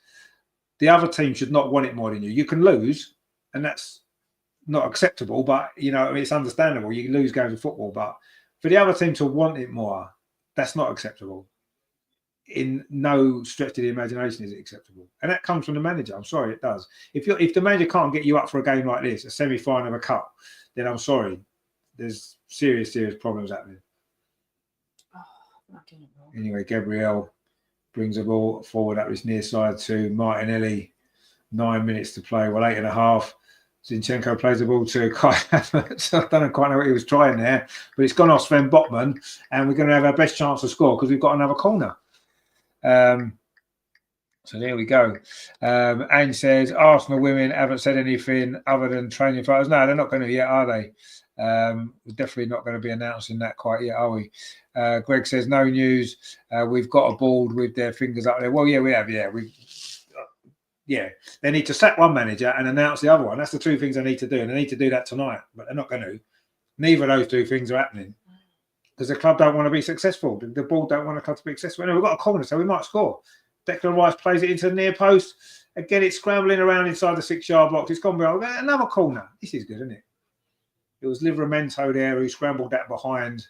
The other team should not want it more than you. You can lose, and that's not acceptable, but, you know, it's understandable. You can lose games of football, but for the other team to want it more, that's not acceptable. In no stretch of the imagination is it acceptable. And that comes from the manager. I'm sorry, it does. If the manager can't get you up for a game like this, a semi-final of a cup, then I'm sorry. There's serious, serious problems happening. Anyway, Gabriel brings the ball forward up his near side to Martinelli. 9 minutes to play. Well, 8.5. Zinchenko plays the ball to Kai Havertz. I don't quite know what he was trying there, but it's gone off Sven Botman, and we're going to have our best chance to score because we've got another corner. So there we go. Anne says, Arsenal women haven't said anything other than training fighters. No, they're not going to yet, are they? We're definitely not going to be announcing that quite yet, are we? Greg says, no news. We've got a board with their fingers up there. Well, yeah, we have. Yeah, they need to sack one manager and announce the other one. That's the two things they need to do, and they need to do that tonight. But they're not going to. Neither of those two things are happening because the club don't want to be successful. The board don't want the club to be successful. Anyway, we've got a corner, so we might score. Declan Rice plays it into the near post. Again, it's scrambling around inside the 6-yard box. It's gone behind. Another corner. This is good, isn't it? It was Livramento there who scrambled that behind.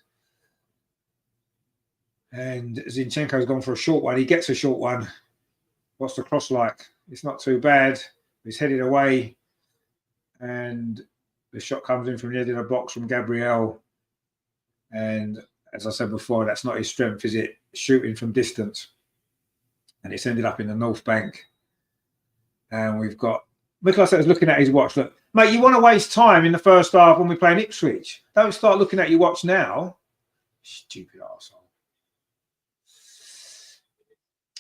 And Zinchenko's gone for a short one. He gets a short one. What's the cross like? It's not too bad. He's headed away. And the shot comes in from the edge of the box from Gabriel. And as I said before, that's not his strength, is it? Shooting from distance. And it's ended up in the North Bank. And we've got... Mikel was looking at his watch. Look, mate, you want to waste time in the first half when we're playing Ipswich. Don't start looking at your watch now. Stupid arsehole.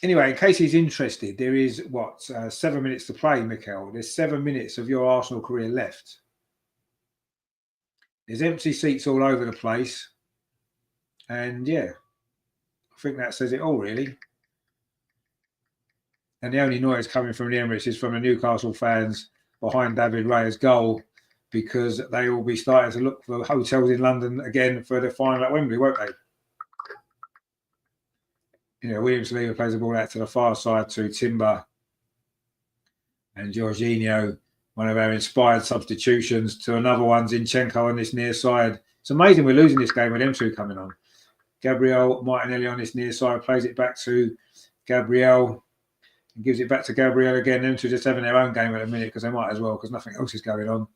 Anyway, in case he's interested, there is, 7 minutes to play, Mikel. There's 7 minutes of your Arsenal career left. There's empty seats all over the place. And, yeah, I think that says it all, really. And the only noise coming from the Emirates is from the Newcastle fans behind David Raya's goal, because they will be starting to look for hotels in London again for the final at Wembley, won't they? You know, William Saliba plays the ball out to the far side to Timber. And Jorginho, one of our inspired substitutions, to another one, Zinchenko on this near side. It's amazing we're losing this game with them two coming on. Gabriel Martinelli on this near side plays it back to Gabriel. And gives it back to Gabriel again. Them two just having their own game at a minute because they might as well, because nothing else is going on.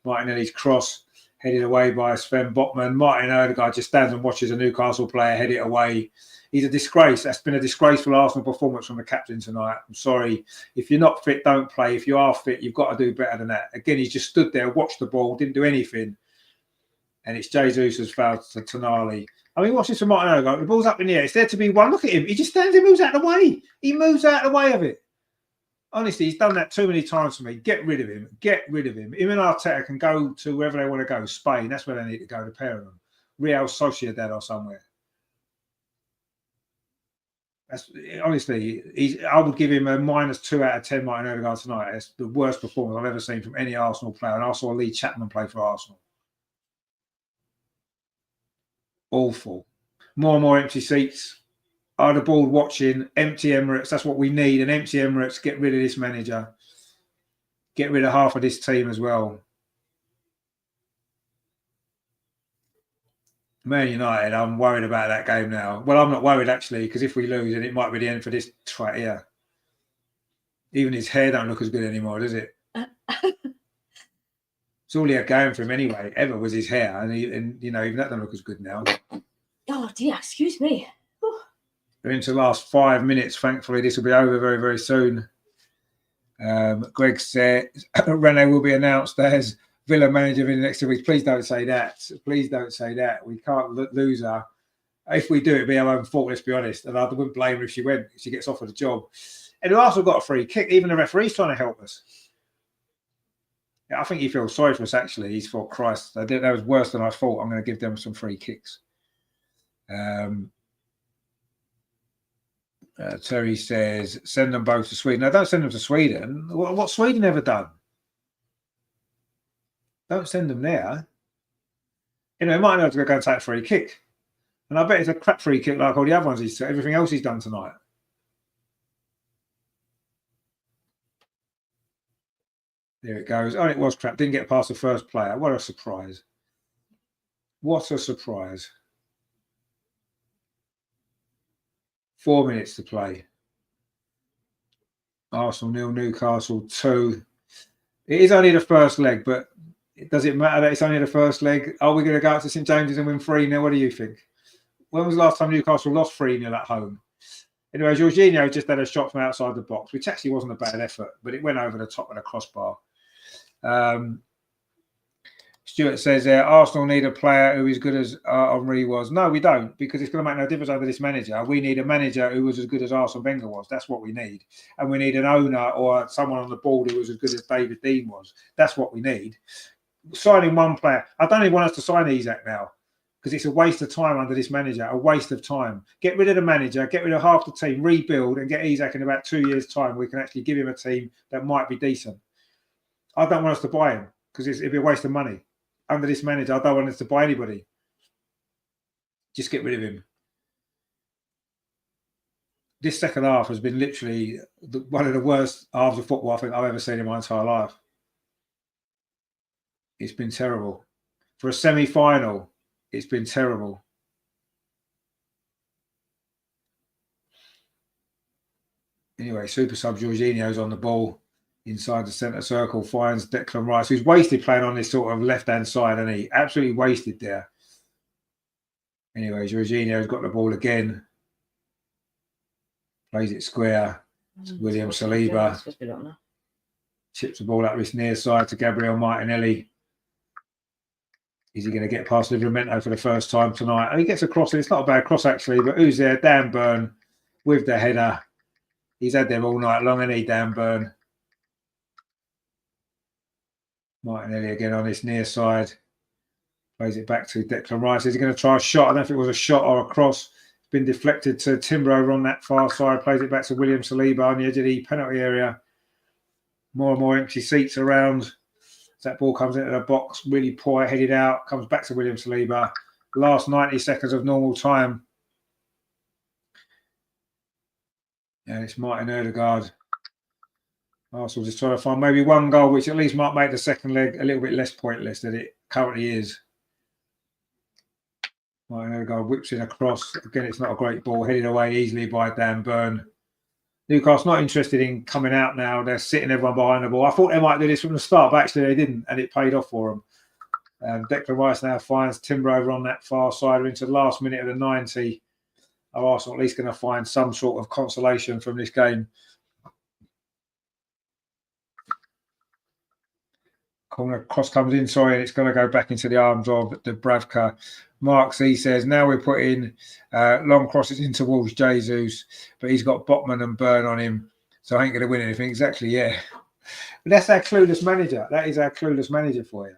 Martinelli's cross Headed away by Sven Botman. Martin Odegaard just stands and watches a Newcastle player head it away. He's a disgrace. That's been a disgraceful Arsenal performance from the captain tonight. I'm sorry. If you're not fit, don't play. If you are fit, you've got to do better than that. Again, he's just stood there, watched the ball, didn't do anything. And it's Jesus fouled to Tonali. I mean, watch this from Martin Odegaard. The ball's up in the air. It's there to be won. Look at him. He just stands and moves out of the way. He moves out of the way of it. Honestly, he's done that too many times for me. Get rid of him. Get rid of him. Him and Arteta can go to wherever they want to go. Spain. That's where they need to go, the pair of them. Real Sociedad or somewhere. That's honestly, I would give him a -2 out of 10, Martin Odegaard tonight. It's the worst performance I've ever seen from any Arsenal player. And I saw Lee Chapman play for Arsenal. Awful. More and more empty seats. I'd have bored watching empty Emirates. That's what we need. An empty Emirates. Get rid of this manager. Get rid of half of this team as well. Man United, I'm worried about that game now. Well, I'm not worried actually, because if we lose, then it might be the end for this twat here. Even his hair don't look as good anymore, does it? It's all he had going for him anyway. Ever was his hair, and you know, even that don't look as good now. Oh dear, excuse me. We're into the last 5 minutes. Thankfully, this will be over very, very soon. Greg said Rene will be announced as Villa manager in the next 2 weeks. Please don't say that. Please don't say that. We can't lose her. If we do, it'd be our own fault, let's be honest. And I wouldn't blame her if she went, if she gets offered a job. And who also got a free kick? Even the referee's trying to help us. Yeah, I think he feels sorry for us, actually. He's thought, Christ, that was worse than I thought. I'm going to give them some free kicks. Terry says, send them both to Sweden. No, don't send them to Sweden. What's Sweden ever done? Don't send them there. You know, he might have to go and take a free kick. And I bet it's a crap free kick like all the other ones everything else he's done tonight. There it goes. Oh, it was crap. Didn't get past the first player. What a surprise. What a surprise. 4 minutes to play. Arsenal 0, Newcastle 2. It is only the first leg, but does it matter that it's only the first leg? Are we going to go out to St James's and win 3-0? What do you think? When was the last time Newcastle lost 3-0 at home? Anyway, Jorginho just had a shot from outside the box, which actually wasn't a bad effort, but it went over the top of the crossbar. Stuart says Arsenal need a player who is good as Henry was. No, we don't, because it's going to make no difference under this manager. We need a manager who was as good as Arsene Wenger was. That's what we need. And we need an owner or someone on the board who was as good as David Dean was. That's what we need. Signing one player. I don't even want us to sign Isak now, because it's a waste of time under this manager, a waste of time. Get rid of the manager, get rid of half the team, rebuild, and get Isak in about 2 years' time. We can actually give him a team that might be decent. I don't want us to buy him, because it'd be a waste of money. Under this manager, I don't want us to buy anybody. Just get rid of him. This second half has been literally one of the worst halves of football I think I've ever seen in my entire life. It's been terrible. For a semi-final, it's been terrible. Anyway, super sub Jorginho's on the ball. Inside the centre circle, finds Declan Rice, who's wasted playing on this sort of left-hand side, and he absolutely wasted there. Anyway, Jorginho's got the ball again. Plays it square. William Saliba. Chips the ball out this near side to Gabriel Martinelli. Is he going to get past Livramento for the first time tonight? And he gets a cross. It's not a bad cross, actually, but who's there? Dan Burn with the header. He's had them all night long, hasn't he, Dan Burn? Martinelli again on this near side. Plays it back to Declan Rice. Is he going to try a shot? I don't know if it was a shot or a cross. It's been deflected to Timber over on that far side. Plays it back to William Saliba on the edge of the penalty area. More and more empty seats around. As that ball comes into the box, really poor, headed out. Comes back to William Saliba. Last 90 seconds of normal time. And it's Martin Odegaard. Arsenal just trying to find maybe one goal, which at least might make the second leg a little bit less pointless than it currently is. Martin Odegaard whips in a cross. Again, it's not a great ball. Headed away easily by Dan Burn. Newcastle not interested in coming out now. They're sitting everyone behind the ball. I thought they might do this from the start, but actually they didn't, and it paid off for them. Declan Rice now finds Timber over on that far side. We're into the last minute of the 90. Are Arsenal at least going to find some sort of consolation from this game? Corner cross comes in, sorry, and it's going to go back into the arms of Dubravka. Mark C says, now we're putting long crosses in towards Jesus, but he's got Botman and Burn on him, so I ain't going to win anything. Exactly, yeah. But that's our clueless manager. That is our clueless manager for you.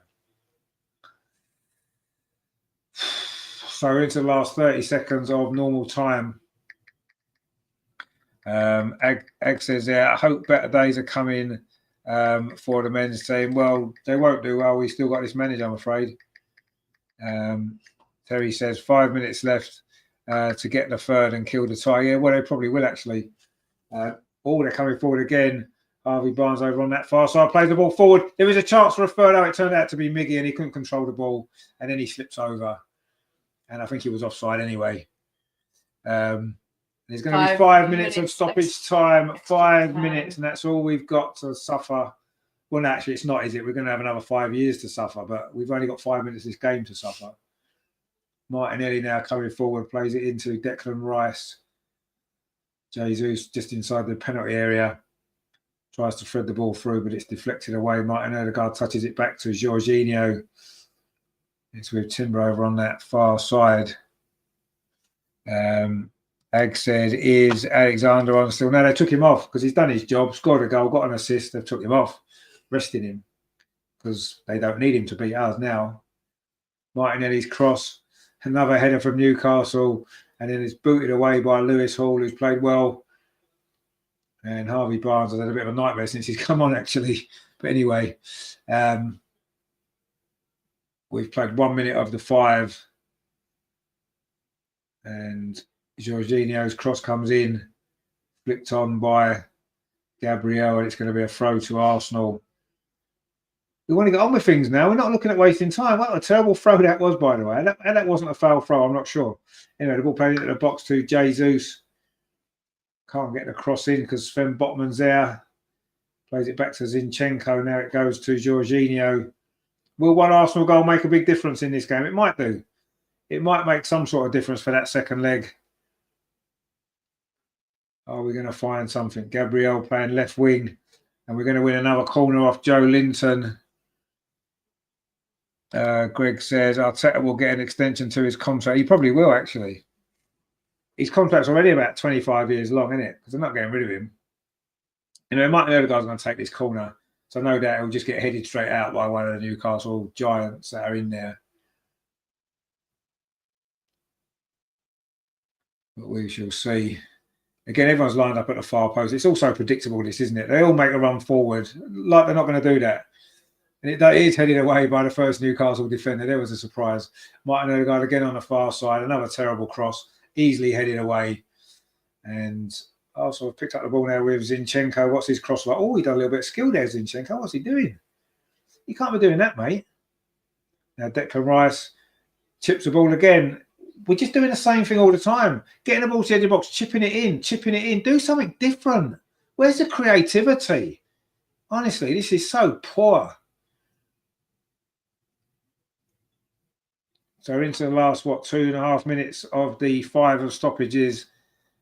So we're into the last 30 seconds of normal time. Ag says, yeah, I hope better days are coming for the men's team. Well, they won't do well. We've still got this manager, I'm afraid. Terry says 5 minutes left to get the third and kill the tie. Yeah, well, they probably will actually. They're coming forward again. Harvey Barnes over on that far side, plays the ball forward. There was a chance for a third. It turned out to be Miggy, and he couldn't control the ball, and then he slips over. And I think he was offside anyway. There's going to be 5 minutes of stoppage time, 5 minutes, and that's all we've got to suffer. Well, no, actually, it's not, is it? We're going to have another 5 years to suffer, but we've only got 5 minutes of this game to suffer. Martinelli now coming forward, plays it into Declan Rice. Jesus just inside the penalty area. Tries to thread the ball through, but it's deflected away. Martin Odegaard touches it back to Jorginho. It's with Timber over on that far side. Ag said, is Alexander on still? No, they took him off because he's done his job, scored a goal, got an assist. They've took him off, resting him because they don't need him to beat us now. Martinelli's cross, another header from Newcastle, and then it's booted away by Lewis Hall, who's played well. And Harvey Barnes has had a bit of a nightmare since he's come on, actually. But anyway, we've played 1 minute of the 5. And Jorginho's cross comes in, flicked on by Gabriel, and it's going to be a throw to Arsenal. We want to get on with things now. We're not looking at wasting time. What a terrible throw that was, by the way. And that wasn't a foul throw, I'm not sure. Anyway, the ball played into the box to Jesus. Can't get the cross in because Sven Botman's there. Plays it back to Zinchenko. Now it goes to Jorginho. Will one Arsenal goal make a big difference in this game? It might do. It might make some sort of difference for that second leg. Are we going to find something? Gabriel playing left wing. And we're going to win another corner off Joe Linton. Greg says Arteta will get an extension to his contract. He probably will, actually. His contract's already about 25 years long, isn't it? Because they're not getting rid of him. You know, Martin Odegaard's going to take this corner. So no doubt he'll just get headed straight out by one of the Newcastle giants that are in there. But we shall see. Again, everyone's lined up at the far post. It's also predictable, this, isn't it? They all make a run forward, like they're not going to do that. And it is headed away by the first Newcastle defender. There was a surprise. Martin Odegaard again on the far side. Another terrible cross. Easily headed away. And also I've picked up the ball now with Zinchenko. What's his cross like? Oh, he done a little bit of skill there, Zinchenko. What's he doing? You can't be doing that, mate. Now Declan Rice chips the ball again. We're just doing the same thing all the time. Getting the ball to the edge of the box, chipping it in. Do something different. Where's the creativity? Honestly, this is so poor. So we're into the last, 2.5 minutes of the 5 of stoppages.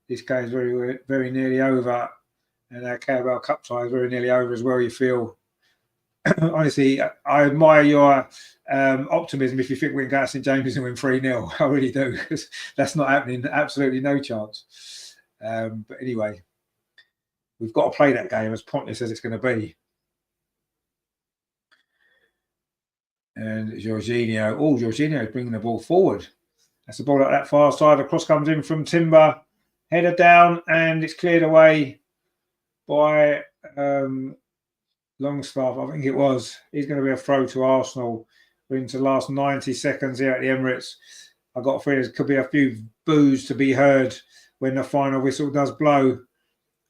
This game's very, very nearly over. And our Carabaos Cup tie is very nearly over as well, you feel. Honestly, I admire your optimism if you think we can go to St James's and win 3-0. I really do, because that's not happening. Absolutely no chance. But anyway, we've got to play that game as pointless as it's going to be. And Jorginho. Oh, Jorginho is bringing the ball forward. That's the ball at that far side. The cross comes in from Timber. Header down, and it's cleared away by Longstaff, I think it was. He's going to be a throw to Arsenal. We're into the last 90 seconds here at the Emirates. I've got a feeling there could be a few boos to be heard when the final whistle does blow.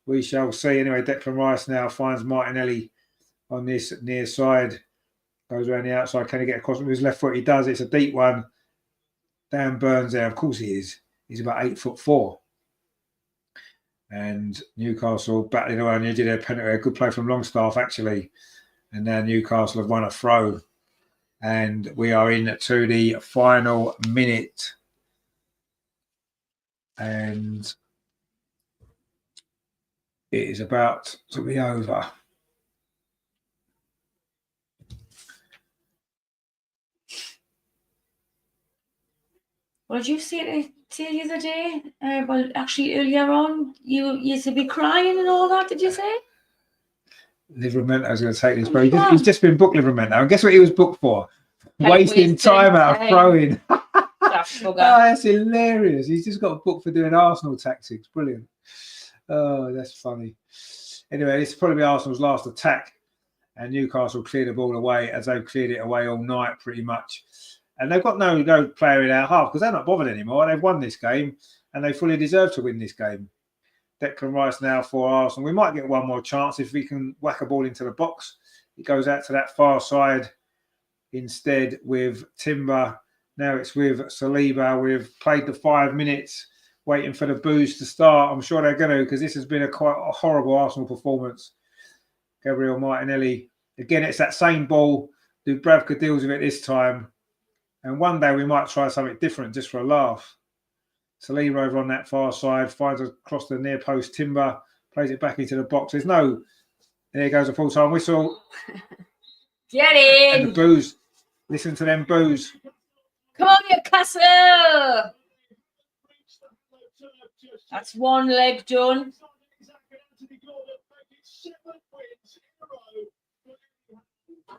We shall see. Anyway, Declan Rice now finds Martinelli on this near side. Goes around the outside. Can he get across with his left foot? He does. It's a deep one. Dan Burns there. Of course he is. He's about 8'4". And Newcastle battling around the edge of their penalty. A good play from Longstaff, actually. And now Newcastle have won a throw. And we are into the final minute. And it is about to be over. What did you say the other day? Well, actually, earlier on, you used to be crying and all that. Did you say? Liveramento's going to take this, but he's just been booked Livermento. And guess what he was booked for? Wasting time out of throwing. Oh, that's hilarious. He's just got booked for doing Arsenal tactics. Brilliant. Oh, that's funny. Anyway, this will probably be Arsenal's last attack. And Newcastle cleared the ball away as they've cleared it away all night pretty much. And they've got no player in our half because they're not bothered anymore. They've won this game and they fully deserve to win this game. Declan Rice now for Arsenal. We might get one more chance if we can whack a ball into the box. It goes out to that far side instead with Timber. Now it's with Saliba. We've played the 5 minutes waiting for the boos to start. I'm sure they're going to because this has been quite a horrible Arsenal performance. Gabriel Martinelli. Again, it's that same ball. Dubravka deals with it this time. And one day we might try something different just for a laugh. Saliba over on that far side, finds across the near post. Timber plays it back into the box. There goes a full-time whistle. Get in! And the boos. Listen to them boos. Come on, Newcastle! That's one leg done.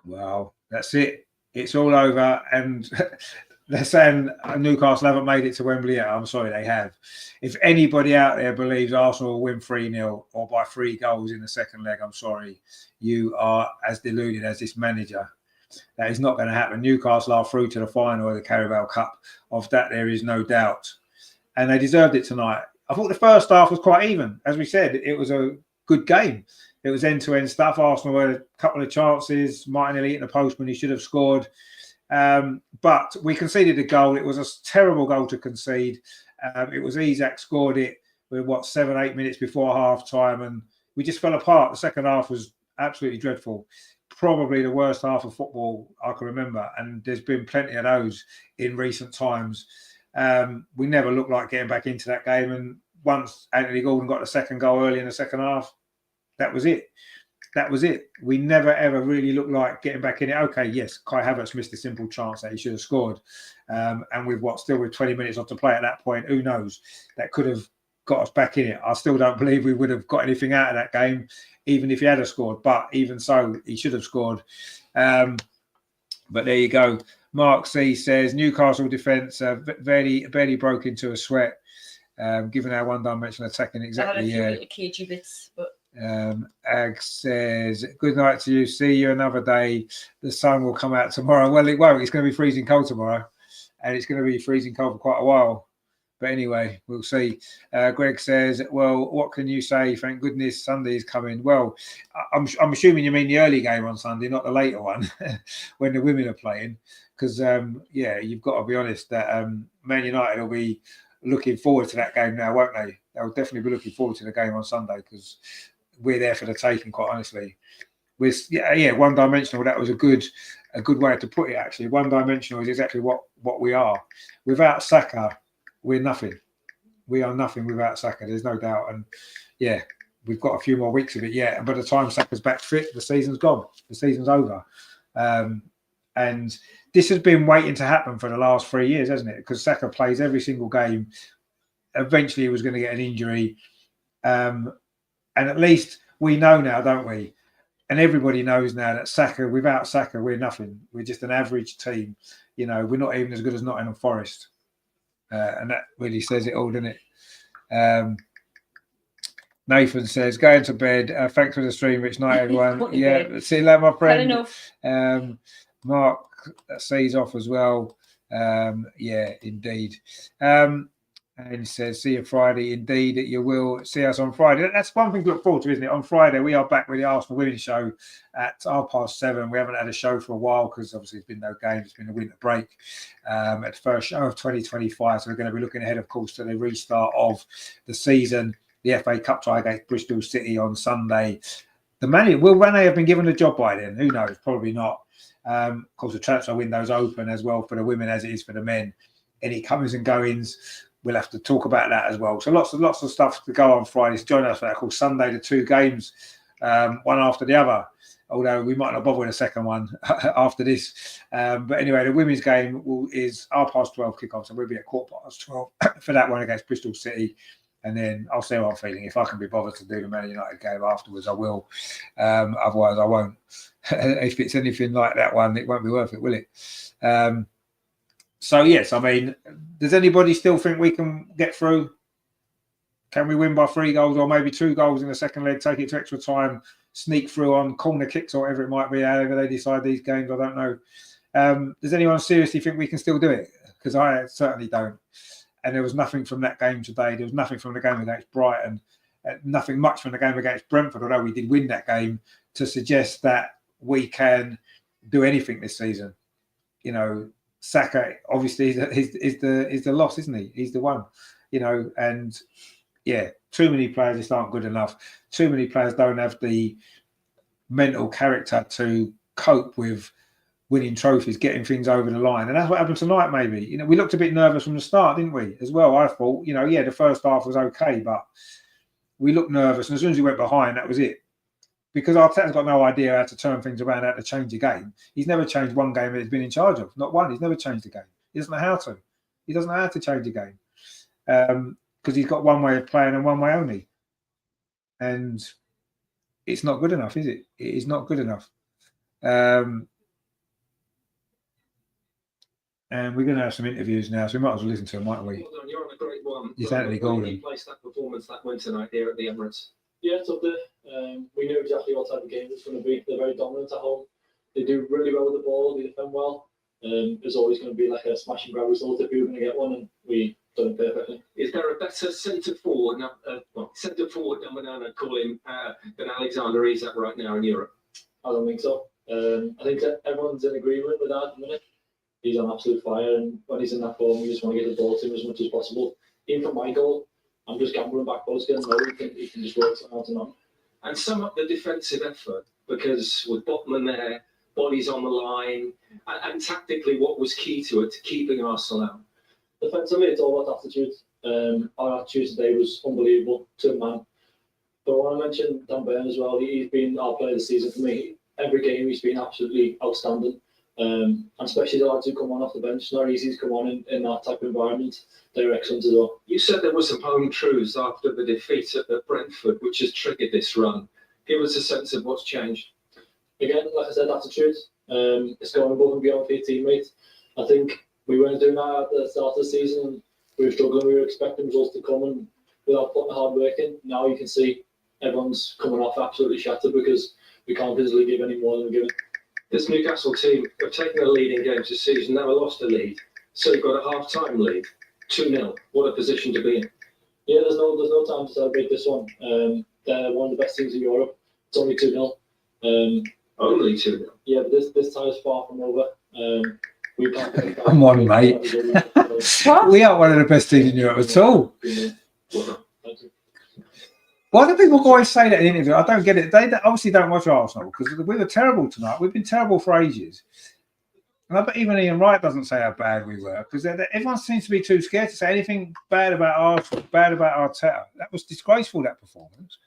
Wow, that's it. It's all over. And they're saying Newcastle haven't made it to Wembley yet. I'm sorry, they have. If anybody out there believes Arsenal will win 3-0 or by 3 goals in the second leg, I'm sorry. You are as deluded as this manager. That is not going to happen. Newcastle are through to the final of the Carabaos Cup. Of that, there is no doubt. And they deserved it tonight. I thought the first half was quite even. As we said, it was a good game. It was end-to-end stuff. Arsenal had a couple of chances. Martinelli hitting the post when he should have scored. But we conceded a goal. It was a terrible goal to concede. It was Isak scored it with, 7-8 minutes before half-time. And we just fell apart. The second half was absolutely dreadful. Probably the worst half of football I can remember. And there's been plenty of those in recent times. We never looked like getting back into that game. And once Anthony Gordon got the second goal early in the second half, that was it. That was it. We never, ever really looked like getting back in it. Okay, yes, Kai Havertz missed a simple chance that he should have scored. And with still with 20 minutes off to play at that point, who knows? That could have got us back in it. I still don't believe we would have got anything out of that game, even if he had scored. But even so, he should have scored. But there you go. Mark C says, Newcastle defence barely broke into a sweat, given our one-dimensional attacking exactly. I had a few cagey bits, but... Ag says, good night to you. See you another day. The sun will come out tomorrow. Well, it won't. It's going to be freezing cold tomorrow. And it's going to be freezing cold for quite a while. But anyway, we'll see. Greg says, well, what can you say? Thank goodness Sunday is coming. Well, I'm assuming you mean the early game on Sunday, not the later one, when the women are playing. Because, you've got to be honest that Man United will be looking forward to that game now, won't they? They'll definitely be looking forward to the game on Sunday because we're there for the taking, quite honestly. One-dimensional, that was a good way to put it, actually. One-dimensional is exactly what we are. Without Saka, we're nothing. We are nothing without Saka, there's no doubt. And, we've got a few more weeks of it yet. And by the time Saka's back fit, the season's gone. The season's over. And this has been waiting to happen for the last 3 years, hasn't it? Because Saka plays every single game. Eventually, he was going to get an injury. And at least we know now, don't we? And everybody knows now that without Saka, we're nothing. We're just an average team. We're not even as good as Nottingham Forest. And that really says it all, doesn't it? Nathan says, going to bed. Thanks for the stream, Rich. Night, everyone. See you later, my friend. Mark sees off as well. Indeed. And says, see you Friday. Indeed, you will see us on Friday. That's one thing to look forward to, isn't it? On Friday, we are back with the Arsenal Women's Show at 7:30. We haven't had a show for a while because obviously there's been no games. It's been a winter break. At the first show of 2025. So we're going to be looking ahead, of course, to the restart of the season. The FA Cup tie against Bristol City on Sunday. the manager, will Rene have been given a job by then? Who knows? Probably not. Of course, the transfer window's open as well for the women as it is for the men. Any comings and goings, we'll have to talk about that as well. So lots of stuff to go on Friday. Join us for that called Sunday, the 2 games, one after the other. Although we might not bother with a second one after this. But anyway, the women's game is 12:30 kickoff, so we'll be at 12:15 for that one against Bristol City. And then I'll see how I'm feeling. If I can be bothered to do the Man United game afterwards, I will. Otherwise, I won't. If it's anything like that one, it won't be worth it, will it? So, yes, I mean, does anybody still think we can get through? Can we win by 3 goals or maybe 2 goals in the second leg, take it to extra time, sneak through on corner kicks or whatever it might be, however they decide these games? I don't know. Does anyone seriously think we can still do it? Because I certainly don't. And there was nothing from that game today. There was nothing from the game against Brighton. Nothing much from the game against Brentford, although we did win that game, to suggest that we can do anything this season. You know, Saka obviously is the loss, isn't he? He's the one. You know, and yeah, too many players just aren't good enough. Too many players don't have the mental character to cope with winning trophies, getting things over the line. And that's what happened tonight, maybe. You know, we looked a bit nervous from the start, didn't we, as well? I thought, you know, yeah, the first half was okay, but we looked nervous. And as soon as we went behind, that was it. Because Arteta's got no idea how to turn things around, how to change a game. He's never changed one game that he's been in charge of. Not one. He's never changed a game. He doesn't know how to. He doesn't know how to change a game. Because he's got one way of playing and one way only. And it's not good enough, is it? It is not good enough. And we're going to have some interviews now, so we might as well listen to them, mightn't we? Well done, you're on a great one. It's Anthony Gordon. You placed that performance that went tonight here at the Emirates. Yeah, it's up there. We knew exactly what type of game it's going to be. They're very dominant at home. They do really well with the ball. They defend well. There's always going to be like a smash and grab result if we were going to get one, and we done it perfectly. Is there a better centre forward number 9, I'd call him, than Alexander Isak right now in Europe? I don't think so. I think that everyone's in agreement with that at the minute. He's on absolute fire, and when he's in that form, we just want to get the ball to him as much as possible. Even for my goal, I'm just gambling back post, getting low. He can just work something out and on. And sum up the defensive effort, because with Botman there, bodies on the line, and tactically, what was key to it, to keeping Arsenal out? Defensively, it's all about attitude. Our attitude today was unbelievable to a man. But I want to mention Dan Burn as well. He's been our player of the season for me. Every game, he's been absolutely outstanding. And especially the lads who come on off the bench. It's not easy to come on in that type of environment. They're excellent as well. You said there were some home truths after the defeat at Brentford, which has triggered this run. Give us a sense of what's changed. Again, like I said, attitude. It's going above and beyond for your teammate. I think we weren't doing that at the start of the season. We were struggling. We were expecting results to come, and without putting the hard work in, now you can see everyone's coming off absolutely shattered because we can't easily give any more than we're giving. This Newcastle team have taken a lead in games this season, never lost a lead. So you've got a half-time lead, 2-0. What a position to be in. Yeah, there's no time to celebrate this one. They're one of the best teams in Europe. It's only 2-0. Only 2-0? Yeah, but this tie is far from over. We can't. Come on, mate. We aren't one of the best teams in Europe at all. Thank you. Why do people always say that in interviews? I don't get it. They obviously don't watch Arsenal because we were terrible tonight. We've been terrible for ages. And I bet even Ian Wright doesn't say how bad we were because everyone seems to be too scared to say anything bad about Arsenal, bad about Arteta. That was disgraceful, that performance.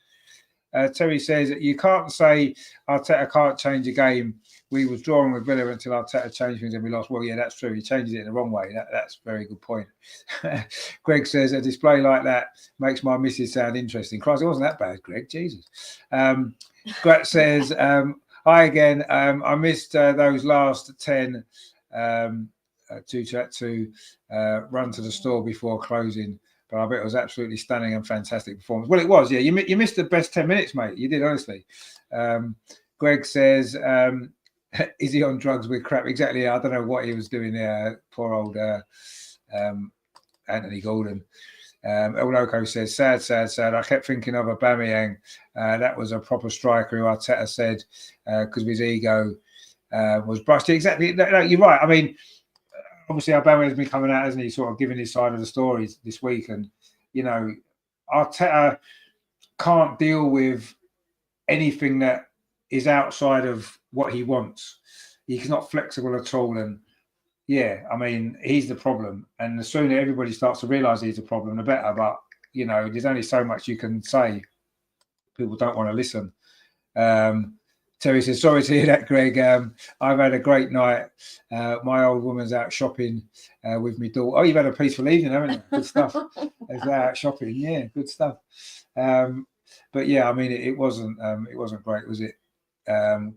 Terry says that you can't say Arteta can't change a game. We was drawing with Villa until Arteta changed things and we lost. Well, yeah, that's true. He changes it in the wrong way. That's a very good point. Greg says a display like that makes my missus sound interesting. Christ, it wasn't that bad, Greg. Jesus. Grat says, hi again. I missed those last 10 to run to the store before closing. But I bet it was absolutely stunning and fantastic performance. Well, it was, yeah. You missed the best 10 minutes, mate. You did, honestly. Greg says, is he on drugs with crap? Exactly. I don't know what he was doing there. Poor old Anthony Gordon. El Loco says, sad. I kept thinking of Aubameyang. That was a proper striker who Arteta said because of his ego was brushed. Exactly. No, you're right. I mean, obviously, Aubameyang's been coming out, hasn't he? Sort of giving his side of the stories this week. And, you know, Arteta can't deal with anything that is outside of what he wants. He's not flexible at all. And yeah, I mean, he's the problem. And the sooner everybody starts to realise he's the problem, the better. But, you know, there's only so much you can say. People don't want to listen. Terry says, sorry to hear that, Greg. I've had a great night. My old woman's out shopping with me daughter. Oh, you've had a peaceful evening, haven't you? Good stuff. Is out shopping? Yeah, good stuff. But yeah, I mean, it wasn't great, was it?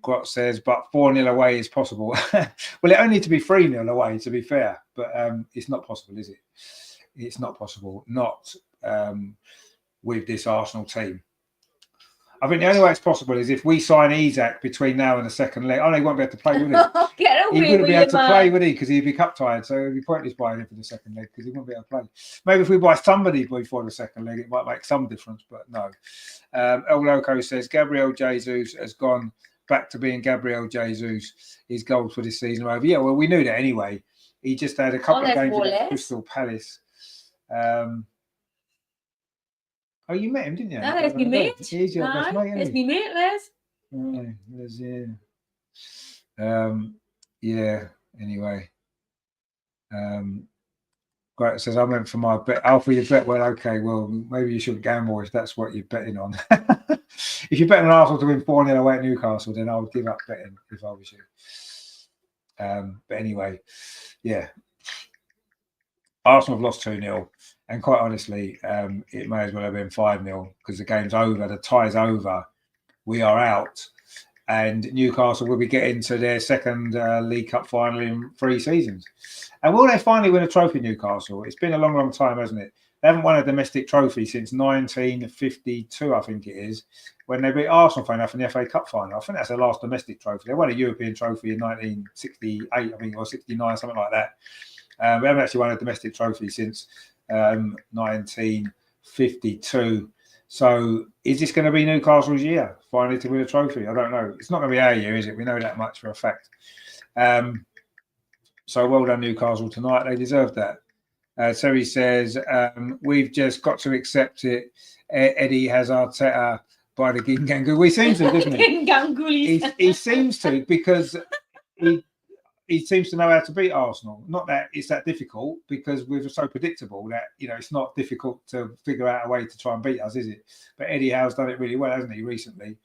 Grot says, but 4-0 away is possible. Well, it only need to be 3-0 away, to be fair, but it's not possible, is it? It's not possible. Not with this Arsenal team. I think the only way it's possible is if we sign Isak between now and the second leg. Oh, no, he won't be able to play, would he? Get away He wouldn't with be able to man. play, would he? Because he'd be cup tired, so it'd be pointless buying him for the second leg because he wouldn't be able to play. Maybe if we buy somebody before the second leg, it might make some difference, but no. El Loco says Gabriel Jesus has gone back to being Gabriel Jesus. His goals for this season are over. Yeah, well, we knew that anyway. He just had a couple of games against Crystal Palace. Oh, you met him, didn't you? No, there's me mate. He's your best mate, isn't There's he? me mate, Les. Yeah. Anyway, Great says I went for my bet. Alfie, you bet. Well, okay. Well, maybe you shouldn't gamble if that's what you're betting on. If you're betting on Arsenal to win 4-0 away at Newcastle, then I would give up betting if I was you. But anyway, yeah. Arsenal have lost 2-0, and quite honestly, it may as well have been 5-0 because the game's over, the tie's over, we are out, and Newcastle will be getting to their second League Cup final in 3 seasons. And will they finally win a trophy, Newcastle? It's been a long, long time, hasn't it? They haven't won a domestic trophy since 1952, I think it is, when they beat Arsenal for enough in the FA Cup final. I think that's their last domestic trophy. They won a European trophy in 1968, I think, or 69, something like that. We haven't actually won a domestic trophy since 1952. So is this going to be Newcastle's year, finally, to win a trophy? I don't know. It's not going to be our year, is it? We know that much for a fact. So well done, Newcastle, tonight. They deserve that. Terry says, we've just got to accept it. Eddie has Arteta by the Gingangu. Well, he seems to, doesn't he? He seems to, because he seems to know how to beat Arsenal. Not that it's that difficult, because we're so predictable that, you know, it's not difficult to figure out a way to try and beat us, is it? But Eddie Howe's done it really well, hasn't he, recently?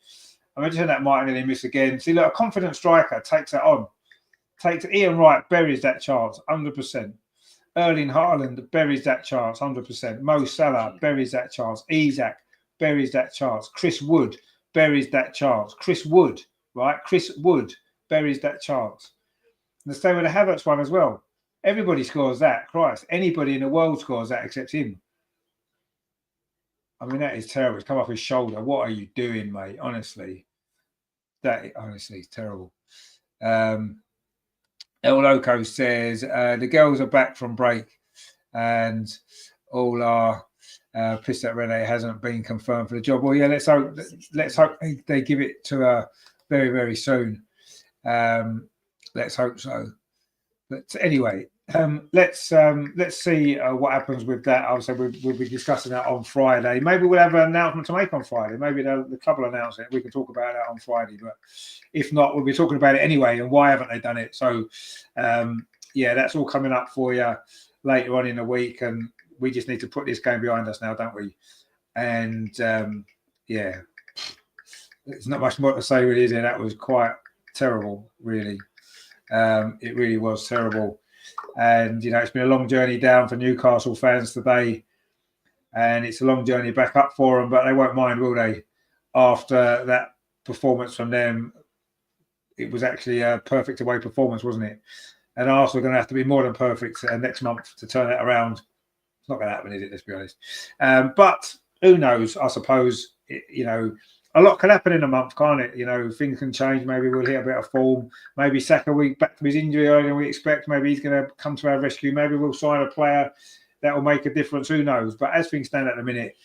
I mentioned that Martinelli miss again. See, look, a confident striker takes that on. Ian Wright buries that chance, 100%. Erling Haaland buries that chance, 100%. Mo Salah buries that chance. Isak buries that chance. Chris Wood buries that chance. Chris Wood buries that chance. And the same with the Havertz one as well. Everybody scores that. Christ, anybody in the world scores that except him. I mean, that is terrible. It's come off his shoulder. What are you doing, mate? Honestly, that honestly is terrible. El Loco says the girls are back from break, and all are pissed that Rene hasn't been confirmed for the job. Well, yeah, let's hope they give it to her very, very soon. Let's hope so. But anyway, let's see what happens with that. Obviously, we'll be discussing that on Friday. Maybe we'll have an announcement to make on Friday. Maybe the club will announce it. We can talk about that on Friday. But if not, we'll be talking about it anyway. And why haven't they done it? So, yeah, that's all coming up for you later on in the week. And we just need to put this game behind us now, don't we? And yeah, there's not much more to say, really, is there? That was quite terrible, really. It really was terrible. And, you know, it's been a long journey down for Newcastle fans today. And it's a long journey back up for them, but they won't mind, will they? After that performance from them, it was actually a perfect away performance, wasn't it? And Arsenal are going to have to be more than perfect next month to turn it around. It's not going to happen, is it? Let's be honest. But who knows? I suppose, you know, a lot can happen in a month, can't it? You know, things can change. Maybe we'll hit a bit of form. Maybe Saka will be back from his injury earlier than we expect. Maybe he's going to come to our rescue. Maybe we'll sign a player that will make a difference. Who knows? But as things stand at the minute,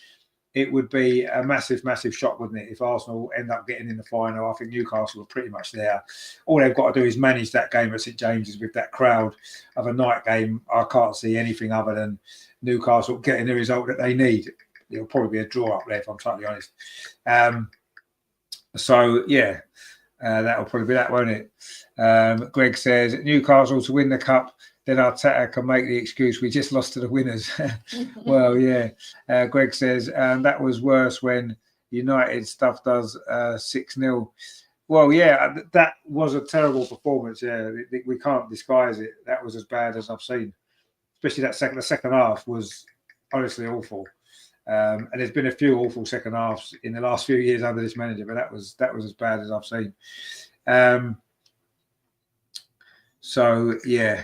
it would be a massive, massive shock, wouldn't it, if Arsenal end up getting in the final? I think Newcastle are pretty much there. All they've got to do is manage that game at St James's with that crowd of a night game. I can't see anything other than Newcastle getting the result that they need. It'll probably be a draw up there, if I'm totally honest. So yeah, that'll probably be that, won't it? Greg says Newcastle to win the cup, then Arteta can make the excuse we just lost to the winners. Well, yeah. Greg says that was worse when United stuff does 6-0. Well, yeah, that was a terrible performance. Yeah, we can't disguise it. That was as bad as I've seen. Especially the second half was honestly awful. And there's been a few awful second halves in the last few years under this manager, but that was as bad as I've seen. So yeah.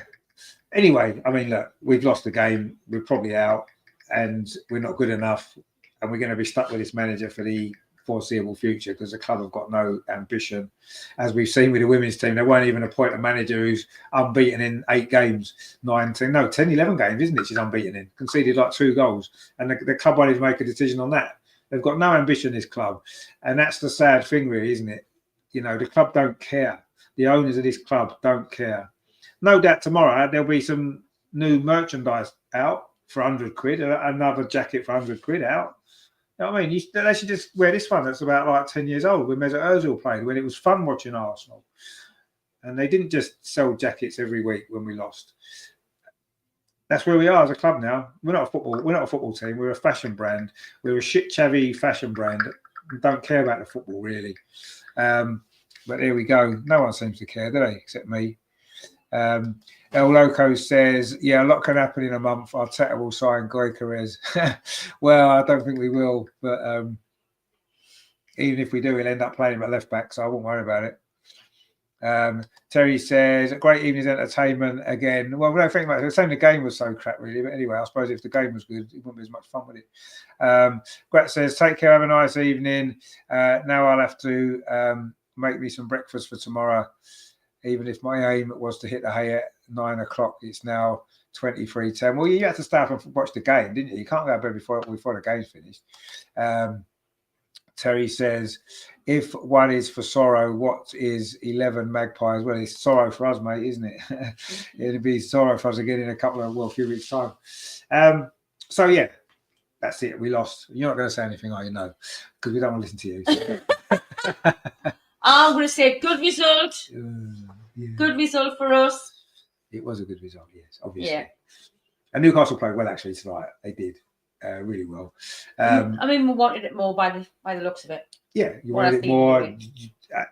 Anyway, I mean, look, we've lost the game. We're probably out, and we're not good enough, and we're going to be stuck with this manager for the foreseeable future because the club have got no ambition. As we've seen with the women's team, they won't even appoint a manager who's unbeaten in 8 games, 10, 11 games, isn't it? She's unbeaten in, conceded like 2 goals, and the club won't even make a decision on that. They've got no ambition, this club, and that's the sad thing, really, isn't it? You know, the club don't care. The owners of this club don't care. No doubt tomorrow there'll be some new merchandise out for 100 quid, another jacket for 100 quid out. You know what I mean? They should just wear this one that's about like 10 years old when Mesut Ozil played, when it was fun watching Arsenal. And they didn't just sell jackets every week when we lost. That's where we are as a club now. We're not a football team. We're a fashion brand. We're a shit-chavvy fashion brand. We don't care about the football, really. But there we go. No one seems to care, do they? Except me. El Loco says, yeah, a lot can happen in a month. Arteta will sign Gyökeres. Well, I don't think we will, but even if we do, we'll end up playing him at left back, so I won't worry about it. Terry says, a great evening's entertainment again. Well, we don't think about it. The game was so crap, really. But anyway, I suppose if the game was good, it wouldn't be as much fun with it. Grat says, take care, have a nice evening. Now I'll have to make me some breakfast for tomorrow. Even if my aim was to hit the hay at 9 o'clock, it's now 23:10. Well, you had to stay up and watch the game, didn't you? You can't go to bed before the game's finished. Terry says, if 1 is for sorrow, what is 11 magpies? Well, it's sorrow for us, mate, isn't it? It'll be sorrow for us again in a few weeks' time. So, yeah, that's it. We lost. You're not going to say anything, are you? No, because we don't want to listen to you. So. I'm going to say good result. Yeah. Good result for us. It was a good result, yes, obviously. Yeah. And Newcastle played well, actually, tonight. They did really well. I mean, we wanted it more by the looks of it. Yeah, you wanted it more.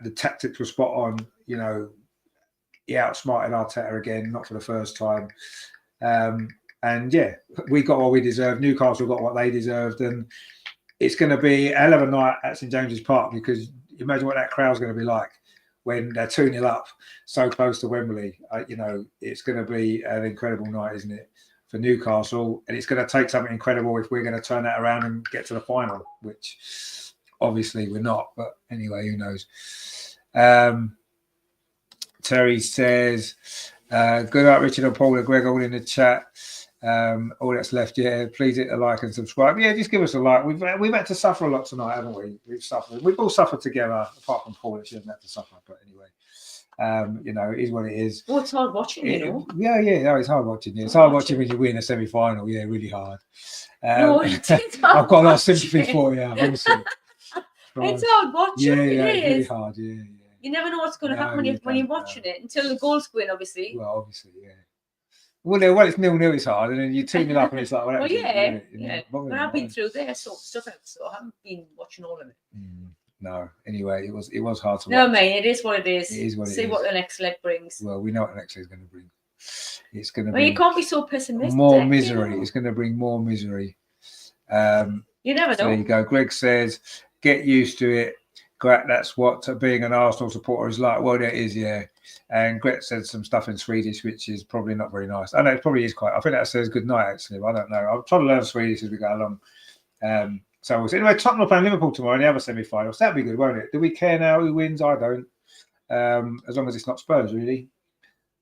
The tactics were spot on. You know, he outsmarted Arteta again, not for the first time. And yeah, we got what we deserved. Newcastle got what they deserved. And it's going to be a hell of a night at St James's Park, because imagine what that crowd's going to be like when they're 2-0 up so close to Wembley. You know, it's going to be an incredible night, isn't it, for Newcastle? And it's going to take something incredible if we're going to turn that around and get to the final, which obviously we're not. But anyway, who knows? Terry says, good night, Richard and Paul and Greg, all in the chat. All that's left, yeah, please hit the like and subscribe. Yeah, just give us a like. We've had to suffer a lot tonight, haven't we? We've all suffered together, apart from Paul, that she hasn't had to suffer. But anyway, you know, it is what it is. Well, it's hard watching, you know. Yeah, no, it's hard watching. Yeah. It's hard watching when you win a semi-final. Yeah, really hard. No, it's I've got a lot of sympathy for you, honestly. It's hard watching. Yeah, it is really hard. Yeah. You never know what's going to happen when you're watching it until the goals go in, obviously. Well, obviously, yeah. Well, it's 0-0, it's hard, and then you 2-0 up, and it's like, well, yeah. But I've been through their sort of stuff, so I haven't been watching all of it. No, anyway, it was hard to watch. No, mate, it is what it is. It is what it is. See what the next leg brings. Well, we know what the next leg is going to bring. It's going to you can't be so pessimistic. More misery. It's going to bring more misery. You never know. There you go. Greg says, get used to it. Gret, that's what being an Arsenal supporter is like. Well, that is, yeah. And Gret said some stuff in Swedish, which is probably not very nice. I know it probably is quite. I think that says good night, actually. But I don't know. I'll try to learn Swedish as we go along. So we'll see. Anyway, Tottenham are playing Liverpool tomorrow in the other semi-finals. That'll be good, won't it? Do we care now who wins? I don't. As long as it's not Spurs, really.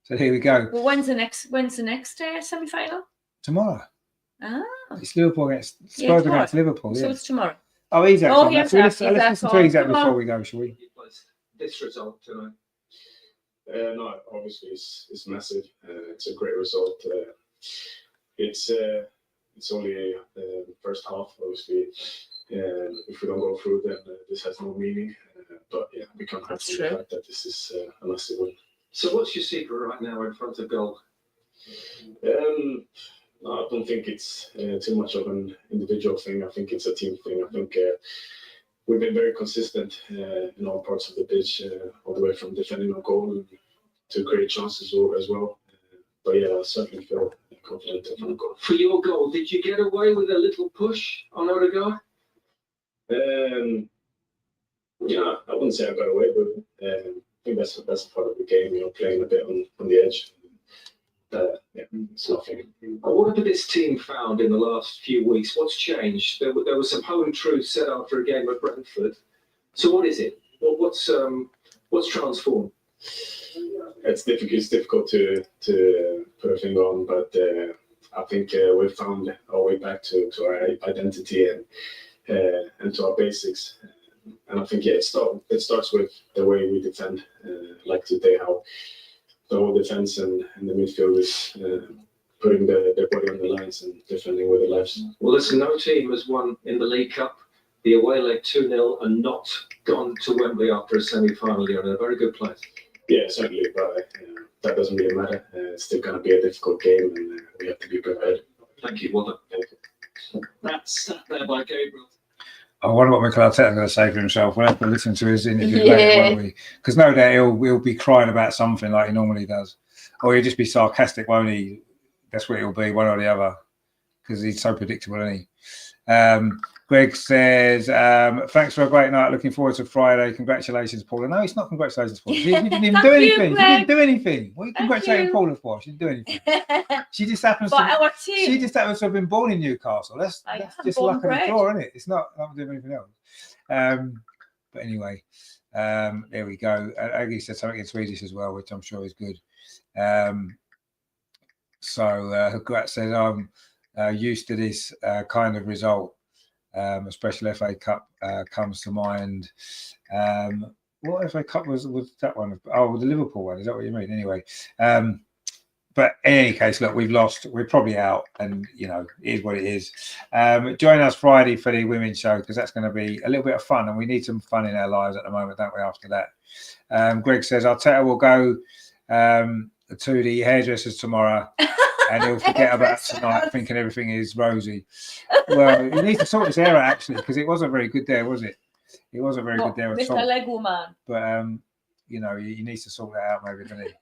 So here we go. Well, when's the next semi-final? Tomorrow. Ah. It's Liverpool against Spurs against Liverpool. So yeah. it's tomorrow. Oh, he's out. Oh, yes, let's listen to Isaac before we go, shall we? This result tonight. No, obviously it's massive. It's a great result. It's only the first half, obviously. If we don't go through, then this has no meaning. But yeah, we can't have That's the true. fact that this is a massive win. So what's your secret right now in front of goal? No, I don't think it's too much of an individual thing. I think it's a team thing. I think we've been very consistent in all parts of the pitch, all the way from defending our goal to create chances as well. But yeah, I certainly feel confident in front of goal. For your goal, did you get away with a little push on Odegaard? Yeah, I wouldn't say I got away, but I think that's part of the game. Playing a bit on the edge. Yeah, it's nothing. What have this team found in the last few weeks? What's changed? There was some home truths said after a game at Brentford. So what is it? What's transformed? It's difficult to put a finger on, but I think we've found our way back to our identity and to our basics. And I think it starts with the way we defend, like today, how the whole defense and the midfield is putting their body on the lines and defending with their lives. Well, listen, no team has won in the League Cup, the away leg 2-0, and not gone to Wembley after a semi-final. You're in a very good place. Yeah, certainly, but that doesn't really matter. It's still going to be a difficult game, and we have to be prepared. Thank you. Well done. Thank you. That's sat there by Gabriel. I wonder what Mikel Arteta is going to say for himself. We'll have to listen to his interview Yeah. later, won't we? Because no doubt he'll be crying about something like he normally does. Or he'll just be sarcastic, won't he? That's what he'll be, one or the other. Because he's so predictable, isn't he? Greg says, thanks for a great night. Looking forward to Friday. Congratulations, Paula. No, it's not congratulations, Paula. She didn't even do anything. She didn't do anything. What are you congratulating Paula for? She didn't do anything. She just happens But our team. She just happens to have been born in Newcastle. That's I am just born luck of the bred. draw, isn't it? It's not doing anything else. But anyway, there we go. Aggie said something in Swedish as well, which I'm sure is good. So Grat says, I'm used to this kind of result. A special FA Cup comes to mind. What FA Cup was that one? Oh, the Liverpool one. Is that what you mean? Anyway, but in any case, look, we've lost. We're probably out, and it is what it is. Join us Friday for the women's show because that's going to be a little bit of fun, and we need some fun in our lives at the moment, don't we? After that, Greg says Arteta will go to the hairdressers tomorrow. And he'll forget about tonight, thinking everything is rosy. Well, he needs to sort his hair out actually, because it wasn't very good there, was it? It wasn't very good there at Mr. all. Lego Man. But he needs to sort that out, maybe, doesn't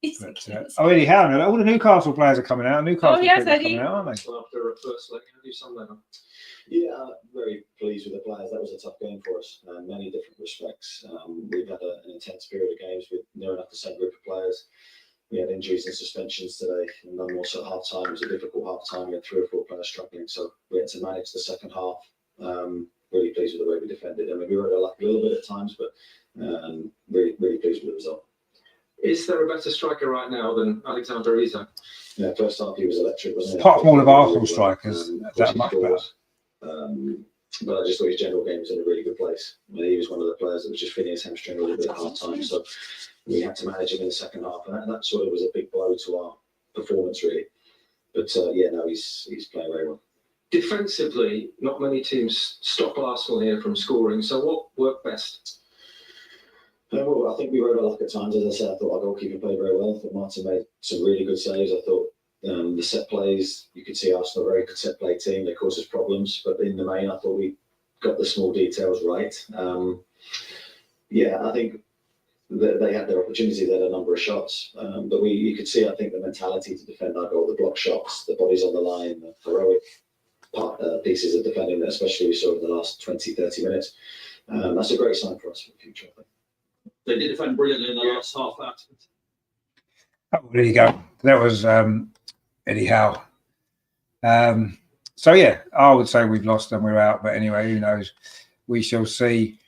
he? But, Eddie Howe, all the Newcastle players are coming out. Newcastle yes, players are Eddie. coming out, aren't they? Well, after a first leg, how do you sum that up? Yeah, very pleased with the players. That was a tough game for us in many different respects. We've had an intense period of games with near enough the same group of players. We had injuries and suspensions today, and then also at half time. It was a difficult half time. We had 3 or 4 players struggling, so we had to manage the second half. Really pleased with the way we defended. I mean, we were a little bit at times, but really pleased with the result. Is there a better striker right now than Alexander Isak? Yeah, first half he was electric, wasn't he? Apart from all of Arsenal strikers, that much better. But I just thought his general game was in a really good place. I mean, he was one of the players that was just feeling his hamstring a little bit at half time, so we had to manage him in the second half, and that sort of was a big blow to our performance, really. But he's playing very well. Defensively, not many teams stop Arsenal here from scoring. So what worked best? Well, I think we were over luck at times. As I said, I thought our goalkeeper played very well. I thought Martin made some really good saves. I thought the set plays, you could see Arsenal a very good set play team. They caused us problems, but in the main, I thought we got the small details right. I think they had their opportunities. They had a number of shots, but you could see, I think, the mentality to defend our goal, the block shots, the bodies on the line, the heroic pieces of defending, especially we saw in the last 20, 30 minutes. That's a great sign for us for the future, I think. They did defend brilliantly in the last half. Oh, there you go. That was Eddie Howe. So yeah, I would say we've lost and we're out. But anyway, who knows? We shall see.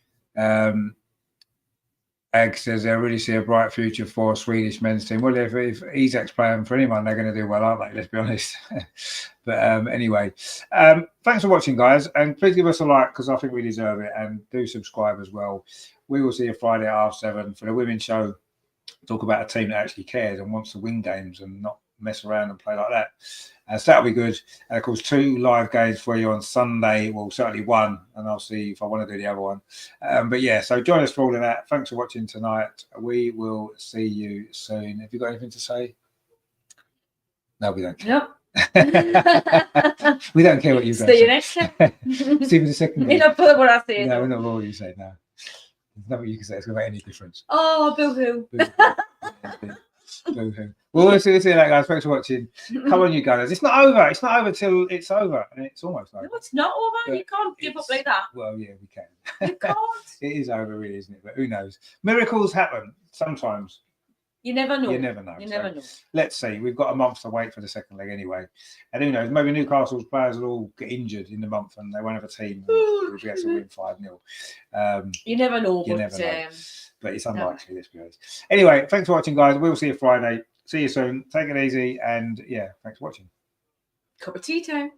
Ag says I really see a bright future for a Swedish men's team. Well, if Isak's playing for anyone, they're going to do well, aren't they? Let's be honest. But anyway, thanks for watching, guys, and please give us a like because I think we deserve it, and do subscribe as well. We will see you Friday at 7:30 for the women's show. Talk about a team that actually cares and wants to win games and not mess around and play like that. So that'll be good. And of course, 2 live games for you on Sunday. Well, certainly 1, and I'll see if I want to do the other one. But yeah, so join us for all of that. Thanks for watching tonight. We will see you soon. Have you got anything to say? No, we don't care. Nope. We don't care what you See say. you next time. See you in the second You game. know, put what I say. No, No. we're not what you say now. There's nothing you can say. It's going to make any difference. Oh, boo-hoo. Boo-hoo. Well, we'll see you later, guys. Thanks for watching. Come on, you gunners. It's not over. It's not over till it's over. And it's almost over. No, it's not over. But You can't give up like that. Well, yeah, we can. You can't. It is over, really, isn't it? But who knows? Miracles happen sometimes. You never know. You never know. You So never know. let's see. We've got a month to wait for the second leg anyway. And who knows? Maybe Newcastle's players will all get injured in the month and they won't have a team. And we'll be able to win 5-0. You never know. You But, never know. But it's unlikely, let's be honest. Anyway, thanks for watching, guys. We'll see you Friday. See you soon. Take it easy. And yeah, thanks for watching. cup of tea time.